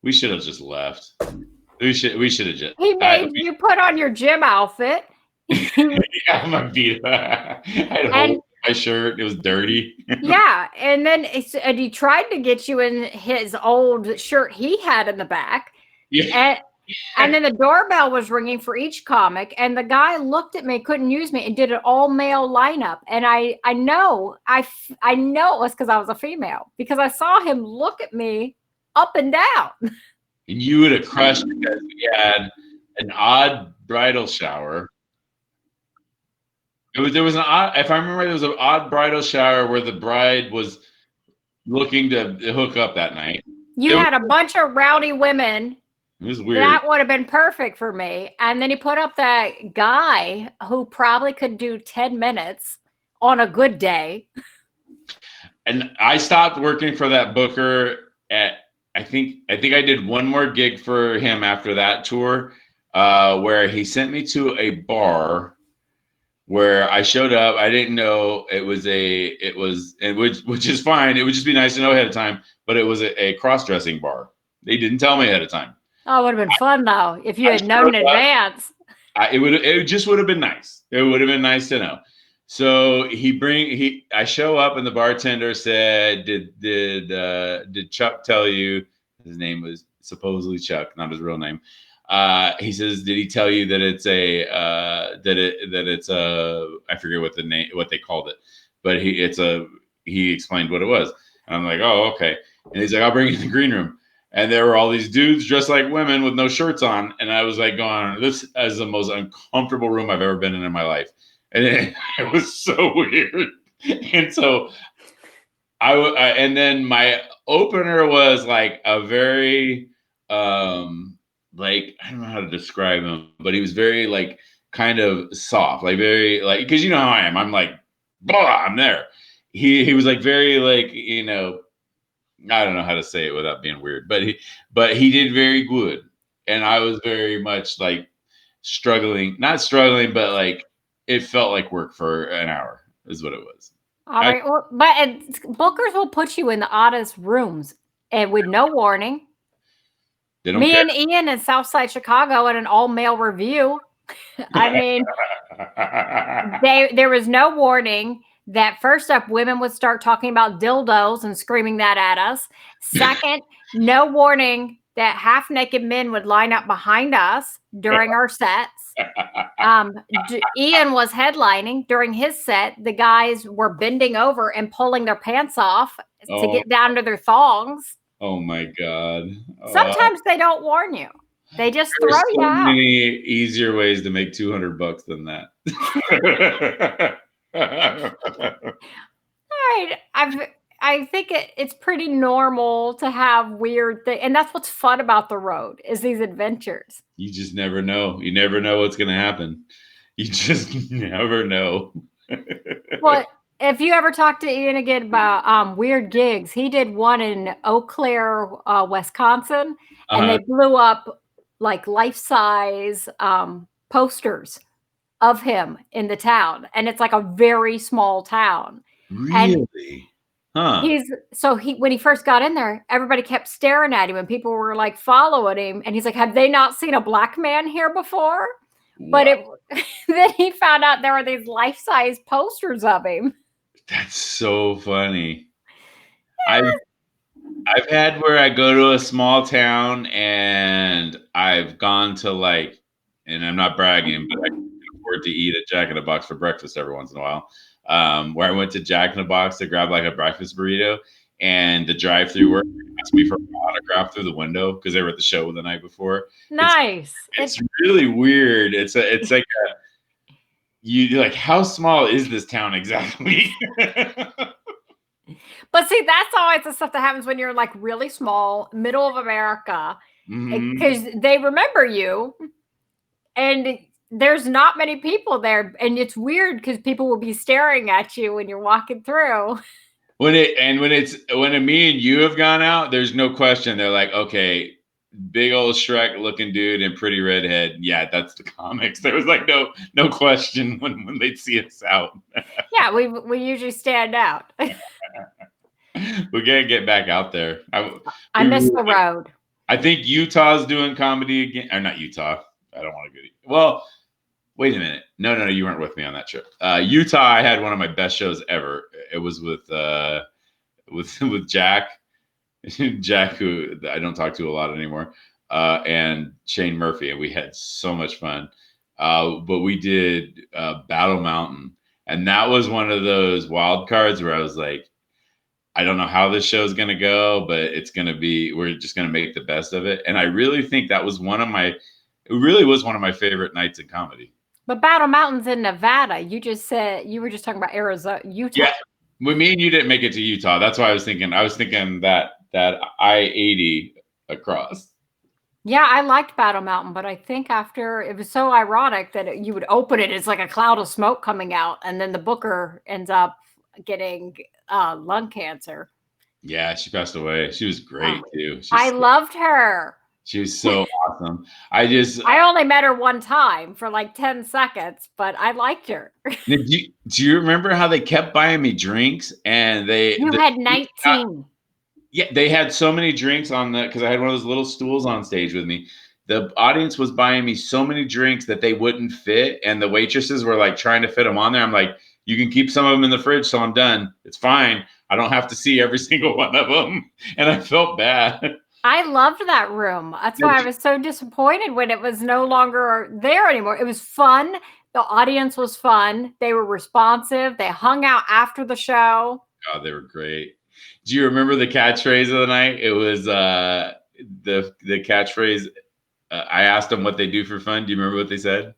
We should have just left. We should have just. He made you put on your gym outfit. Yeah, my beat. I had a hole in my shirt. It was dirty. Yeah, and then he tried to get you in his old shirt he had in the back. Yeah. And then the doorbell was ringing for each comic, and the guy looked at me, couldn't use me, and did an all male lineup. And I know it was because I was a female, because I saw him look at me up and down. And you would have crushed because we had an odd bridal shower. There was an odd, if I remember, there was an odd bridal shower where the bride was looking to hook up that night. You had a bunch of rowdy women. It was weird. That would have been perfect for me. And then he put up that guy who probably could do 10 minutes on a good day. And I stopped working for that booker at, I think I did one more gig for him after that tour, where he sent me to a bar where I showed up. I didn't know which is fine. It would just be nice to know ahead of time, but it was a cross-dressing bar. They didn't tell me ahead of time. Oh, it would have been fun though if you had known in advance. It just would have been nice. It would have been nice to know. So I show up and the bartender said, did Chuck tell you, his name was supposedly Chuck, not his real name. He says, did he tell you that it's I forget what they called it, but he explained what it was. And I'm like, oh, okay. And he's like, I'll bring you in the green room. And there were all these dudes dressed like women with no shirts on. And I was like, going, this is the most uncomfortable room I've ever been in my life. And it was so weird. And so and then my opener was like a very, like, I don't know how to describe him, but he was very like kind of soft, like very like, because you know how I am. I'm like, blah, I'm there. He was like very like, I don't know how to say it without being weird, but he did very good. And I was very much like not struggling, but like it felt like work for an hour is what it was. All right. Well, but bookers will put you in the oddest rooms and with no warning. Me and Ian in Southside Chicago at an all-male review. I mean, there was no warning. That first up, women would start talking about dildos and screaming that at us. Second, no warning that half-naked men would line up behind us during our sets. Ian was headlining. During his set, the guys were bending over and pulling their pants off to get down to their thongs. Oh, my God. Sometimes they don't warn you. They just throw you out. Many easier ways to make $200 than that. All right. I think it's pretty normal to have weird things. And that's what's fun about the road is these adventures. You just never know. You never know what's going to happen. You just never know. Well, if you ever talk to Ian again about weird gigs, he did one in Eau Claire, Wisconsin, and they blew up like life-size posters of him in the town, and it's like a very small town. Really? Huh. When he first got in there, everybody kept staring at him and people were like following him, and he's like, have they not seen a black man here before? Wow. But then he found out there were these life-size posters of him. That's so funny. Yeah. I've had where I go to a small town and I've gone to like, and I'm not bragging, but I can afford to eat at Jack in the Box for breakfast every once in a while. Where I went to Jack in the Box to grab like a breakfast burrito, and the drive-through worker asked me for an autograph through the window because they were at the show the night before. Nice. It's really weird. It's like you're like, how small is this town exactly? But see, that's always the stuff that happens when you're like really small, middle of America, because they remember you, and there's not many people there, and it's weird because people will be staring at you when you're walking through. When me and you have gone out, there's no question. They're like, okay, big old Shrek looking dude and pretty redhead. Yeah, that's the comics. There was like no question when they'd see us out. Yeah, we usually stand out. We gotta get back out there. I miss the road. I think Utah's doing comedy again. Or not Utah. I don't want to go. Well, wait a minute. No, you weren't with me on that trip. Utah, I had one of my best shows ever. It was with Jack. Jack, who I don't talk to a lot anymore, and Shane Murphy, and we had so much fun. But we did Battle Mountain, and that was one of those wild cards where I was like, I don't know how this show is going to go, but we're just going to make the best of it. And I really think that was one of my favorite nights in comedy. But Battle Mountain's in Nevada. You just said you were just talking about Arizona, Utah. Yeah, well, me and you didn't make it to Utah. That's why I was thinking that I-80 across. Yeah, I liked Battle Mountain, but I think after it was so ironic that you would open it, it's like a cloud of smoke coming out, and then the booker ends up getting lung cancer. Yeah, she passed away. She was great too. I loved her. She was so awesome. I only met her one time for like 10 seconds, but I liked her. Do you remember how they kept buying me drinks and you had 19? Yeah, they had so many drinks on because I had one of those little stools on stage with me. the audience was buying me so many drinks that they wouldn't fit, and the waitresses were like trying to fit them on there. I'm like, you can keep some of them in the fridge till I'm done. It's fine. I don't have to see every single one of them. And I felt bad. I loved that room. That's why I was so disappointed when it was no longer there anymore. It was fun. The audience was fun. They were responsive. They hung out after the show. Oh, they were great. Do you remember the catchphrase of the night? It was the catchphrase. I asked them what they do for fun. Do you remember what they said?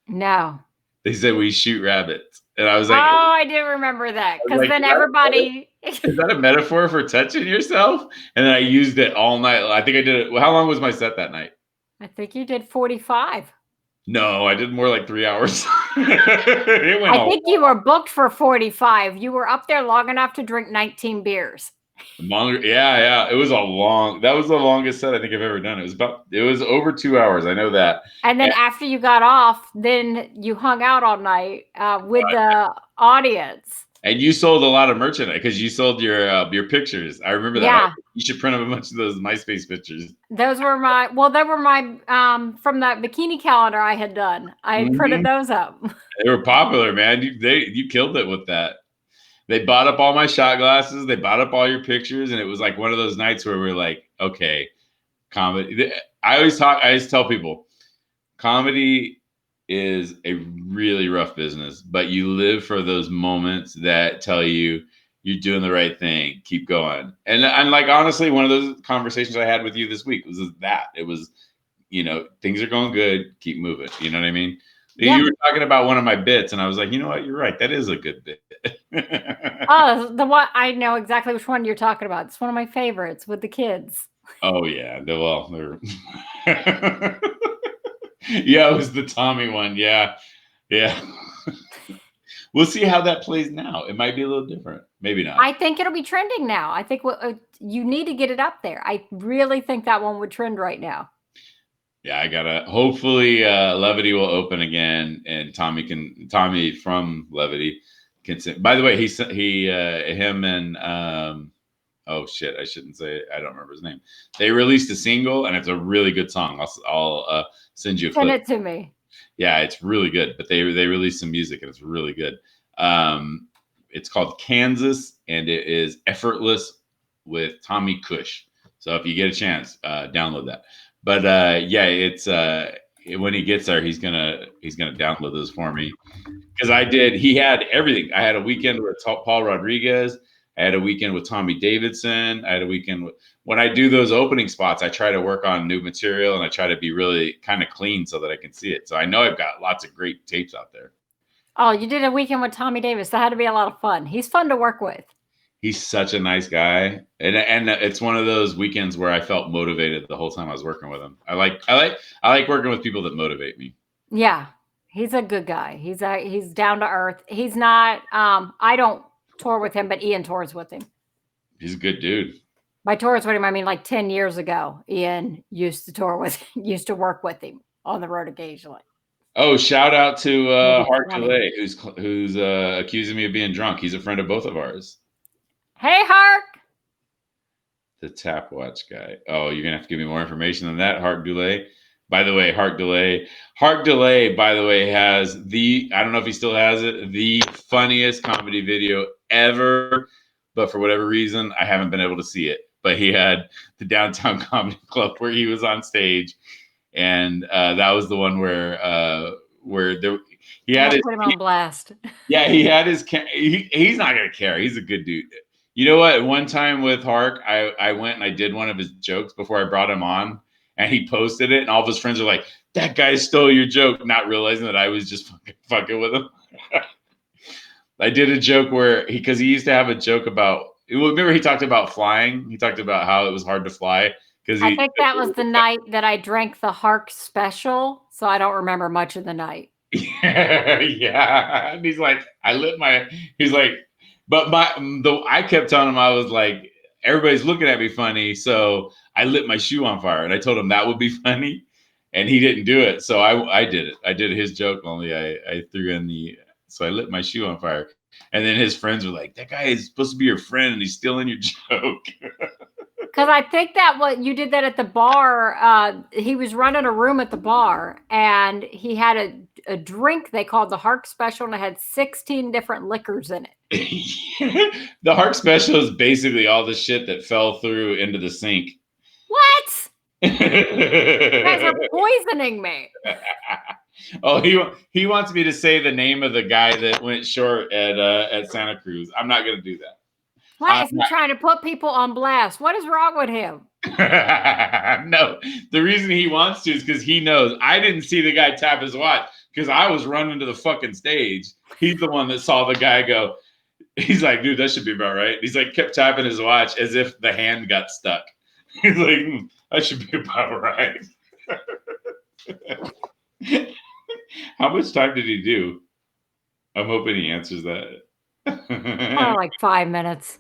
No. They said we shoot rabbits. And I was like, oh, I do remember that. Because like, then everybody. Is that a metaphor for touching yourself? And then I used it all night. I think I did it. How long was my set that night? I think you did 45. No, I did more like 3 hours. I think you were booked for 45. You were up there long enough to drink 19 beers. Yeah. It was that was the longest set I think I've ever done. It was over 2 hours. I know that. And then after you got off, then you hung out all night with the audience. And you sold a lot of merchandise because you sold your pictures. I remember that. Yeah. You should print up a bunch of those MySpace pictures. Those were my from that bikini calendar I had done. I printed those up. They were popular, man. You killed it with that. They bought up all my shot glasses. They bought up all your pictures, and it was like one of those nights where we're like, okay, comedy. I always tell people, comedy is a really rough business, but you live for those moments that tell you you're doing the right thing. Keep going. And like, honestly, one of those conversations I had with you this week was that. It was, things are going good. Keep moving. You know what I mean? Yeah. You were talking about one of my bits, and I was like, you know what? You're right. That is a good bit. Oh, the one I know exactly which one you're talking about. It's one of my favorites with the kids. Oh yeah, they're yeah, it was the Tommy one. Yeah. We'll see how that plays now. It might be a little different. Maybe not. I think it'll be trending now. I think you need to get it up there. I really think that one would trend right now. Yeah, hopefully Levity will open again, and Tommy from Levity can sing. By the way, him and oh shit, I shouldn't say it. I don't remember his name. They released a single, and it's a really good song. I'll send you a clip. Send it to me. Yeah, it's really good. But they released some music, and it's really good. It's called Kansas, and it is Effortless with Tommy Kush. So if you get a chance, download that. But it's when he gets there, he's gonna download those for me, because he had everything. I had a weekend with Paul Rodriguez. I had a weekend with Tommy Davidson. I had a weekend when I do those opening spots, I try to work on new material, and I try to be really kind of clean so that I can see it. So I know I've got lots of great tapes out there. Oh, you did a weekend with Tommy Davis. That had to be a lot of fun. He's fun to work with. He's such a nice guy, and it's one of those weekends where I felt motivated the whole time I was working with him. I like working with people that motivate me. Yeah, he's a good guy. He's down to earth. He's not. I don't tour with him, but Ian tours with him. He's a good dude. By tours with him, I mean like 10 years ago. Ian used to work with him on the road occasionally. Oh, shout out to Hark Dulai, who's accusing me of being drunk. He's a friend of both of ours. Hey, Hark. The Tap Watch guy. Oh, you're gonna have to give me more information than that, Hark Dulai. By the way, Hark Dulai, by the way, has I don't know if he still has it, the funniest comedy video ever. But for whatever reason, I haven't been able to see it. But he had the Downtown Comedy Club where he was on stage, and that was the one where he had put him on blast. Yeah, he had his. He's not gonna care. He's a good dude. You know what? One time with Hark, I went and I did one of his jokes before I brought him on, and he posted it, and all of his friends are like, "That guy stole your joke," not realizing that I was just fucking with him. I did a joke because he used to have a joke about. Remember, he talked about flying. He talked about how it was hard to fly because I think that was the night that I drank the Hark special, so I don't remember much of the night. Yeah, and he's like, but I kept telling him, I was like, everybody's looking at me funny, so I lit my shoe on fire, and I told him that would be funny, and he didn't do it, so I did it. I did his joke, only I threw in so I lit my shoe on fire, and then his friends were like, that guy is supposed to be your friend, and he's stealing your joke. Because I think that what you did that at the bar. He was running a room at the bar, and he had a drink they called the Hark Special, and it had 16 different liquors in it. The Hark Special is basically all the shit that fell through into the sink. What? You guys are poisoning me. Oh, he wants me to say the name of the guy that went short at Santa Cruz. I'm not going to do that. Why is he trying to put people on blast? What is wrong with him? No, the reason he wants to is because he knows I didn't see the guy tap his watch because I was running to the fucking stage. He's the one that saw the guy go. He's like, dude, that should be about right. He's like, kept tapping his watch as if the hand got stuck. He's like, that should be about right. How much time did he do? I'm hoping he answers that. Like 5 minutes.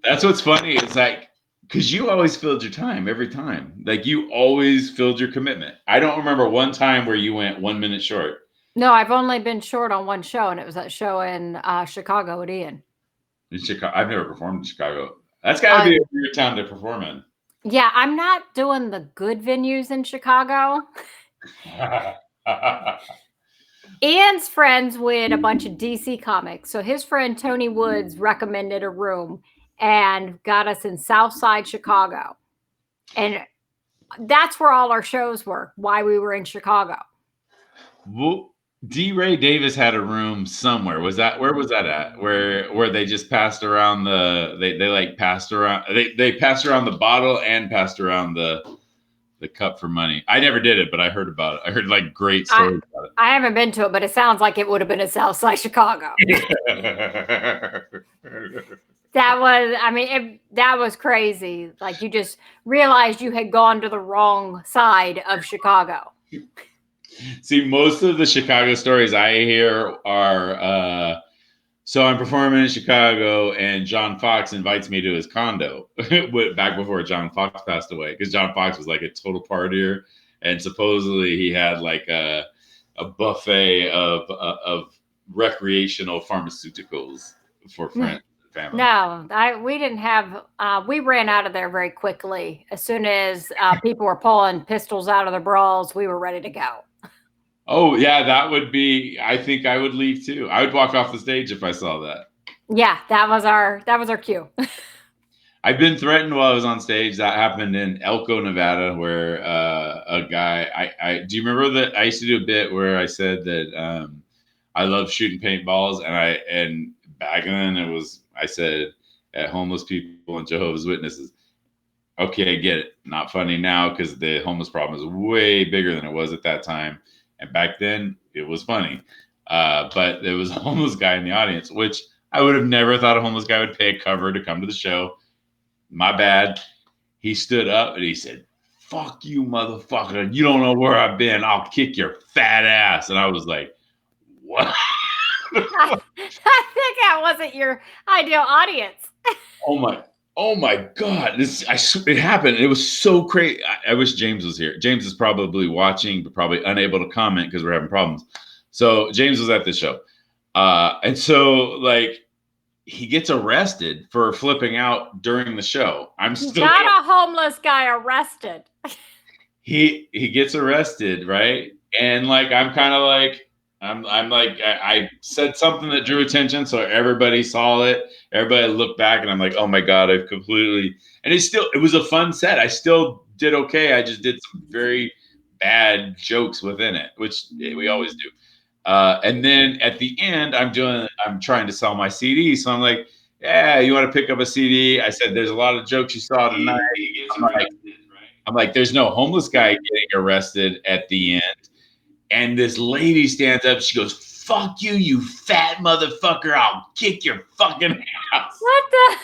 That's what's funny. It's like, because you always filled your time every time. Like, you always filled your commitment. I don't remember one time where you went 1 minute short. No, I've only been short on one show, and it was that show in Chicago at Ian. In Chicago, I've never performed in Chicago. That's got to be a weird town to perform in. Yeah, I'm not doing the good venues in Chicago. Ian's friends with a bunch of DC comics. So his friend Tony Woods recommended a room and got us in Southside Chicago. And that's where all our shows were, why we were in Chicago. Well, D. Ray Davis had a room somewhere. Where was that at? Where they just passed around they passed around the bottle and passed around the cup for money. I never did it, but I heard about it. I heard like great stories about it. I haven't been to it, but it sounds like it would have been in Southside Chicago. That was crazy. Like, you just realized you had gone to the wrong side of Chicago. See, most of the Chicago stories I hear are, so I'm performing in Chicago and John Fox invites me to his condo back before John Fox passed away, because John Fox was like a total partier, and supposedly he had like a buffet of recreational pharmaceuticals for friends and family. No, we didn't have, we ran out of there very quickly. As soon as people were pulling pistols out of their bras, we were ready to go. Oh, yeah, that would be, I think I would leave too. I would walk off the stage if I saw that. Yeah, that was our cue. I've been threatened while I was on stage. That happened in Elko, Nevada, where a guy, do you remember that I used to do a bit where I said that I love shooting paintballs, and back then I said at homeless people and Jehovah's Witnesses. Okay, I get it. Not funny now because the homeless problem is way bigger than it was at that time. And back then, it was funny. But there was a homeless guy in the audience, which I would have never thought a homeless guy would pay a cover to come to the show. My bad. He stood up and he said, "Fuck you, motherfucker. You don't know where I've been. I'll kick your fat ass." And I was like, what? I think that wasn't your ideal audience. Oh my God! It happened. It was so crazy. I wish James was here. James is probably watching, but probably unable to comment because we're having problems. So James was at the show, and so like he gets arrested for flipping out during the show. I'm still got a homeless guy arrested. He gets arrested, right? And like I'm kind of like. I'm like, I said something that drew attention, so everybody saw it. Everybody looked back, and I'm like, oh my God, I've completely. And it was a fun set. I still did okay. I just did some very bad jokes within it, which we always do. And then at the end, I'm trying to sell my CD, so I'm like, yeah, you want to pick up a CD? I said, there's a lot of jokes you saw tonight. I'm like, there's no homeless guy getting arrested at the end. And this lady stands up. She goes, "Fuck you, you fat motherfucker. I'll kick your fucking ass." What the?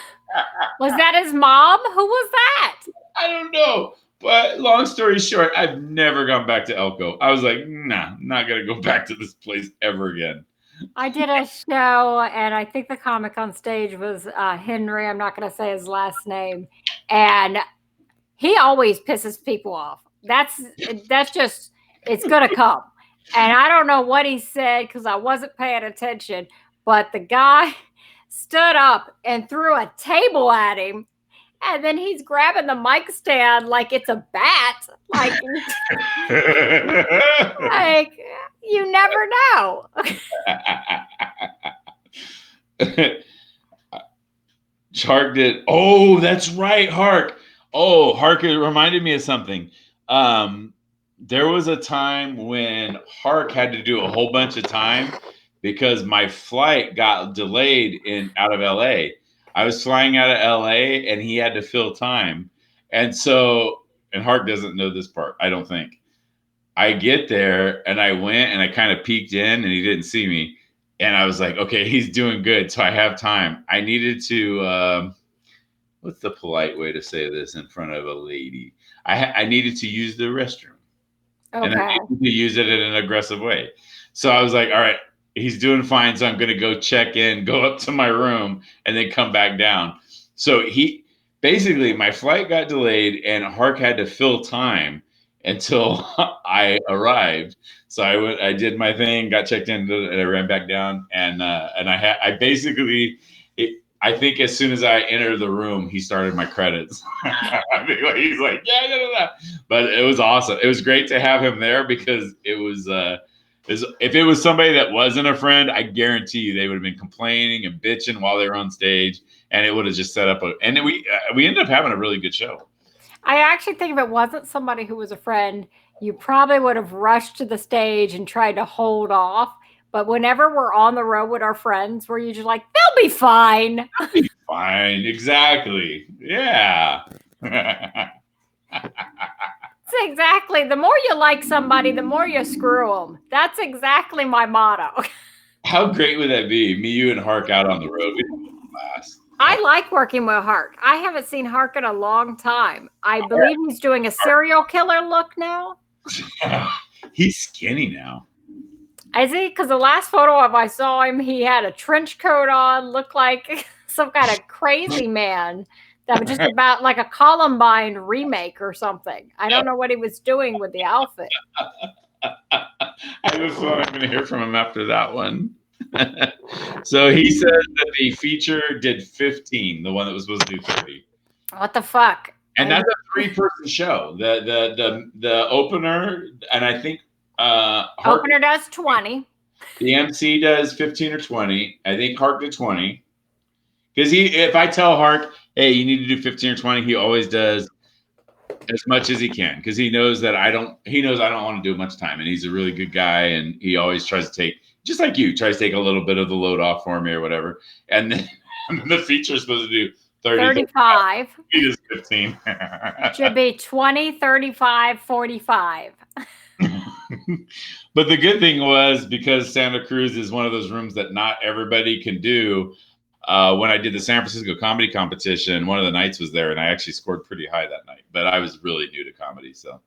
Was that his mom? Who was that? I don't know. But long story short, I've never gone back to Elko. I was like, nah, I'm not going to go back to this place ever again. I did a show, and I think the comic on stage was Henry. I'm not going to say his last name. And he always pisses people off. That's just, it's going to come. And I don't know what he said because I wasn't paying attention, but the guy stood up and threw a table at him, And then he's grabbing the mic stand like it's a bat. Like you never know. Hark did. Oh, that's right, Hark. Oh, Hark, it reminded me of something. There was a time when Hark had to do a whole bunch of time because my flight got delayed out of LA. I was flying out of LA and he had to fill time. And Hark doesn't know this part, I don't think. I get there and I went and I kind of peeked in and he didn't see me. And I was like, okay, he's doing good. So I have time. I needed to, what's the polite way to say this in front of a lady? I needed to use the restroom. Okay. And I needed to use it in an aggressive way. So I was like, all right, he's doing fine. So I'm going to go check in, go up to my room, and then come back down. So basically, my flight got delayed and Hark had to fill time until I arrived. So I did my thing, got checked in, and I ran back down. And I basically, I think as soon as I entered the room, he started my credits. He's like, yeah. But it was awesome. It was great to have him there because it was, if it was somebody that wasn't a friend, I guarantee you they would have been complaining and bitching while they were on stage, and it would have just set up and we ended up having a really good show. I actually think if it wasn't somebody who was a friend, you probably would have rushed to the stage and tried to hold off. But whenever we're on the road with our friends, we're usually like, they'll be fine. They'll be fine. Exactly. Yeah. Exactly. The more you like somebody, the more you screw them. That's exactly my motto. How great would that be? Me, you, and Hark out on the road. We'd have a blast. I like working with Hark. I haven't seen Hark in a long time. I believe he's doing a serial killer look now. He's skinny now. Is he? Because the last photo of I saw him, he had a trench coat on, looked like some kind of crazy man that was just about like a Columbine remake or something. I don't know what he was doing with the outfit. I have a feeling I'm going to hear from him after that one. So he said that the feature did 15, the one that was supposed to do 30. What the fuck? And that's a 3-person show. The opener, and I think Hark, opener does 20. The MC does 15 or 20. I think Hark did 20. Because if I tell Hark, hey, you need to do 15 or 20, he always does as much as he can because he knows that I don't want to do much time, and he's a really good guy, and he always tries to take, just like you, tries to take a little bit of the load off for me or whatever. And then the feature is supposed to do 35. He does 15. Should be 20, 35, 45. But the good thing was because Santa Cruz is one of those rooms that not everybody can do. When I did the San Francisco comedy competition, one of the nights was there, and I actually scored pretty high that night. But I was really new to comedy, so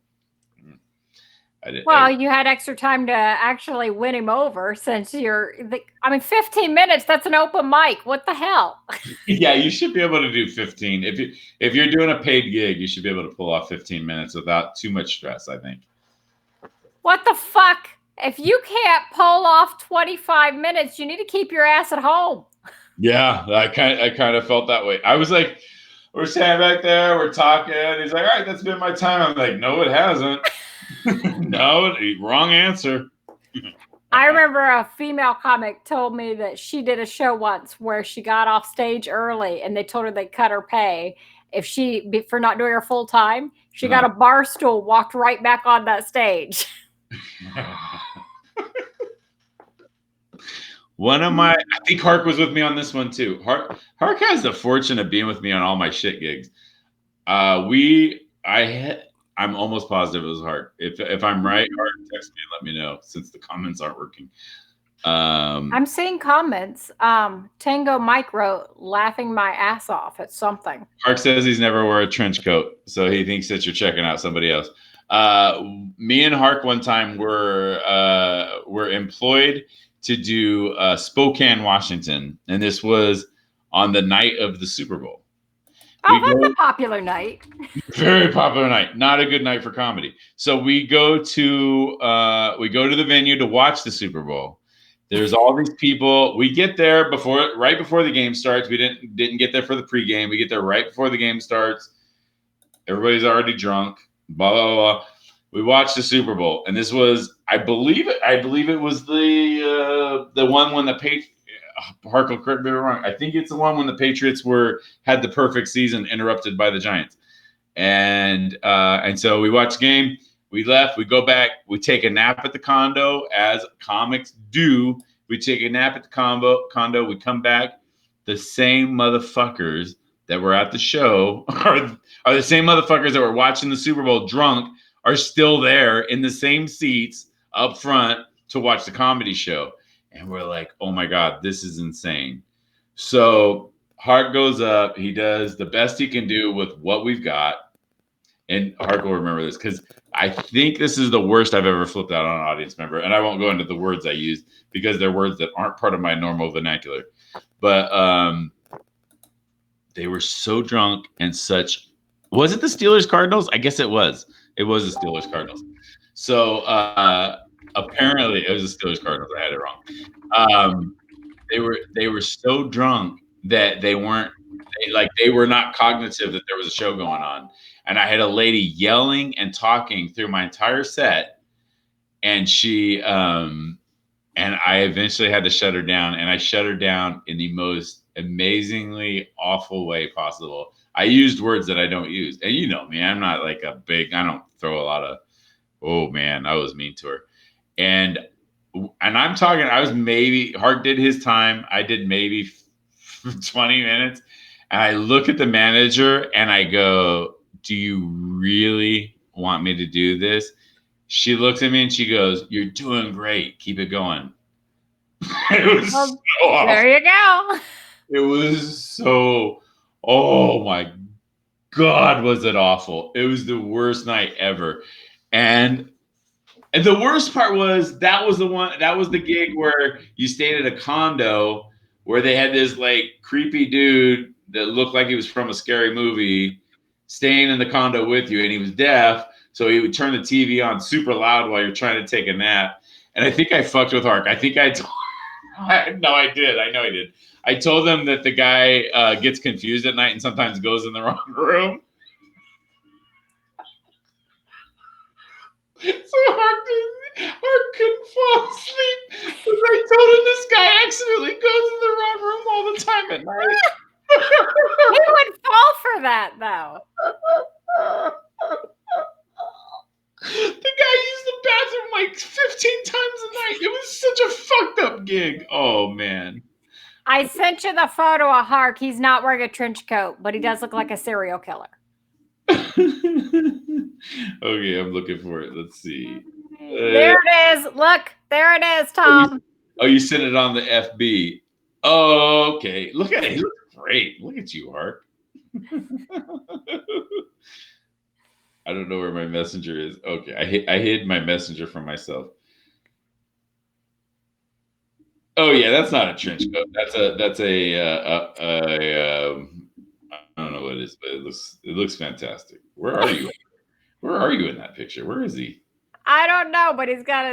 I did. Well, you had extra time to actually win him over since 15 minutes. That's an open mic. What the hell? Yeah, you should be able to do 15. If you're doing a paid gig, you should be able to pull off 15 minutes without too much stress, I think. What the fuck? If you can't pull off 25 minutes, you need to keep your ass at home. Yeah, I kind of felt that way. I was like, we're standing back there, we're talking. He's like, all right, that's been my time. I'm like, no, it hasn't. No, wrong answer. I remember a female comic told me that she did a show once where she got off stage early and they told her they'd cut her pay for not doing her full time. She got a bar stool, walked right back on that stage. I think Hark was with me on this one too. Hark has the fortune of being with me on all my shit gigs. I'm almost positive it was Hark. If I'm right, Hark, text me and let me know since the comments aren't working. I'm seeing comments. Tango Mike wrote, laughing my ass off at something. Hark says he's never wore a trench coat, so he thinks that you're checking out somebody else. Me and Hark one time were employed to do Spokane, Washington, and this was on the night of the Super Bowl. Oh, that's a popular night. Very popular night. Not a good night for comedy. So we go to the venue to watch the Super Bowl. There's all these people. We get there right before the game starts. We didn't get there for the pregame. We get there right before the game starts. Everybody's already drunk. Blah blah blah. We watched the Super Bowl, and this was, I believe it was the one when the Patriots. Hark will correct me if I'm wrong. I think it's the one when the Patriots had the perfect season interrupted by the Giants, and so we watched the game. We left. We go back. We take a nap at the condo, as comics do. We take a nap at the condo. We come back. The same motherfuckers that were at the show are the same motherfuckers that were watching the Super Bowl drunk are still there in the same seats up front to watch the comedy show. And we're like, oh my God, this is insane. So Hark goes up. He does the best he can do with what we've got. And Hark will remember this because I think this is the worst I've ever flipped out on an audience member. And I won't go into the words I used because they're words that aren't part of my normal vernacular. But they were so drunk and such. Was it the Steelers Cardinals? I guess it was. It was the Steelers Cardinals. So apparently it was the Steelers Cardinals. I had it wrong. They were so drunk that they were not cognitive that there was a show going on. And I had a lady yelling and talking through my entire set, and she and I eventually had to shut her down, and I shut her down in the most amazingly awful way possible. I used words that I don't use, and you know me, I'm not like I don't throw a lot of, oh man, I was mean to her, and I'm talking, Hark did his time, I did maybe 20 minutes, and I look at the manager and I go, do you really want me to do this? She looks at me and she goes, you're doing great. Keep it going. It was so awful. There you go. It was so, oh my God, was it awful. It was the worst night ever. And the worst part was that was the gig where you stayed at a condo where they had this like creepy dude that looked like he was from a scary movie staying in the condo with you, and he was deaf, so he would turn the TV on super loud while you're trying to take a nap. And I think I fucked with Hark. I think I did. I know I did. I told them that the guy gets confused at night and sometimes goes in the wrong room. So Hark couldn't fall asleep because I told him this guy accidentally goes in the wrong room all the time at night. He would fall for that, though. The guy used the bathroom like 15 times a night. It was such a fucked up gig. Oh, man. I sent you the photo of Hark. He's not wearing a trench coat, but he does look like a serial killer. Okay, I'm looking for it. Let's see. There it is. Look, there it is, Tom. You sent it on the FB. Oh, okay. Look at it. He looks great. Look at you, Hark. I don't know where my messenger is. Okay, I hid my messenger from myself. Oh yeah, that's not a trench coat. That's a I don't know what it is, but it looks fantastic. Where are you? Where are you in that picture? Where is he? I don't know, but he's got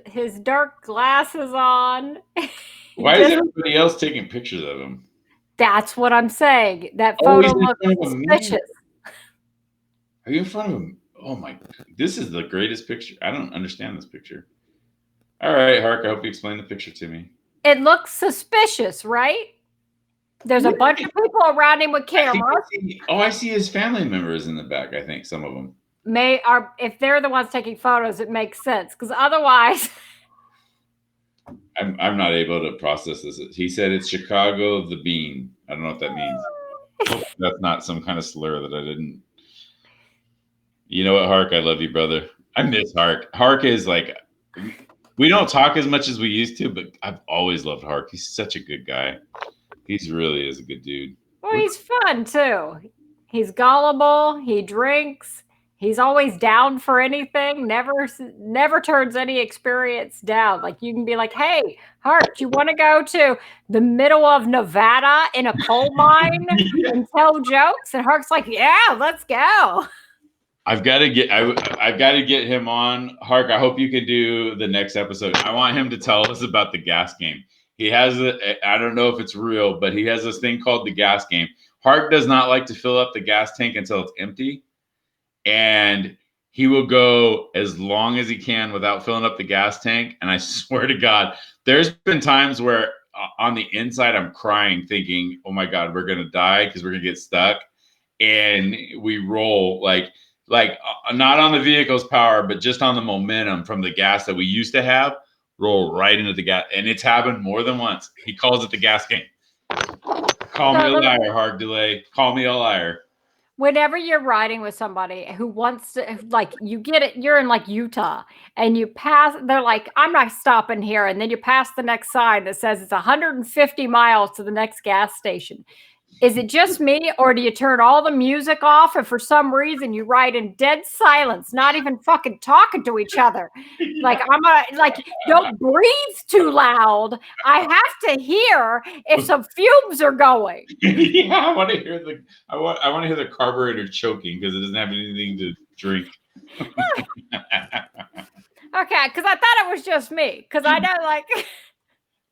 his dark glasses on. Why is everybody else taking pictures of him? That's what I'm saying. That photo looks suspicious. Are you in front of him? Oh my! This is the greatest picture. I don't understand this picture. All right, Hark. I hope you explain the picture to me. It looks suspicious, right? There's a bunch of people around him with cameras. I see his family members in the back. I think some of them if they're the ones taking photos, it makes sense because otherwise, I'm not able to process this. He said it's Chicago the Bean. I don't know what that means. Hope that's not some kind of slur that I didn't. You know what, Hark? I love you, brother. I miss Hark. Hark is like, we don't talk as much as we used to, but I've always loved Hark. He's such a good guy. He really is a good dude. Well, he's fun too. He's gullible. He drinks. He's always down for anything. Never turns any experience down. Like you can be like, "Hey, Hark, do you want to go to the middle of Nevada in a coal mine and tell jokes?" And Hark's like, "Yeah, let's go." I've got to get him on. Hark, I hope you can do the next episode. I want him to tell us about the gas game. He has I don't know if it's real, but he has this thing called the gas game. Hark does not like to fill up the gas tank until it's empty. And he will go as long as he can without filling up the gas tank. And I swear to God, there's been times where on the inside, I'm crying thinking, oh my God, we're going to die because we're going to get stuck. And we roll like not on the vehicle's power, but just on the momentum from the gas that we used to have, roll right into the gas. And it's happened more than once. He calls it the gas game. Call me a liar, Hark Dulai. Call me a liar. Whenever you're riding with somebody who wants to, like, you get it, you're in like Utah and you pass, they're like, I'm not stopping here. And then you pass the next sign that says it's 150 miles to the next gas station. Is it just me, or do you turn all the music off and for some reason you ride in dead silence, not even fucking talking to each other? Like, don't breathe too loud. I have to hear if some fumes are going. Yeah, I want to hear the carburetor choking because it doesn't have anything to drink. Okay, because I thought it was just me. Because I know, like...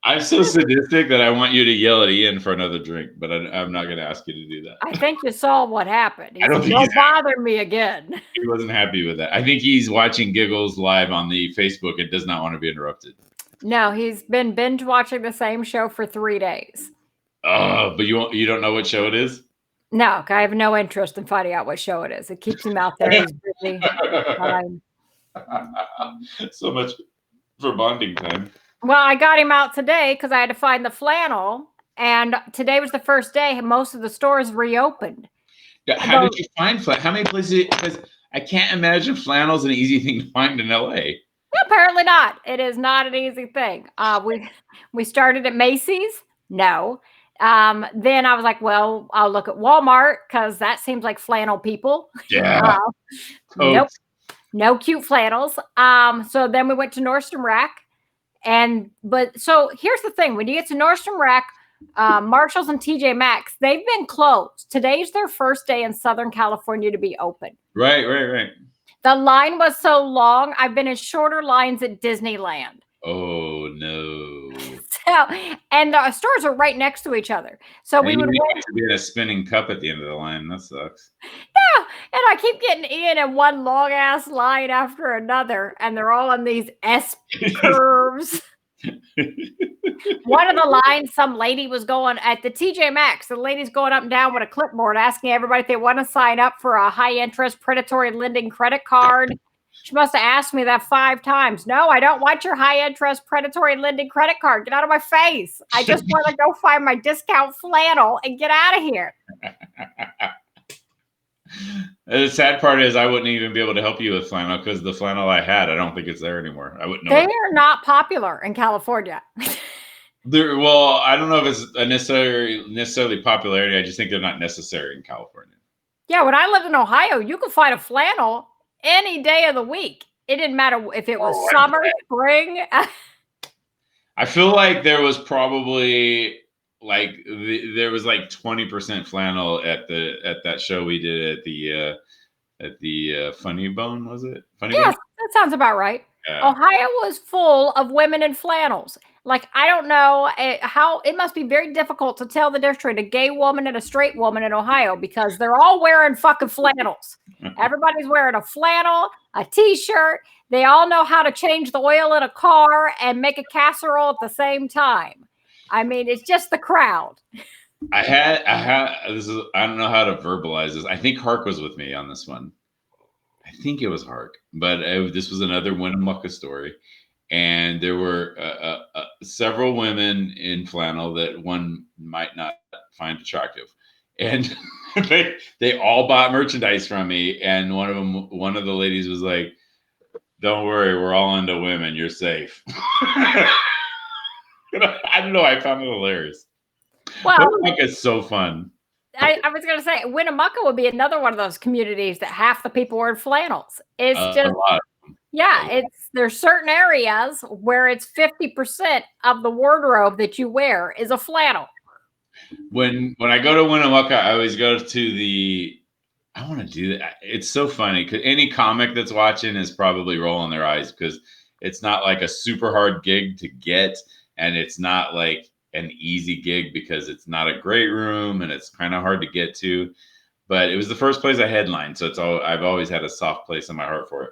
I'm so sadistic that I want you to yell at Ian for another drink, but I'm not going to ask you to do that. I think you saw what happened. Don't bother me again. He wasn't happy with that. I think he's watching Giggles live on the Facebook and does not want to be interrupted. No, he's been binge watching the same show for 3 days. Oh, but you don't know what show it is? No, I have no interest in finding out what show it is. It keeps him out there. He's busy. So much for bonding time. Well, I got him out today because I had to find the flannel, and today was the first day most of the stores reopened. How did you find flannel? How many places? Because I can't imagine flannel's an easy thing to find in LA. Apparently not. It is not an easy thing. We started at Macy's. No. Then I was like, well, I'll look at Walmart because that seems like flannel people. Yeah. Nope. No cute flannels. So then we went to Nordstrom Rack. So here's the thing: when you get to Nordstrom Rack, Marshalls and TJ Maxx, they've been closed. Today's their first day in Southern California to be open. Right. The line was so long. I've been in shorter lines at Disneyland. Oh no! And the stores are right next to each other. So we would wait to be in a spinning cup at the end of the line. That sucks. Yeah, and I keep getting in one long ass line after another, and they're all on these S curves. One of the lines, some lady was going at the TJ Maxx. The lady's going up and down with a clipboard, asking everybody if they want to sign up for a high interest predatory lending credit card. She must have asked me that 5 times. No, I don't want your high-interest predatory lending credit card. Get out of my face. I just want to go find my discount flannel and get out of here. The sad part is I wouldn't even be able to help you with flannel because the flannel I had, I don't think it's there anymore. I wouldn't know. They are not popular in California. Well, I don't know if it's a necessarily popularity. I just think they're not necessary in California. Yeah, when I lived in Ohio, you could find a flannel any day of the week. It didn't matter if it was summer, spring. I feel like there was probably there was 20% flannel at that show we did at the Funny Bone, was it? Funny Bone? That sounds about right. Yeah. Ohio was full of women in flannels. I don't know how it must be very difficult to tell the difference between a gay woman and a straight woman in Ohio because they're all wearing fucking flannels. Everybody's wearing a flannel, a t-shirt. They all know how to change the oil in a car and make a casserole at the same time. I mean, it's just the crowd. I don't know how to verbalize this. I think Hark was with me on this one. I think it was Hark, but this was another Winnemucca story. And there were several women in flannel that one might not find attractive, and they all bought merchandise from me. And one of the ladies was like, "Don't worry, we're all into women. You're safe." I don't know. I found it hilarious. Well, it's so fun. I was going to say Winnemucca would be another one of those communities that half the people wear flannels. It's just. Yeah, there's certain areas where it's 50% of the wardrobe that you wear is a flannel. When I go to Winnemucca, I always go to I want to do that. It's so funny because any comic that's watching is probably rolling their eyes because it's not like a super hard gig to get, and it's not like an easy gig because it's not a great room and it's kind of hard to get to. But it was the first place I headlined, so it's all I've always had a soft place in my heart for it.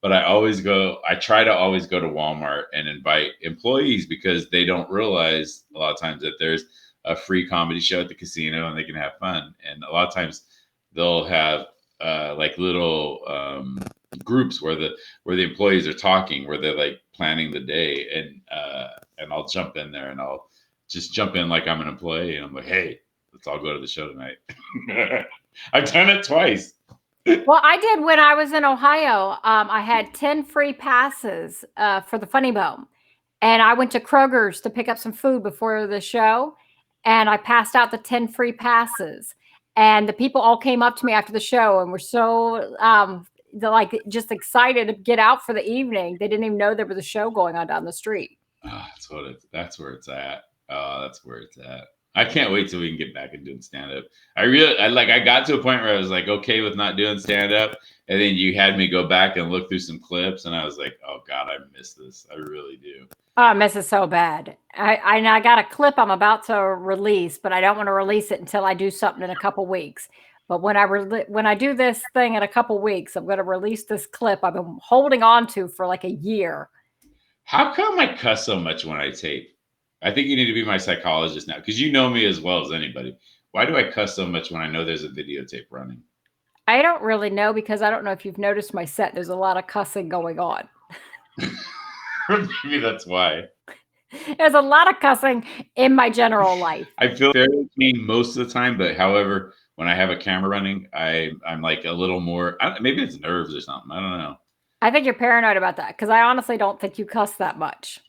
But I try to always go to Walmart and invite employees because they don't realize a lot of times that there's a free comedy show at the casino and they can have fun. And a lot of times they'll have like little groups where the employees are talking, where they're like planning the day, and I'll jump in there and I'll just jump in like I'm an employee and I'm like, hey, let's all go to the show tonight. I've done it twice. Well, I did when I was in Ohio. I had 10 free passes for the Funny Bone. And I went to Kroger's to pick up some food before the show. And I passed out the 10 free passes. And the people all came up to me after the show and were so they're like just excited to get out for the evening. They didn't even know there was a show going on down the street. Oh, that's where it's at. Oh, that's where it's at. I can't wait till we can get back and doing stand-up. I got to a point where I was like okay with not doing stand-up, and then you had me go back and look through some clips, and I was like, oh God, I miss this. I really do. Oh, I miss it so bad. I got a clip I'm about to release, but I don't want to release it until I do something in a couple weeks. But when I do this thing in a couple weeks, I'm going to release this clip I've been holding on to for like a year. How come I cuss so much when I tape? I think you need to be my psychologist now because you know me as well as anybody. Why do I cuss so much when I know there's a videotape running? I don't really know because I don't know if you've noticed my set. There's a lot of cussing going on. Maybe that's why. There's a lot of cussing in my general life. I feel fairly clean most of the time, but however, when I have a camera running, I'm like a little more. Maybe it's nerves or something. I don't know. I think you're paranoid about that because I honestly don't think you cuss that much.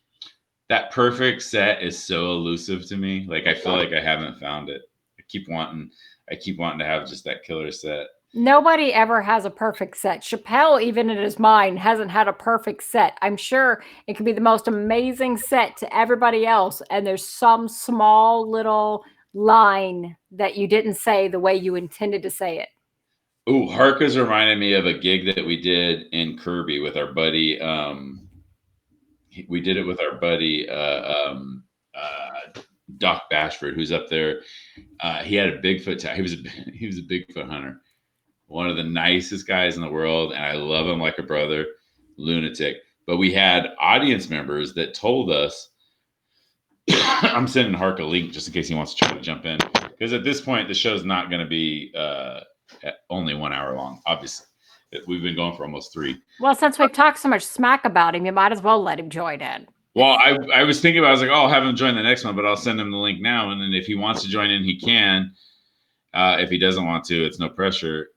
That perfect set is so elusive to me. Like I feel like I haven't found it. I keep wanting to have just that killer set. Nobody ever has a perfect set. Chappelle, even in his mind, hasn't had a perfect set. I'm sure it could be the most amazing set to everybody else, and there's some small little line that you didn't say the way you intended to say it. Ooh, Hark has reminded me of a gig that we did in Kirby with our buddy. We did it with our buddy Doc Bashford, who's up there. He had a Bigfoot tag. He was a Bigfoot hunter, one of the nicest guys in the world, and I love him like a brother. Lunatic. But we had audience members that told us. I'm sending Hark a link just in case he wants to try to jump in, because at this point the show's not going to be only 1 hour long. Obviously, we've been going for almost 3. Well, since we've talked so much smack about him, you might as well let him join in. Well, I was thinking about, I was like, oh, I'll have him join the next one, but I'll send him the link now. And then if he wants to join in, he can. If he doesn't want to, it's no pressure.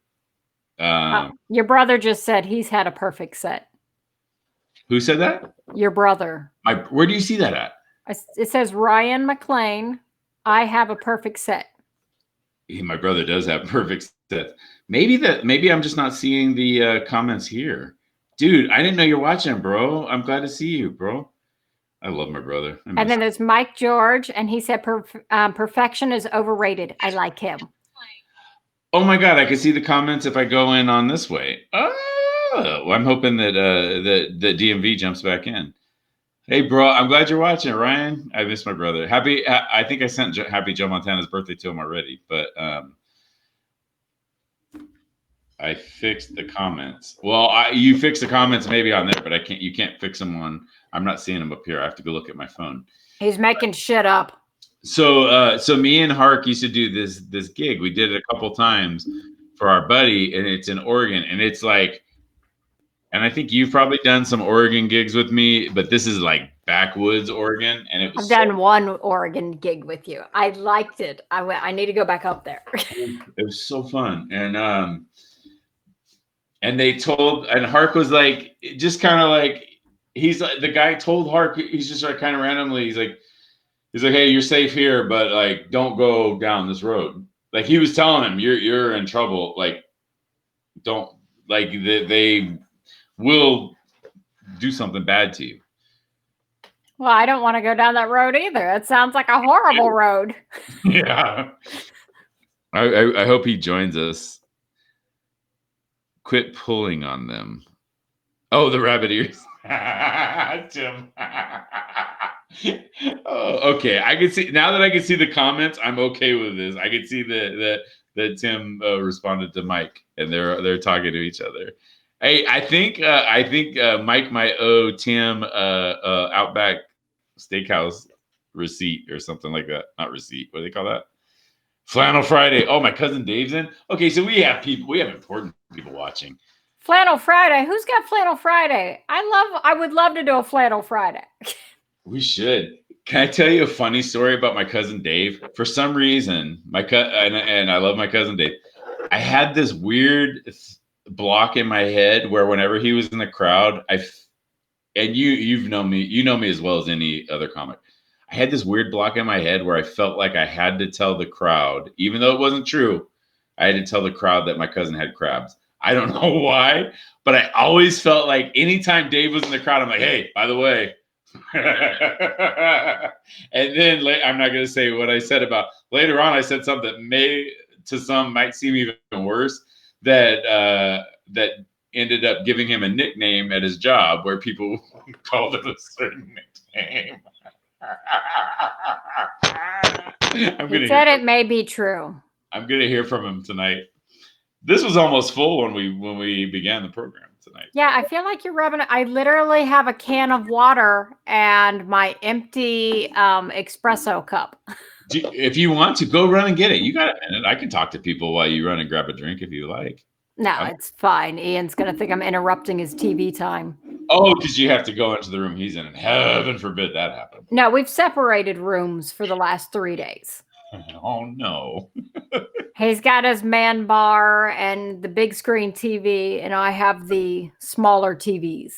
Your brother just said he's had a perfect set. Who said that? Your brother. Where do you see that at? It says Ryan McClain. I have a perfect set. My brother does have perfect set. Maybe I'm just not seeing the comments here. Dude, I didn't know you're watching, bro. I'm glad to see you, bro. I love my brother. And then there's Mike George, and he said perfection is overrated. I like him. Oh my God, I can see the comments if I go in on this way. Oh, I'm hoping that the DMV jumps back in. Hey, bro, I'm glad you're watching, Ryan. I miss my brother. I think I sent Happy Joe Montana's birthday to him already, but I fixed the comments. Well, you fixed the comments maybe on there, but you can't fix them on. I'm not seeing them up here. I have to go look at my phone. He's making shit up. So me and Hark used to do this gig. We did it a couple times for our buddy, and it's in Oregon, and it's like, and I think you've probably done some Oregon gigs with me, but this is like backwoods Oregon, and it was. I've done one Oregon gig with you. I liked it. I need to go back up there. It was so fun, and they told, and Hark was like, just kind of like, he's like, the guy told Hark, he's just like kind of randomly, he's like, hey, you're safe here, but like, don't go down this road. Like he was telling him, you're in trouble. Like, don't, like they will do something bad to you. Well, I don't want to go down that road either. It sounds like a horrible road. Yeah. I hope he joins us. Quit pulling on them. Oh, the rabbit ears. Tim. Oh, okay. I can see now that I can see the comments. I'm okay with this. I can see that Tim responded to Mike, and they're talking to each other. Hey, I think Mike might owe Tim Outback Steakhouse receipt or something like that. Not receipt. What do they call that? Flannel Friday. Oh, my cousin Dave's in. Okay, so we have important people watching. Flannel Friday. Who's got Flannel Friday? I would love to do a Flannel Friday. We should. Can I tell you a funny story about my cousin Dave? For some reason, and I love my cousin Dave. I had this weird block in my head where whenever he was in the crowd, and you know me as well as any other comic. I had this weird block in my head where I felt like I had to tell the crowd, even though it wasn't true, I had to tell the crowd that my cousin had crabs. I don't know why, but I always felt like anytime Dave was in the crowd, I'm like, hey, by the way. And then I'm not going to say what I said about later on. I said something that to some might seem even worse, that ended up giving him a nickname at his job where people called him a certain nickname. He said it may be true. I'm going to hear from him tonight. This was almost full when we began the program tonight. Yeah, I feel like you're rubbing it. I literally have a can of water and my empty espresso cup. If you want to, go run and get it. You got a minute. I can talk to people while you run and grab a drink if you like. No, it's fine. Ian's going to think I'm interrupting his TV time. Oh, because you have to go into the room he's in. And heaven forbid that happen. No, we've separated rooms for the last 3 days. Oh, no. He's got his man bar and the big screen TV, and I have the smaller TVs.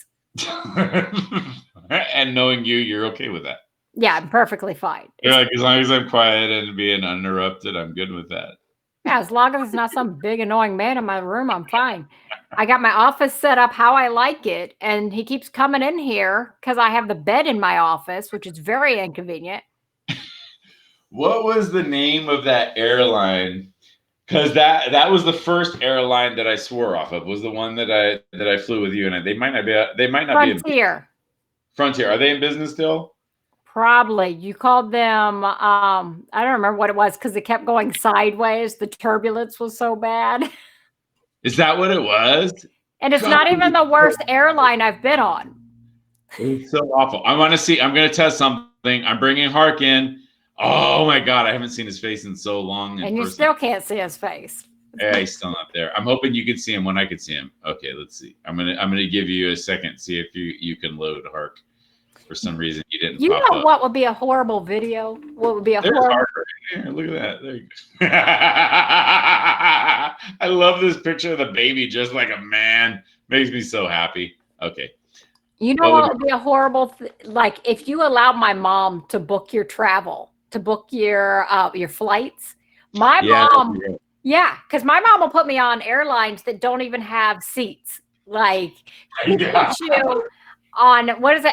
And knowing you're okay with that. Yeah, I'm perfectly fine. You're like, as long as I'm quiet and being uninterrupted, I'm good with that. Yeah, as long as it's not some big annoying man in my room, I'm fine. I got my office set up how I like it, and he keeps coming in here because I have the bed in my office, which is very inconvenient. What was the name of that airline? Because that was the first airline that I swore off of. Was the one that I flew with you, and they might not be. Frontier. Frontier. Are they in business still? Probably. You called them. I don't remember what it was because it kept going sideways. The turbulence was so bad. Is that what it was? And it's not even the worst airline I've been on. It's so awful. I'm going to test something. I'm bringing Hark in. Oh my God, I haven't seen his face in so long. And you still can't see his face. Yeah, he's still not there. I'm hoping you can see him when I can see him. Okay, let's see. I'm gonna give you a second, see if you can load Hark. For some reason, you didn't. You know what would be a horrible video? What would be a horrible? Hark right there. Look at that. There you go. I love this picture of the baby just like a man. Makes me so happy. Okay. You know what would be a horrible? Like if you allowed my mom to book your travel. To book your flights. My mom, because my mom will put me on airlines that don't even have seats. Like put you on what is it?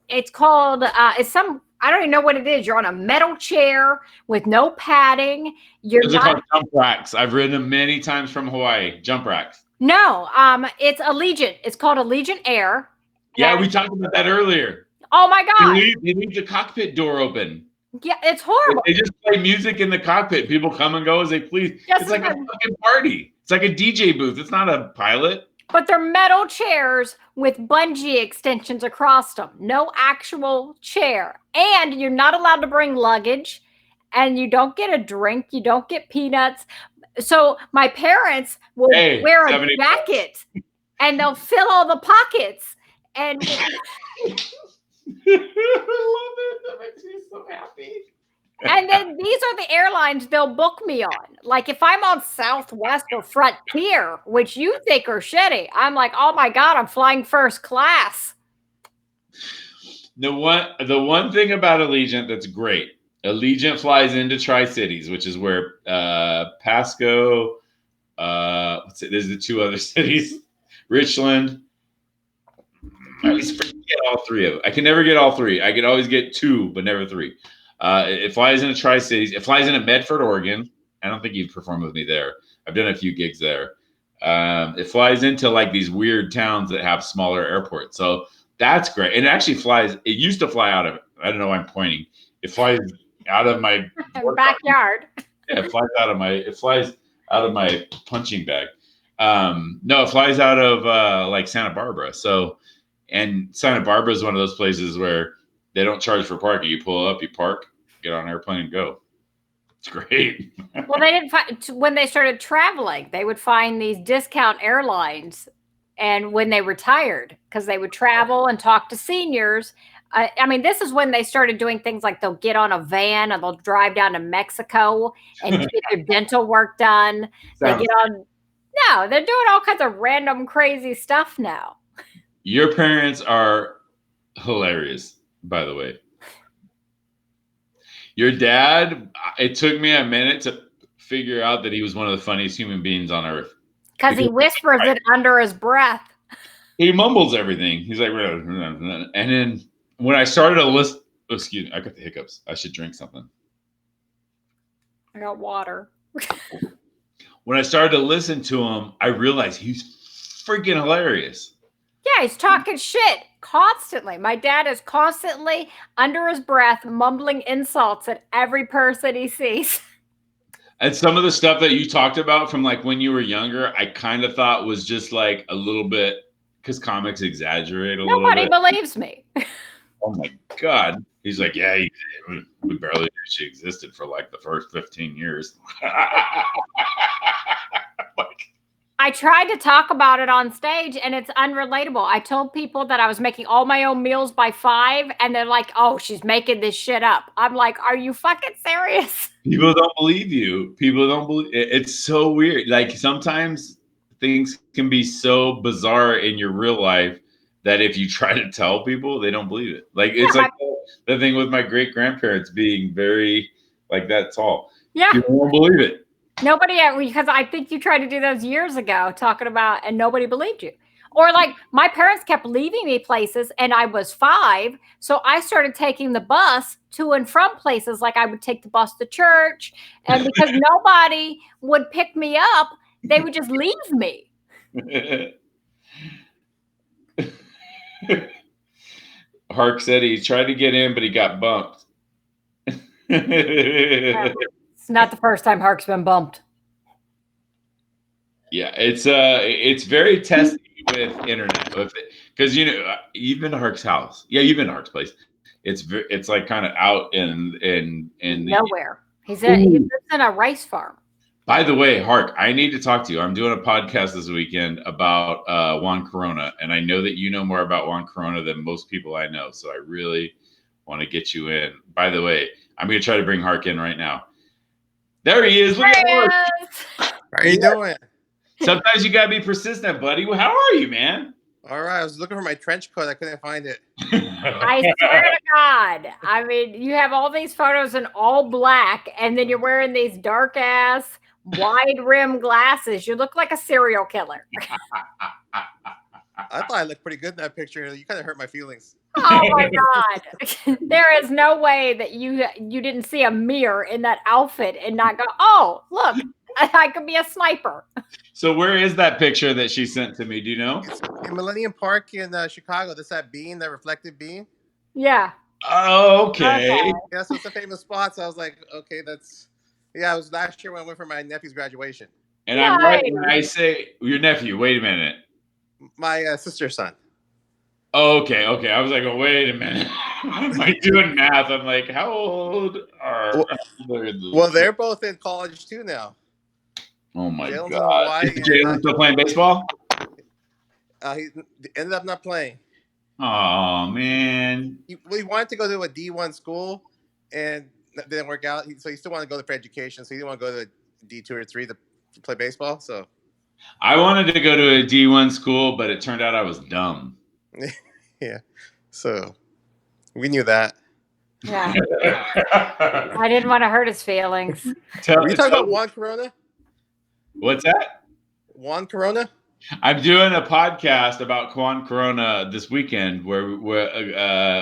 It's called it's some I don't even know what it is. You're on a metal chair with no padding. Those are called jump racks. I've ridden them many times from Hawaii. Jump racks. No, it's Allegiant. It's called Allegiant Air. Yeah, we talked about that earlier. Oh my God! They leave the cockpit door open. Yeah, it's horrible. They just play music in the cockpit. People come and go as they please. It's like a fucking party. It's like a DJ booth. It's not a pilot. But they're metal chairs with bungee extensions across them. No actual chair. And you're not allowed to bring luggage. And you don't get a drink. You don't get peanuts. So my parents will wear a jacket. And they'll fill all the pockets. And... I love it. That makes me so happy. And then these are the airlines they'll book me on. Like if I'm on Southwest or Frontier, which you think are shitty, I'm like, oh my God, I'm flying first class. The one thing about Allegiant that's great, Allegiant flies into Tri-Cities, which is where Pasco, there's the two other cities, Richland. I always forget all three of them. I can never get all three. I can always get two, but never three. It flies into Tri-Cities. It flies into Medford, Oregon. I don't think you've performed with me there. I've done a few gigs there. It flies into like these weird towns that have smaller airports. So that's great. And it actually flies. It used to fly out of, I don't know why I'm pointing. It flies out of my backyard. Yeah, it flies out of my punching bag. No, it flies out of like Santa Barbara. So, and Santa Barbara is one of those places where they don't charge for parking. You pull up, you park, get on an airplane, and go. It's great. Well, they didn't find, when they started traveling, they would find these discount airlines, and when they retired, because they would travel and talk to seniors. I mean, this is when they started doing things like they'll get on a van and they'll drive down to Mexico and get their dental work done. They get on. No, they're doing all kinds of random crazy stuff now. Your parents are hilarious, by the way. Your dad, it took me a minute to figure out that he was one of the funniest human beings on earth. Because he whispers it under his breath. He mumbles everything. He's like, and then when I started to listen, excuse me, I got the hiccups. I should drink something. I got water. When I started to listen to him, I realized he's freaking hilarious. Yeah, he's talking shit constantly. My dad is constantly under his breath mumbling insults at every person he sees. And some of the stuff that you talked about from like when you were younger, I kind of thought was just like a little bit, because comics exaggerate a little bit. Nobody believes me. Oh my God. He's like, yeah, we barely knew she existed for like the first 15 years. I tried to talk about it on stage and it's unrelatable. I told people that I was making all my own meals by 5 and they're like, oh, she's making this shit up. I'm like, are you fucking serious? People don't believe you. People don't believe it's so weird. Like sometimes things can be so bizarre in your real life that if you try to tell people, they don't believe it. Like it's like the thing with my great grandparents being very like that tall. Yeah. People won't believe it. Nobody, because I think you tried to do those years ago, talking about, and nobody believed you. Or like my parents kept leaving me places and I was 5. So I started taking the bus to and from places. Like I would take the bus to church, and because nobody would pick me up, they would just leave me. Hark said he tried to get in, but he got bumped. It's not the first time Hark's been bumped. Yeah, it's very testy with internet, because you know you've been to Hark's house. Yeah, you've been to Hark's place. It's like kind of out in nowhere. He lives in a rice farm. By the way, Hark, I need to talk to you. I'm doing a podcast this weekend about Juan Corona, and I know that you know more about Juan Corona than most people I know. So I really want to get you in. By the way, I'm going to try to bring Hark in right now. There he is. Look at Hark. How are you doing? Sometimes you got to be persistent, buddy. How are you, man? All right. I was looking for my trench coat. I couldn't find it. I swear to God. I mean, you have all these photos in all black, and then you're wearing these dark ass wide rim glasses. You look like a serial killer. I thought I looked pretty good in that picture. You kind of hurt my feelings. Oh my God. There is no way that you didn't see a mirror in that outfit and not go, oh, look, I could be a sniper. So where is that picture that she sent to me? Do you know? It's in Millennium Park in Chicago. That's that bean, that reflective bean. Yeah. Oh, okay. Yeah, so it's a famous spot. So I was like, okay, that's... Yeah, it was last year when I went for my nephew's graduation. And I'm right when I say your nephew. Wait a minute. My sister's son. Oh, okay. I was like, oh, wait a minute. I'm like doing math. I'm like, how old are? Well, they're both in college too now. Oh my Jalen's God! Is Jalen still playing baseball? He ended up not playing. Oh man! He wanted to go to a D1 school, and that didn't work out. So he still wanted to go there for education. So he didn't want to go to D2 or 3 to play baseball. So I wanted to go to a D1 school, but it turned out I was dumb. Yeah. So we knew that. Yeah. I didn't want to hurt his feelings. Are you talking about Juan Corona? What's that? Juan Corona? I'm doing a podcast about Juan Corona this weekend where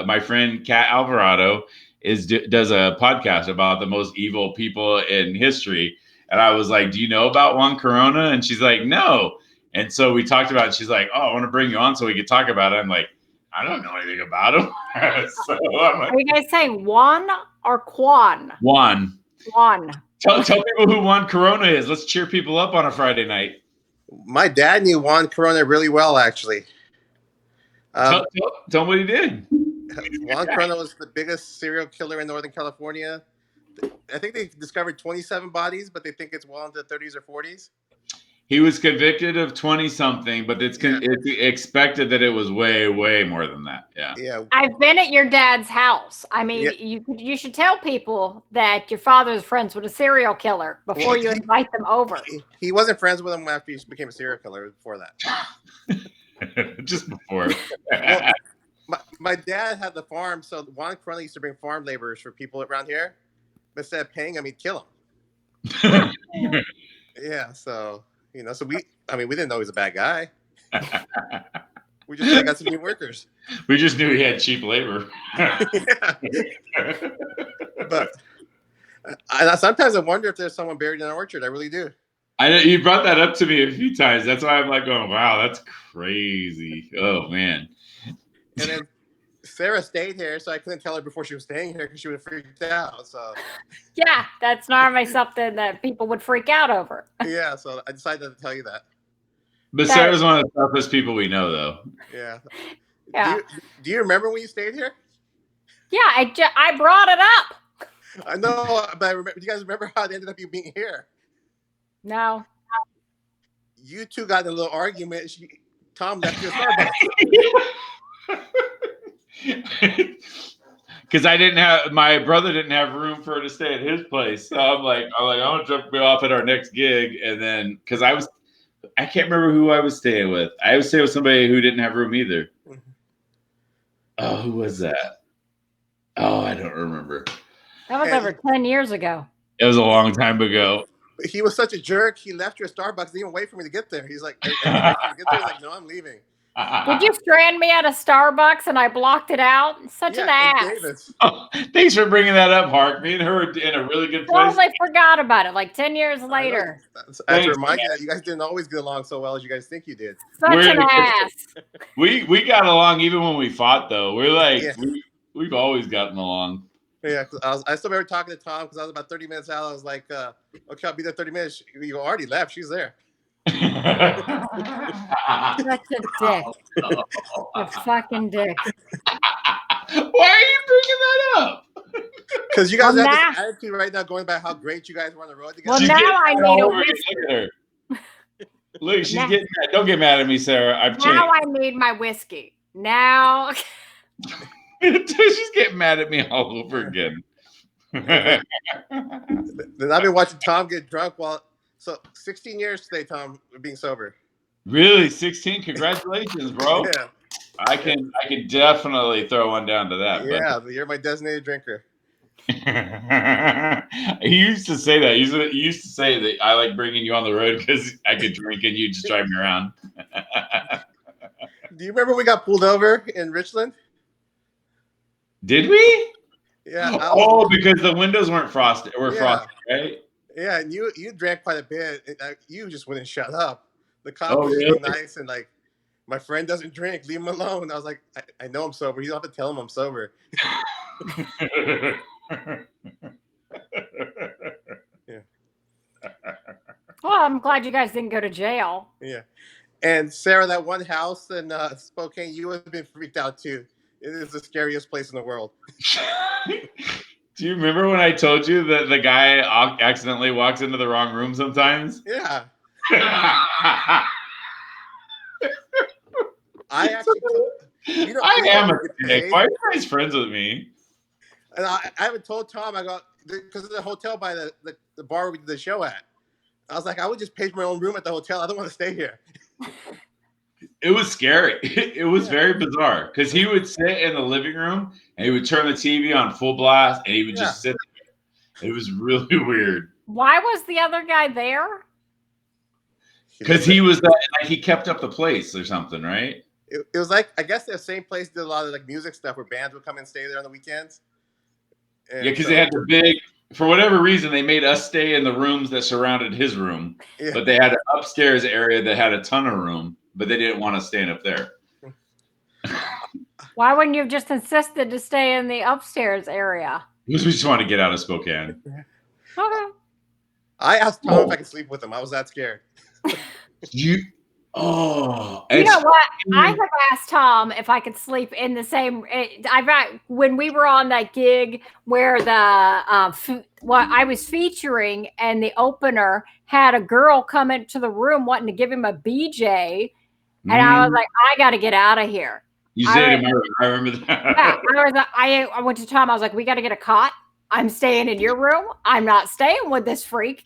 my friend Kat Alvarado does a podcast about the most evil people in history. And I was like, do you know about Juan Corona? And she's like, no. And so we talked about it. She's like, oh, I want to bring you on so we could talk about it. I'm like, I don't know anything about him. So I'm like, Are you guys saying Juan or Quan? Juan. Juan. Tell people who Juan Corona is. Let's cheer people up on a Friday night. My dad knew Juan Corona really well, actually. Tell him what he did. Juan Corona was the biggest serial killer in Northern California. I think they discovered 27 bodies, but they think it's well into the 30s or 40s. He was convicted of 20-something, but it's expected that it was way, way more than that. Yeah. Yeah. I've been at your dad's house. I mean, you should tell people that your father's friends with a serial killer before you invite them over. He wasn't friends with him after he became a serial killer. Before that. Just before. Well, my dad had the farm, so Juan Corona used to bring farm laborers for people around here. But instead of paying them, he'd kill them. Yeah, so... so we didn't know he was a bad guy. We just got some new workers. We just knew he had cheap labor. But sometimes I wonder if there's someone buried in an orchard. I really do. I know you brought that up to me a few times. That's why I'm like going, wow, that's crazy. Oh man. And then Sarah stayed here, so I couldn't tell her before she was staying here because she would have freaked out. So yeah, that's normally something that people would freak out over. Yeah, so I decided to tell you that. But Sarah's one of the toughest people we know, though. Yeah. Yeah. Do you remember when you stayed here? Yeah, I brought it up. I know, but do you guys remember how it ended up you being here? No. You two got in a little argument. Tom left your Starbucks. Because my brother didn't have room for her to stay at his place. So I'm like, I want to drop me off at our next gig. And then, because I can't remember who I was staying with. I was staying with somebody who didn't have room either. Mm-hmm. Oh, who was that? Oh, I don't remember. That was over 10 years ago. It was a long time ago. He was such a jerk. He left your Starbucks. Didn't even wait for me to get there. He's like, He's like, no, I'm leaving. Did you strand me at a Starbucks and I blocked it out? Such an ass. Oh, thanks for bringing that up, Hark. Me and her were in a really good place. Totally forgot about it. Like 10 years later. I have to remind you that you guys didn't always get along so well as you guys think you did. Such an ass. We got along even when we fought, though. We're like, we've always gotten along. Yeah, I still remember talking to Tom because I was about 30 minutes out. I was like, okay, I'll be there 30 minutes. You already left. She's there. Such a dick. A fucking dick. Why are you bringing that up? Because you guys have this attitude right now going about how great you guys were on the road together. Well, now I need a whiskey. Look, she's getting mad. Don't get mad at me, Sarah. Now I need my whiskey. Now. She's getting mad at me all over again. Then I've been watching Tom get drunk So 16 years today, Tom, being sober. Really? 16? Congratulations, bro. Yeah. I can definitely throw one down to that. Yeah, but you're my designated drinker. He used to say that. He used to say that I like bringing you on the road because I could drink and you just drive me around. Do you remember we got pulled over in Richland? Did we? Yeah. Because the windows weren't frosted. Frosted, right? Yeah, and you drank quite a bit. You just wouldn't shut up. The cop was really nice and like, my friend doesn't drink. Leave him alone. I was like, I know I'm sober. You don't have to tell him I'm sober. Yeah. Well, I'm glad you guys didn't go to jail. Yeah. And Sarah, that one house in Spokane, you would have been freaked out too. It is the scariest place in the world. Do you remember when I told you that the guy accidentally walks into the wrong room sometimes? Yeah. I am a dick. Why are you guys friends with me? And I haven't told Tom. I got because of the hotel by the bar we did the show at. I was like, I would just pay for my own room at the hotel. I don't want to stay here. It was scary. It was very bizarre because he would sit in the living room and he would turn the TV on full blast and he would just sit there. It was really weird. Why was the other guy there? Because he kept up the place or something, right? It was like, I guess the same place did a lot of like music stuff where bands would come and stay there on the weekends. And because they had the for whatever reason, they made us stay in the rooms that surrounded his room, but they had an upstairs area that had a ton of room, but they didn't want us staying up there. Why wouldn't you have just insisted to stay in the upstairs area? Because we just want to get out of Spokane. Okay. I asked Tom if I could sleep with him. I was that scared. You know what? I have asked Tom if I could sleep in the same. When we were on that gig where the I was featuring, and the opener had a girl come into the room wanting to give him a BJ, and I was like, I got to get out of here. You said I remember that. Yeah, I went to Tom. I was like, we got to get a cot. I'm staying in your room. I'm not staying with this freak.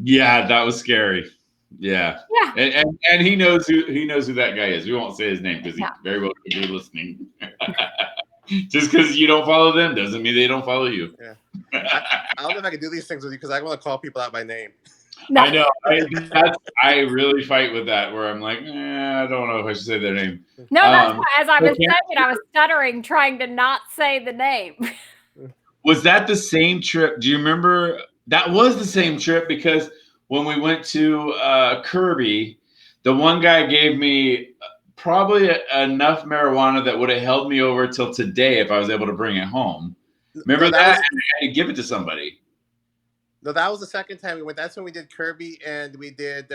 Yeah, that was scary. Yeah. And he knows who that guy is. We won't say his name because he very well could be listening. Just because you don't follow them doesn't mean they don't follow you. Yeah. I don't know if I can do these things with you because I want to call people out by name. No. I know. I really fight with that where I'm like, I don't know if I should say their name. No, that's why, as I was saying, I was stuttering, trying to not say the name. Was that the same trip? Do you remember? That was the same trip because when we went to Kirby, the one guy gave me probably enough marijuana that would have held me over till today if I was able to bring it home. Remember that? And I had to give it to somebody. No, that was the second time we went. That's when we did Kirby and we did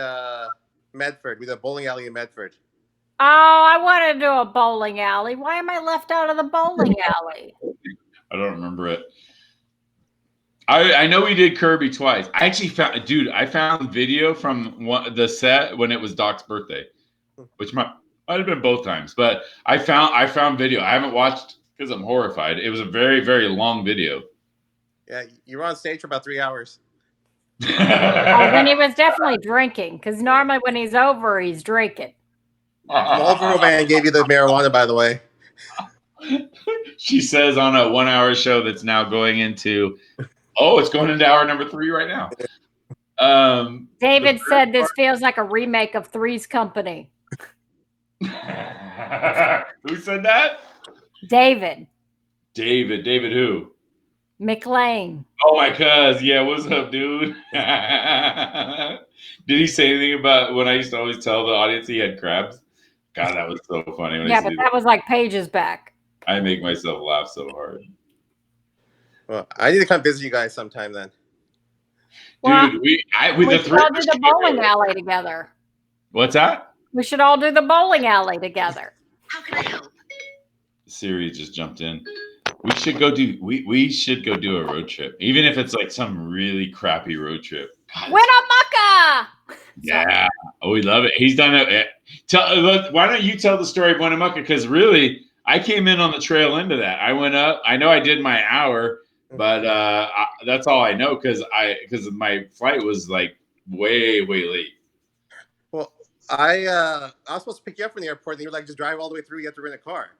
Medford. We did a bowling alley in Medford. Oh, I want to do a bowling alley. Why am I left out of the bowling alley? I don't remember it. I know we did Kirby twice. I actually found video from the set when it was Doc's birthday, which might have been both times. But I found video. I haven't watched because I'm horrified. It was a very, very long video. Yeah, you were on stage for about 3 hours. Then he was definitely drinking because normally when he's over, he's drinking. Marlboro Man gave you the marijuana, by the way. She says on a 1-hour show that's now going into. Oh, it's going into hour number 3 right now. David said this feels like a remake of Three's Company. Who said that? David. David who? McClain. Oh, my cuz. Yeah, what's up, dude? Did he say anything about when I used to always tell the audience he had crabs? God, that was so funny. Yeah, but that was like pages back. I make myself laugh so hard. Well, I need to come visit you guys sometime then. Dude, we should all do the bowling alley together. What's that? We should all do the bowling alley together. How can I help? Siri just jumped in. We should go do a road trip, even if it's like some really crappy road trip. Winnemucca! Yeah, we love it. He's done it. Why don't you tell the story of Winnemucca? Because really, I came in on the trail end of that. I went up. I know I did my hour. But that's all I know because my flight was like way late. Well, I was supposed to pick you up from the airport, and you were like, just drive all the way through. You have to rent a car,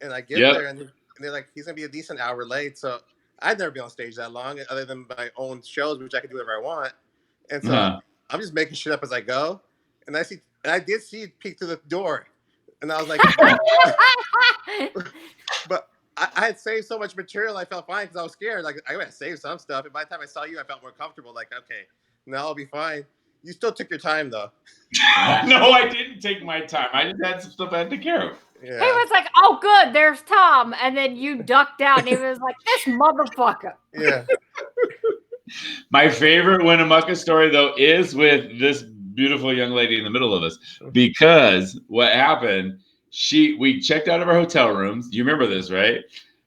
and I get there, and they're like, he's gonna be a decent hour late. So I'd never been on stage that long, other than my own shows, which I can do whatever I want. And so I'm just making shit up as I go, and I did see you peek through the door, and I was like, but. I had saved so much material, I felt fine because I was scared. Like, I gotta save some stuff. And by the time I saw you, I felt more comfortable. Like, okay, now I'll be fine. You still took your time, though. No, I didn't take my time. I just had some stuff I had to take care of. Yeah. He was like, oh, good, there's Tom. And then you ducked out, and he was like, this motherfucker. Yeah. My favorite Winnemucca story, though, is with this beautiful young lady in the middle of us. Because what happened... We checked out of our hotel rooms. You remember this, right?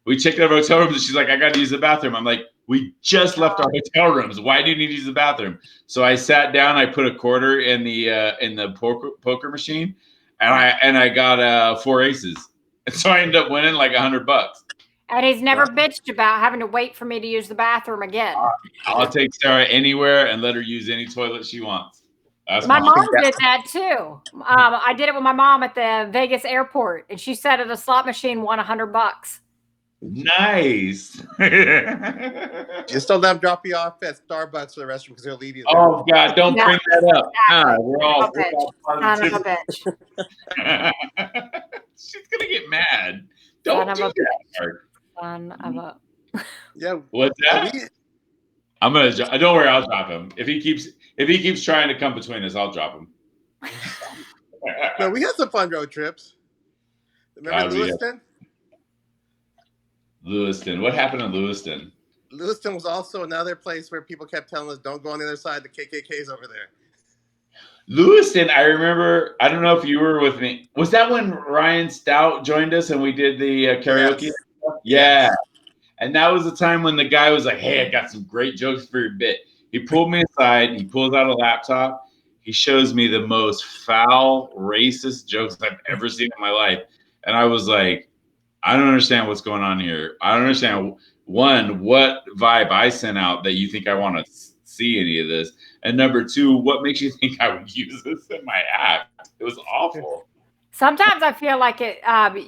We checked out of our hotel rooms and she's like, I got to use the bathroom. I'm like, we just left our hotel rooms. Why do you need to use the bathroom? So I sat down, I put a quarter in the poker machine and I got 4 aces. And so I ended up winning like $100. And he's never bitched about having to wait for me to use the bathroom again. I'll take Sarah anywhere and let her use any toilet she wants. My mom did that too. I did it with my mom at the Vegas airport, and she said at a slot machine won $100. Nice. Just don't let them drop you off at Starbucks for the restroom because they'll leave you there. Oh God, don't bring that up. We're all Son of a bitch. She's gonna get mad. Don't do that. Son of a. Yeah. What's that? I'm gonna. Don't worry, I'll drop him. If he keeps trying to come between us, I'll drop him. No, we had some fun road trips. Remember Lewiston? Lewiston. What happened in Lewiston? Lewiston was also another place where people kept telling us, "Don't go on the other side. The KKK's over there." Lewiston, I remember. I don't know if you were with me. Was that when Ryan Stout joined us and we did the karaoke? Yes. Yeah. Yes. And that was the time when the guy was like, "Hey, I got some great jokes for your bit." He pulled me aside. He pulls out a laptop. He shows me the most foul, racist jokes I've ever seen in my life. And I was like, I don't understand what's going on here. I don't understand, one, what vibe I sent out that you think I want to see any of this. And number two, what makes you think I would use this in my act? It was awful. Sometimes I feel like it.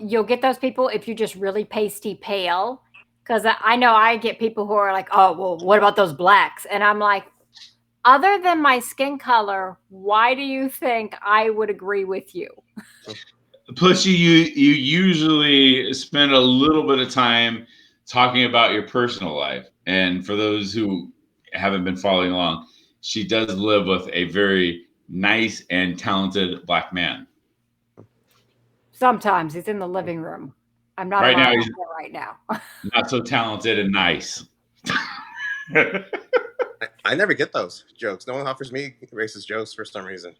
You'll get those people if you're just really pasty pale. Because I know I get people who are like, "Oh, well, what about those blacks?" And I'm like, other than my skin color, why do you think I would agree with you? Plus, you usually spend a little bit of time talking about your personal life. And for those who haven't been following along, she does live with a very nice and talented black man. Sometimes he's in the living room. I'm not right now. Right now. Not so talented and nice. I never get those jokes. No one offers me racist jokes for some reason.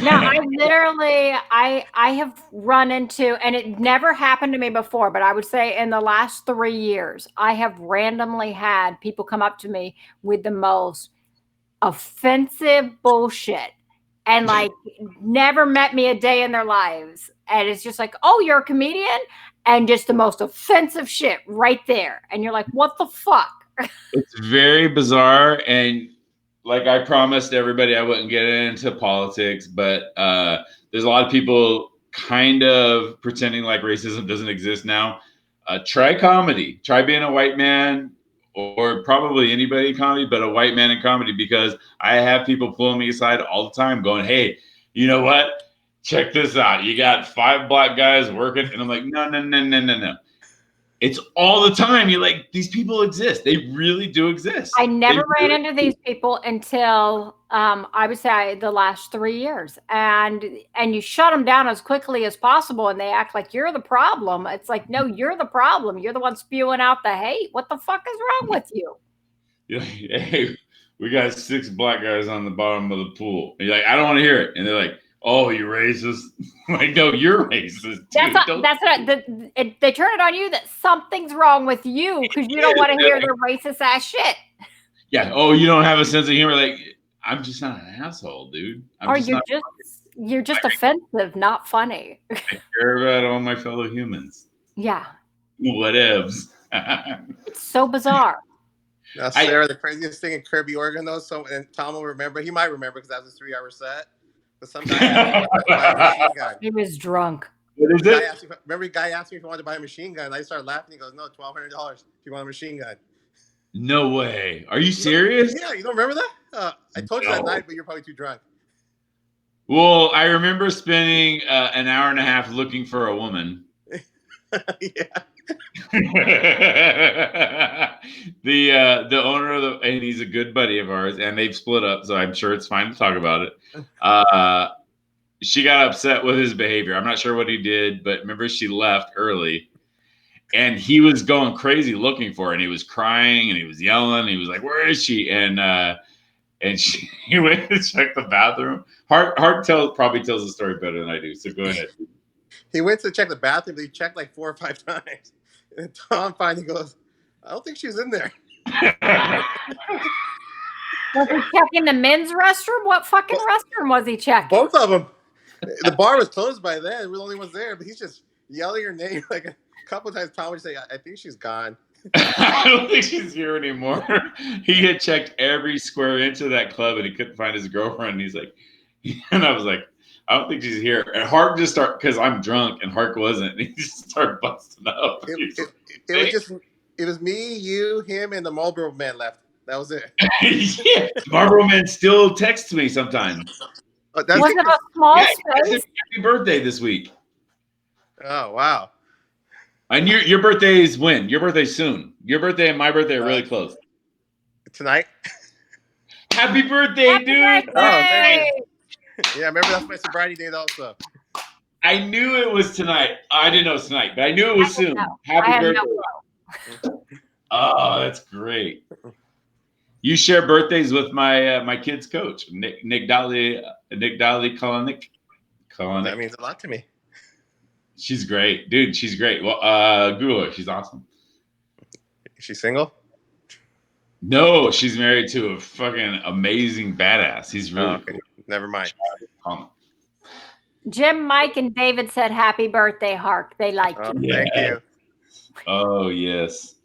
No, I have run into, and it never happened to me before, but I would say in the last 3 years, I have randomly had people come up to me with the most offensive bullshit and like never met me a day in their lives. And it's just like, "Oh, you're a comedian?" And just the most offensive shit right there. And you're like, what the fuck? It's very bizarre. And like I promised everybody I wouldn't get into politics, but there's a lot of people kind of pretending like racism doesn't exist now. Try comedy. Try being a white man, or probably anybody in comedy, but a white man in comedy, because I have people pulling me aside all the time going, "Hey, you know what? Check this out. You got 5 black guys working." And I'm like, no. It's all the time. You're like, these people exist. They really do exist. I never ran into these people until I would say the last 3 years. And you shut them down as quickly as possible, and they act like you're the problem. It's like, no, you're the problem. You're the one spewing out the hate. What the fuck is wrong with you? You're like, "Hey, we got 6 black guys on the bottom of the pool." And you're like, "I don't want to hear it." And they're like, "Oh, you racist." I'm like, "No, you're racist." That's what they turn it on you that something's wrong with you because you don't want to hear their racist ass shit. Yeah. "Oh, you don't have a sense of humor." Like, I'm just not an asshole, dude. You're just offensive, not funny. I care about all my fellow humans. Yeah. Whatevs. It's so bizarre. Now, Sarah, the craziest thing in Kirby, Oregon, though, and Tom will remember. He might remember because that was a 3-hour set. But some guy asked me to buy a machine gun. He was drunk. What is it? Remember, the guy asked me if he wanted to buy a machine gun. I started laughing. He goes, "No, $1,200 if you want a machine gun." No way. Are you serious? Yeah, you don't remember that? I told you that night, but you're probably too drunk. Well, I remember spending an hour and a half looking for a woman. Yeah. The owner of and he's a good buddy of ours, and they've split up, so I'm sure it's fine to talk about it. She got upset with his behavior. I'm not sure what he did, but remember she left early, and he was going crazy looking for her, and he was crying and he was yelling. He was like, "Where is she?" And he went to check the bathroom. Hark probably tells the story better than I do, so go ahead. He went to check the bathroom, but he checked like 4 or 5 times. And Tom finally goes, "I don't think she's in there." Was he checking the men's restroom? What fucking restroom was he checking? Both of them. The bar was closed by then. We're the only ones there, but he's just yelling her name like a couple of times. Tom would say, "I think she's gone." I don't think she's here anymore. He had checked every square inch of that club, and he couldn't find his girlfriend. And he's like, and I was like, "I don't think she's here." And Hark just started, because I'm drunk and Hark wasn't. And he just started busting up. It was me, you, him, and the Marlboro Man left. That was it. Yeah. Marlboro Man still texts me sometimes. Was it a small space? Happy birthday this week. Oh, wow. And your birthday is when? Your birthday's soon. Your birthday and my birthday are really close. Tonight. Happy birthday, dude! Oh, thank you. Yeah, remember that's my sobriety date also. I knew it was tonight. I didn't know it was tonight, but I knew it was soon. Happy birthday! Oh, that's great. You share birthdays with my my kid's coach, Nick Dali Kalanick. That means a lot to me. She's great, dude. She's great. Well, Google her. She's awesome. Is she single? No, she's married to a fucking amazing badass. He's really cool. Never mind. Jim, Mike, and David said happy birthday, Hark. They like you. Thank you. Oh, yes.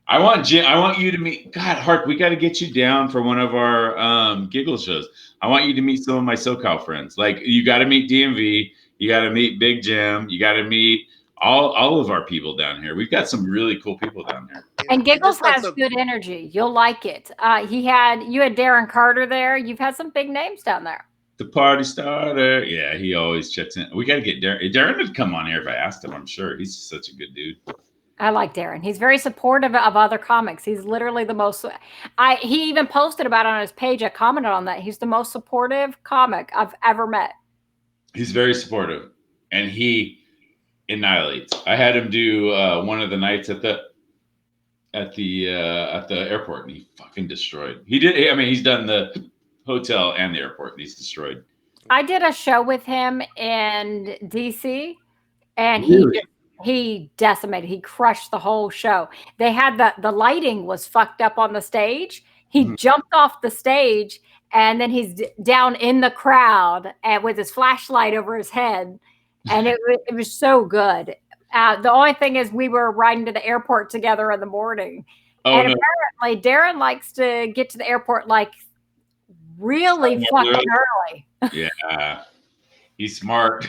I want Jim. I want you to meet. God, Hark, we got to get you down for one of our Giggles shows. I want you to meet some of my SoCal friends. Like, you got to meet DMV. You got to meet Big Jim. You got to meet all of our people down here. We've got some really cool people down here. And Giggles has good energy. You'll like it. You had Darren Carter there. You've had some big names down there. The party starter. Yeah, he always checks in. We got to get Darren. Darren would come on here if I asked him, I'm sure. He's such a good dude. I like Darren. He's very supportive of other comics. He's literally the most. He even posted about it on his page. I commented on that. He's the most supportive comic I've ever met. He's very supportive, and he annihilates. I had him do one of the nights at the airport, and he fucking destroyed. He did. I mean, he's done the hotel and the airport, and he's destroyed. I did a show with him in DC, and he decimated. He crushed the whole show. They had the lighting was fucked up on the stage. He jumped off the stage, and then he's down in the crowd and with his flashlight over his head, and it was so good. The only thing is, we were riding to the airport together in the morning, and apparently Darren likes to get to the airport like really fucking early. Yeah, he's smart.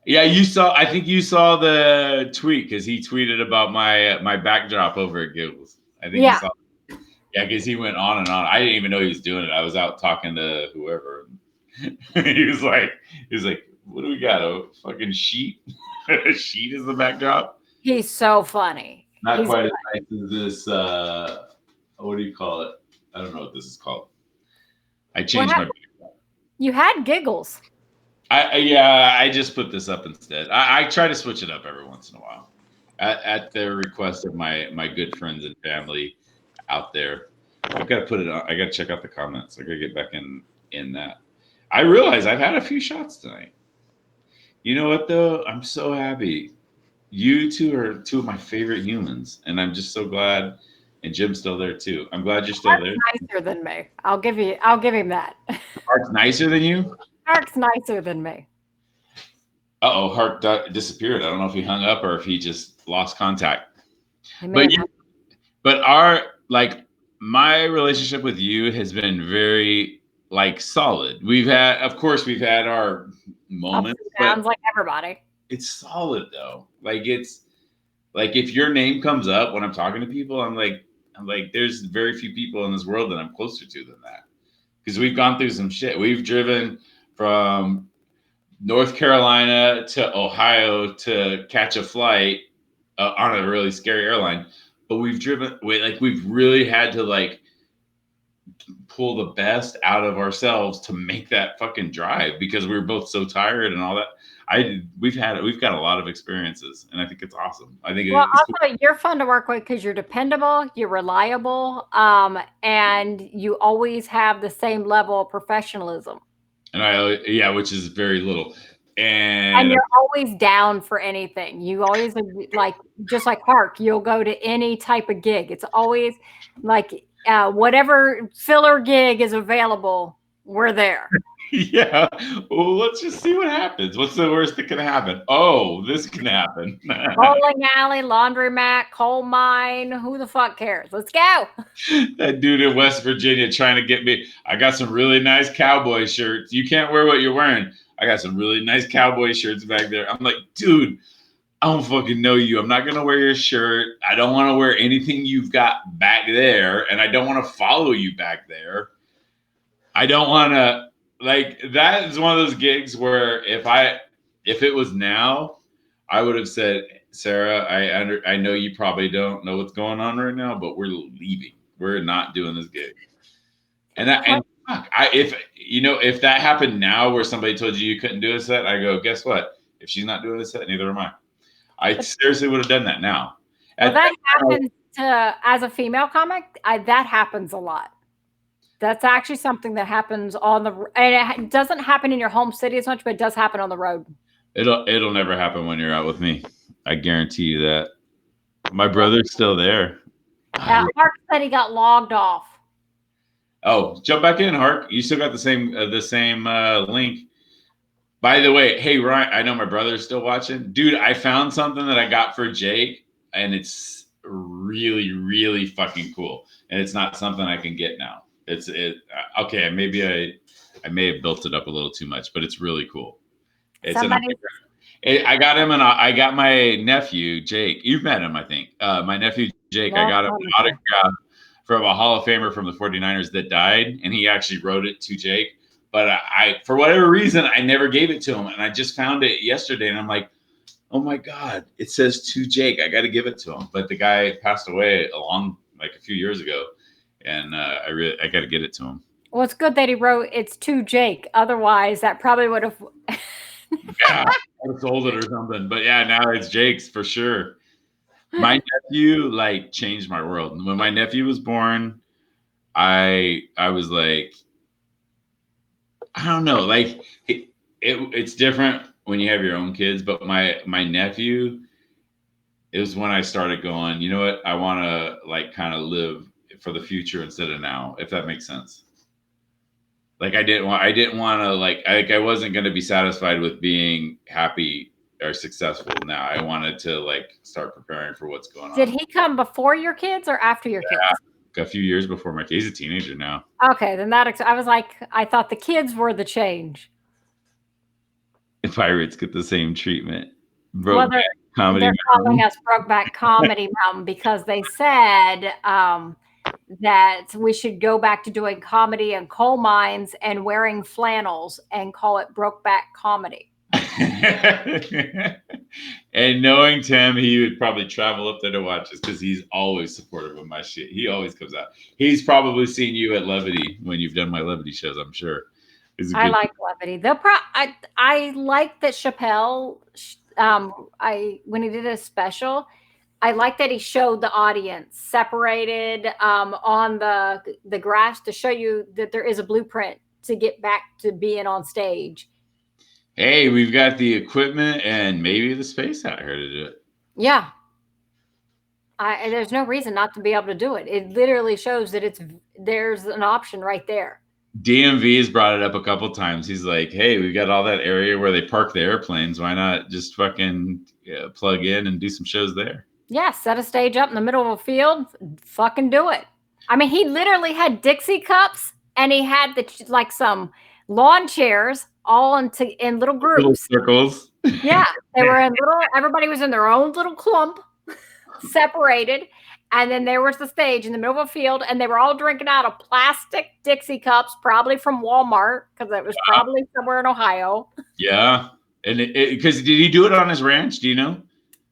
Yeah, I think you saw the tweet because he tweeted about my backdrop over at Giggles. I think you saw it. Yeah, because he went on and on. I didn't even know he was doing it. I was out talking to whoever. he was like, what do we got? A fucking sheet? A sheet is the backdrop? He's so funny. Not quite as nice as this. What do you call it? I don't know what this is called. I changed my backdrop. You had Giggles. I just put this up instead. I try to switch it up every once in a while, at the request of my good friends and family out there. I've got to put it on. I got to check out the comments. I got to get back in that. I realize I've had a few shots tonight. You know what though? I'm so happy. You two are two of my favorite humans, and I'm just so glad. And Jim's still there too. I'm glad you're still there. Nicer than me. I'll give him that. Hark's nicer than you? Hark's nicer than me. Uh-oh, Hark disappeared. I don't know if he hung up or if he just lost contact. But my relationship with you has been very solid. We've had our moments. Sounds like everybody. It's solid though. It's if your name comes up when I'm talking to people, I'm like, there's very few people in this world that I'm closer to than that. Because we've gone through some shit. We've driven from North Carolina to Ohio to catch a flight on a really scary airline. But we've really had to pull the best out of ourselves to make that fucking drive because we were both so tired and all that. We've got a lot of experiences, and I think it's awesome. Also you're fun to work with because you're dependable, you're reliable, and you always have the same level of professionalism. And which is very little. And you're always down for anything. You always just like Hark, you'll go to any type of gig. It's always whatever filler gig is available, we're there. Yeah. Well, let's just see what happens. What's the worst that can happen? Oh, this can happen. Bowling alley, laundromat, coal mine. Who the fuck cares? Let's go. That dude in West Virginia trying to get me. I got some really nice cowboy shirts. You can't wear what you're wearing. I got some really nice cowboy shirts back there. I'm like, dude, I don't fucking know you. I'm not going to wear your shirt. I don't want to wear anything you've got back there. And I don't want to follow you back there. I don't want to. That is one of those gigs where if it was now, I would have said, Sarah, I know you probably don't know what's going on right now, but we're leaving. we're not doing this gig. And fuck, if that happened now where somebody told you couldn't do a set, I go, guess what? If she's not doing a set, neither am I. I seriously would have done that now. Well, that happens as a female comic. That happens a lot. That's actually something that happens and it doesn't happen in your home city as much, but it does happen on the road. It'll never happen when you're out with me. I guarantee you that. My brother's still there. Hark said he got logged off. Oh, jump back in, Hark. You still got the same link. By the way, hey Ryan, I know my brother's still watching. Dude, I found something that I got for Jake, and it's really, really fucking cool. And it's not something I can get now. Okay, maybe I may have built it up a little too much, but it's really cool. I got him and I got my nephew Jake. You've met him, I think. My nephew Jake. I got him an autograph from a Hall of Famer from the 49ers that died, and he actually wrote it to Jake. But I for whatever reason, I never gave it to him, and I just found it yesterday, and I'm like, oh my God, it says to Jake. I got to give it to him. But the guy passed away a few years ago. And I got to get it to him. Well, it's good that he wrote it's to Jake. Otherwise, that probably would have. Yeah, I would have sold it or something. But yeah, now it's Jake's for sure. My nephew changed my world. When my nephew was born, I was like, I don't know, it's different when you have your own kids. But my nephew, it was when I started going, you know what, I want to kind of live for the future instead of now, if that makes sense. I didn't want to I wasn't going to be satisfied with being happy or successful now. I wanted to start preparing for what's going on. Did he come before your kids or after your kids? A few years before my kids. He's a teenager now. Okay, then I was like, I thought the kids were the change. If pirates get the same treatment. They're calling us Brokeback Comedy Mountain because they said that we should go back to doing comedy in coal mines and wearing flannels and call it Brokeback Comedy. And knowing Tim, he would probably travel up there to watch us because he's always supportive of my shit. He always comes out. He's probably seen you at Levity when you've done my Levity shows, I'm sure. I like Levity. I like that Chappelle, when he did a special, I like that he showed the audience separated on the grass to show you that there is a blueprint to get back to being on stage. Hey, we've got the equipment and maybe the space out here to do it. Yeah. There's no reason not to be able to do it. It literally shows that there's an option right there. DMV has brought it up a couple times. He's like, hey, we've got all that area where they park the airplanes. Why not just fucking plug in and do some shows there? Yeah, set a stage up in the middle of a field. Fucking do it. I mean, he literally had Dixie cups and he had some lawn chairs all in little groups. Little circles. Yeah, they were everybody was in their own little clump, separated. And then there was the stage in the middle of a field, and they were all drinking out of plastic Dixie cups, probably from Walmart, because it was probably somewhere in Ohio. Yeah. And because did he do it on his ranch? Do you know?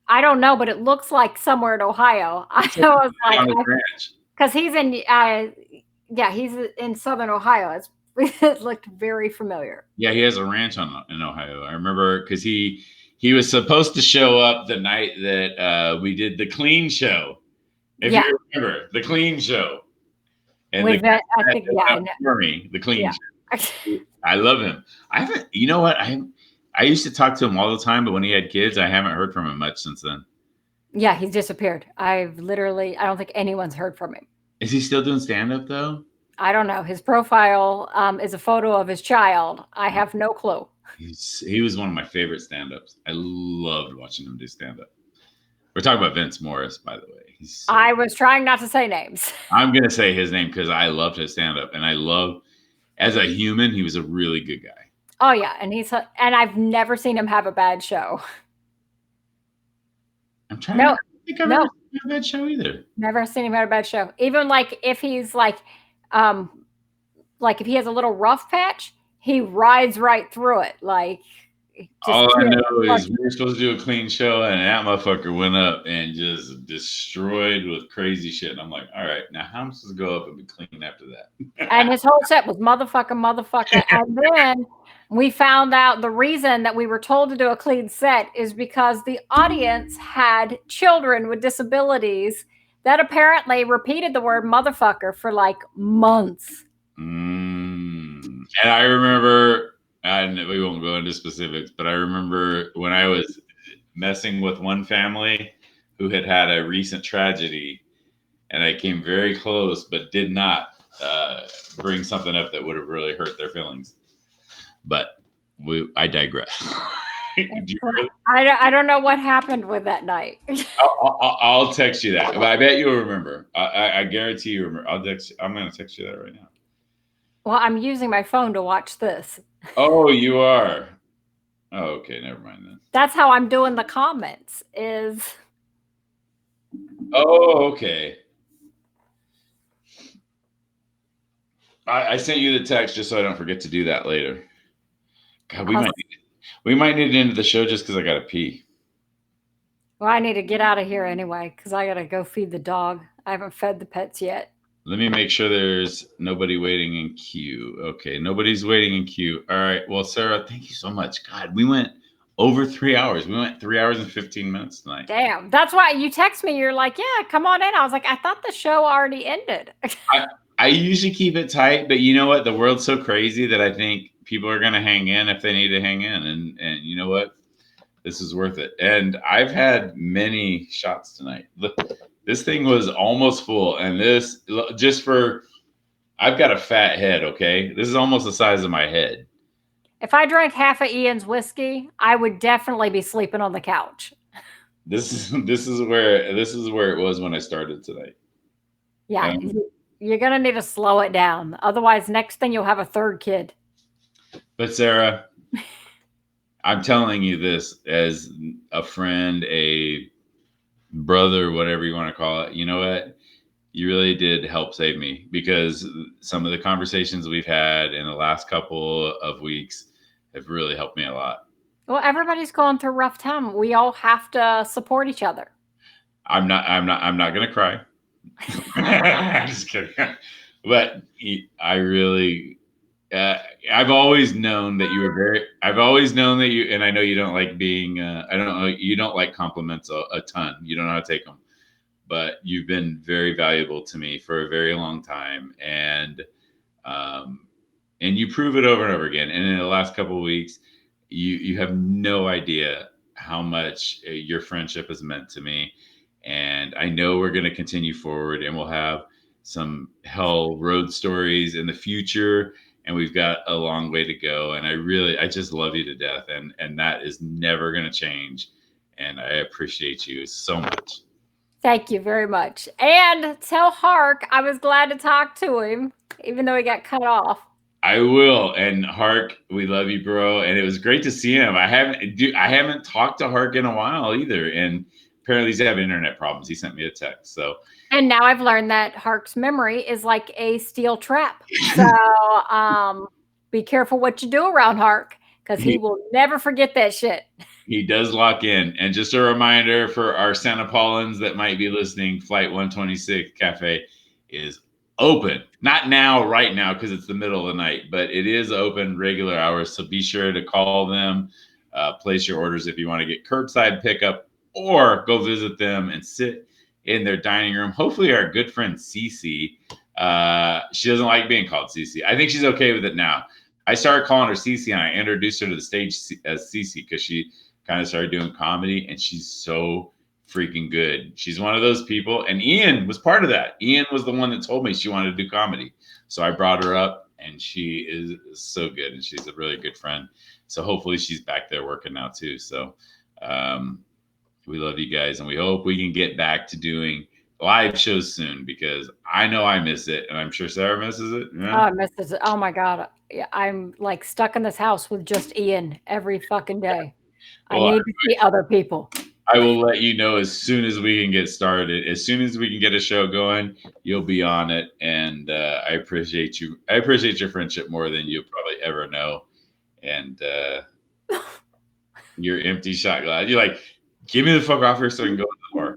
I don't know, but it looks like somewhere in Ohio. I was like, because he's in Southern Ohio. It looked very familiar. Yeah, he has a ranch in Ohio. I remember because he was supposed to show up the night that we did the Clean Show. If you remember, the Clean Show. And the Clean Show. I love him. I haven't, you know what? I used to talk to him all the time, but when he had kids, I haven't heard from him much since then. Yeah, he's disappeared. I don't think anyone's heard from him. Is he still doing stand-up though? I don't know. His profile is a photo of his child. I have no clue. He was one of my favorite stand-ups. I loved watching him do stand-up. We're talking about Vince Morris, by the way. I was trying not to say names. I'm going to say his name because I loved his stand-up. And as a human, he was a really good guy. Oh, yeah. And I've never seen him have a bad show. I'm trying to think I've never seen a bad show either. Never seen him have a bad show. Even if he's if he has a little rough patch, he rides right through it. All I know is we were supposed to do a clean show, and that motherfucker went up and just destroyed with crazy shit. And I'm like, all right, now how am I supposed to go up and be clean after that? And his whole set was motherfucker. And then we found out the reason that we were told to do a clean set is because the audience had children with disabilities that apparently repeated the word motherfucker for like months. And I remember, and we won't go into specifics, but I remember when I was messing with one family who had had a recent tragedy, and I came very close, but did not bring something up that would have really hurt their feelings. But I digress. I don't know what happened with that night. I'll text you that. I bet you'll remember. I guarantee you remember. I'm going to text you that right now. Well, I'm using my phone to watch this. Oh, you are. Oh, okay. Never mind then. That's how I'm doing the comments is. Oh, okay. I sent you the text just so I don't forget to do that later. God, we might need to end the show just because I got to pee. Well, I need to get out of here anyway because I got to go feed the dog. I haven't fed the pets yet. Let me make sure there's nobody waiting in queue. Okay, nobody's waiting in queue. All right. Well, Sarah, thank you so much. God, we went over 3 hours. We went 3 hours and 15 minutes tonight. Damn. That's why you text me. You're like, yeah, come on in. I was like, I thought the show already ended. I usually keep it tight, but you know what? The world's so crazy that I think people are going to hang in if they need to hang in. And you know what? This is worth it. And I've had many shots tonight. Look, this thing was almost full. And this, I've got a fat head, okay? This is almost the size of my head. If I drank half of Ian's whiskey, I would definitely be sleeping on the couch. This is where it was when I started tonight. Yeah. You're going to need to slow it down. Otherwise, next thing you'll have a third kid. But Sarah, I'm telling you this as a friend, a brother, whatever you want to call it. You know what? You really did help save me because some of the conversations we've had in the last couple of weeks have really helped me a lot. Well, everybody's going through a rough time. We all have to support each other. I'm not going to cry. I'm just kidding. But I really, I've always known that you were and I know you don't like being, I don't know, you don't like compliments a ton. You don't know how to take them, but you've been very valuable to me for a very long time. And you prove it over and over again. And in the last couple of weeks, you have no idea how much your friendship has meant to me. And I know we're going to continue forward and we'll have some hell road stories in the future. And we've got a long way to go. And I just love you to death. And that is never going to change. And I appreciate you so much. Thank you very much. And tell Hark I was glad to talk to him, even though he got cut off. I will. And Hark, we love you, bro. And it was great to see him. I haven't talked to Hark in a while either. And apparently he's having internet problems. He sent me a text. So. And now I've learned that Hark's memory is like a steel trap. So be careful what you do around Hark because he will never forget that shit. He does lock in. And just a reminder for our Santa Paulans that might be listening, Flight 126 Cafe is open. Not now, right now, because it's the middle of the night, but it is open regular hours. So be sure to call them, place your orders if you want to get curbside pickup or go visit them and sit in their dining room. Hopefully our good friend Cece, she doesn't like being called Cece. I think she's okay with it now. I started calling her Cece and I introduced her to the stage as Cece because she kind of started doing comedy and she's so freaking good. She's one of those people. And Ian was part of that. Ian was the one that told me she wanted to do comedy. So I brought her up and she is so good. And she's a really good friend. So hopefully she's back there working now too. So we love you guys. And we hope we can get back to doing live shows soon because I know I miss it. And I'm sure Sarah misses it. Yeah. Oh, I miss it. Oh my God. I'm like stuck in this house with just Ian every fucking day. Well, I need to see other people. I will let you know as soon as we can get started. As soon as we can get a show going, you'll be on it. And I appreciate you. I appreciate your friendship more than you'll probably ever know. And your empty shot glass. You're like, give me the fuck off here so I can go to the bar.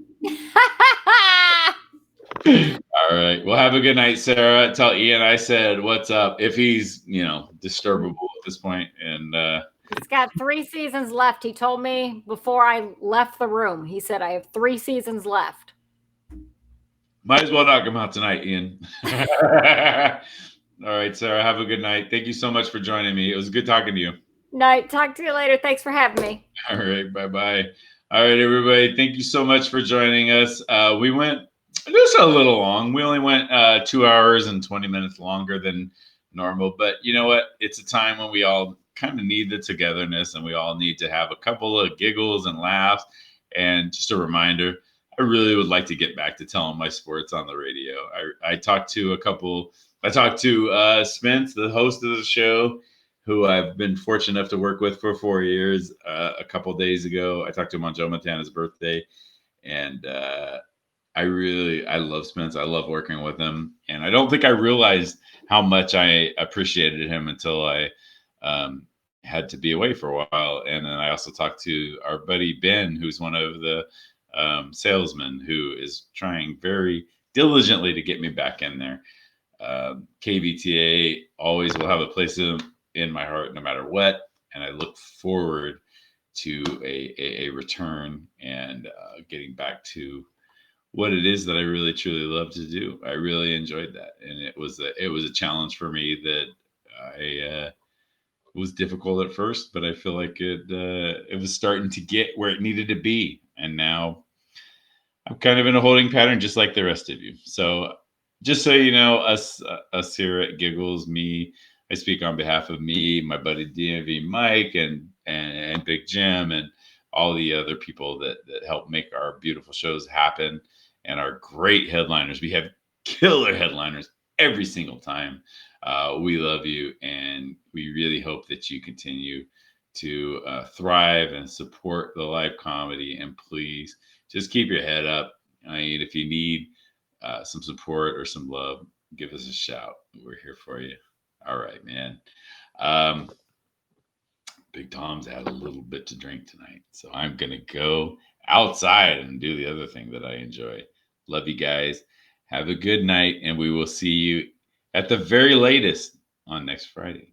All right. Well, have a good night, Sarah. Tell Ian I said what's up if he's, disturbable at this point. And he's got 3 seasons left. He told me before I left the room. He said, I have 3 seasons left. Might as well knock him out tonight, Ian. All right, Sarah. Have a good night. Thank you so much for joining me. It was good talking to you. Night. Talk to you later. Thanks for having me. All right. Bye-bye. All right, everybody. Thank you so much for joining us. We went just a little long. We only went 2 hours and 20 minutes longer than normal. But you know what? It's a time when we all kind of need the togetherness and we all need to have a couple of giggles and laughs. And just a reminder, I really would like to get back to telling my sports on the radio. I talked to Spence, the host of the show, who I've been fortunate enough to work with for 4 years. A couple days ago, I talked to him on Joe Montana's birthday, and I love Spence. I love working with him, and I don't think I realized how much I appreciated him until I had to be away for a while. And then I also talked to our buddy Ben, who's one of the salesmen who is trying very diligently to get me back in there. KVTA always will have a place in my heart no matter what, and I look forward to a return and getting back to what it is that I really truly love to do. I really enjoyed that, and it was a challenge for me that was difficult at first, but I feel like it was starting to get where it needed to be, and now I'm kind of in a holding pattern just like the rest of you. So just so you know, us here at Giggles, I speak on behalf of me, my buddy DMV Mike, and Big Jim, and all the other people that help make our beautiful shows happen, and our great headliners. We have killer headliners every single time. We love you, and we really hope that you continue to thrive and support the live comedy. And please just keep your head up. I mean, if you need some support or some love, give us a shout. We're here for you. All right, man. Big Tom's had a little bit to drink tonight, so I'm going to go outside and do the other thing that I enjoy. Love you guys. Have a good night, and we will see you at the very latest on next Friday.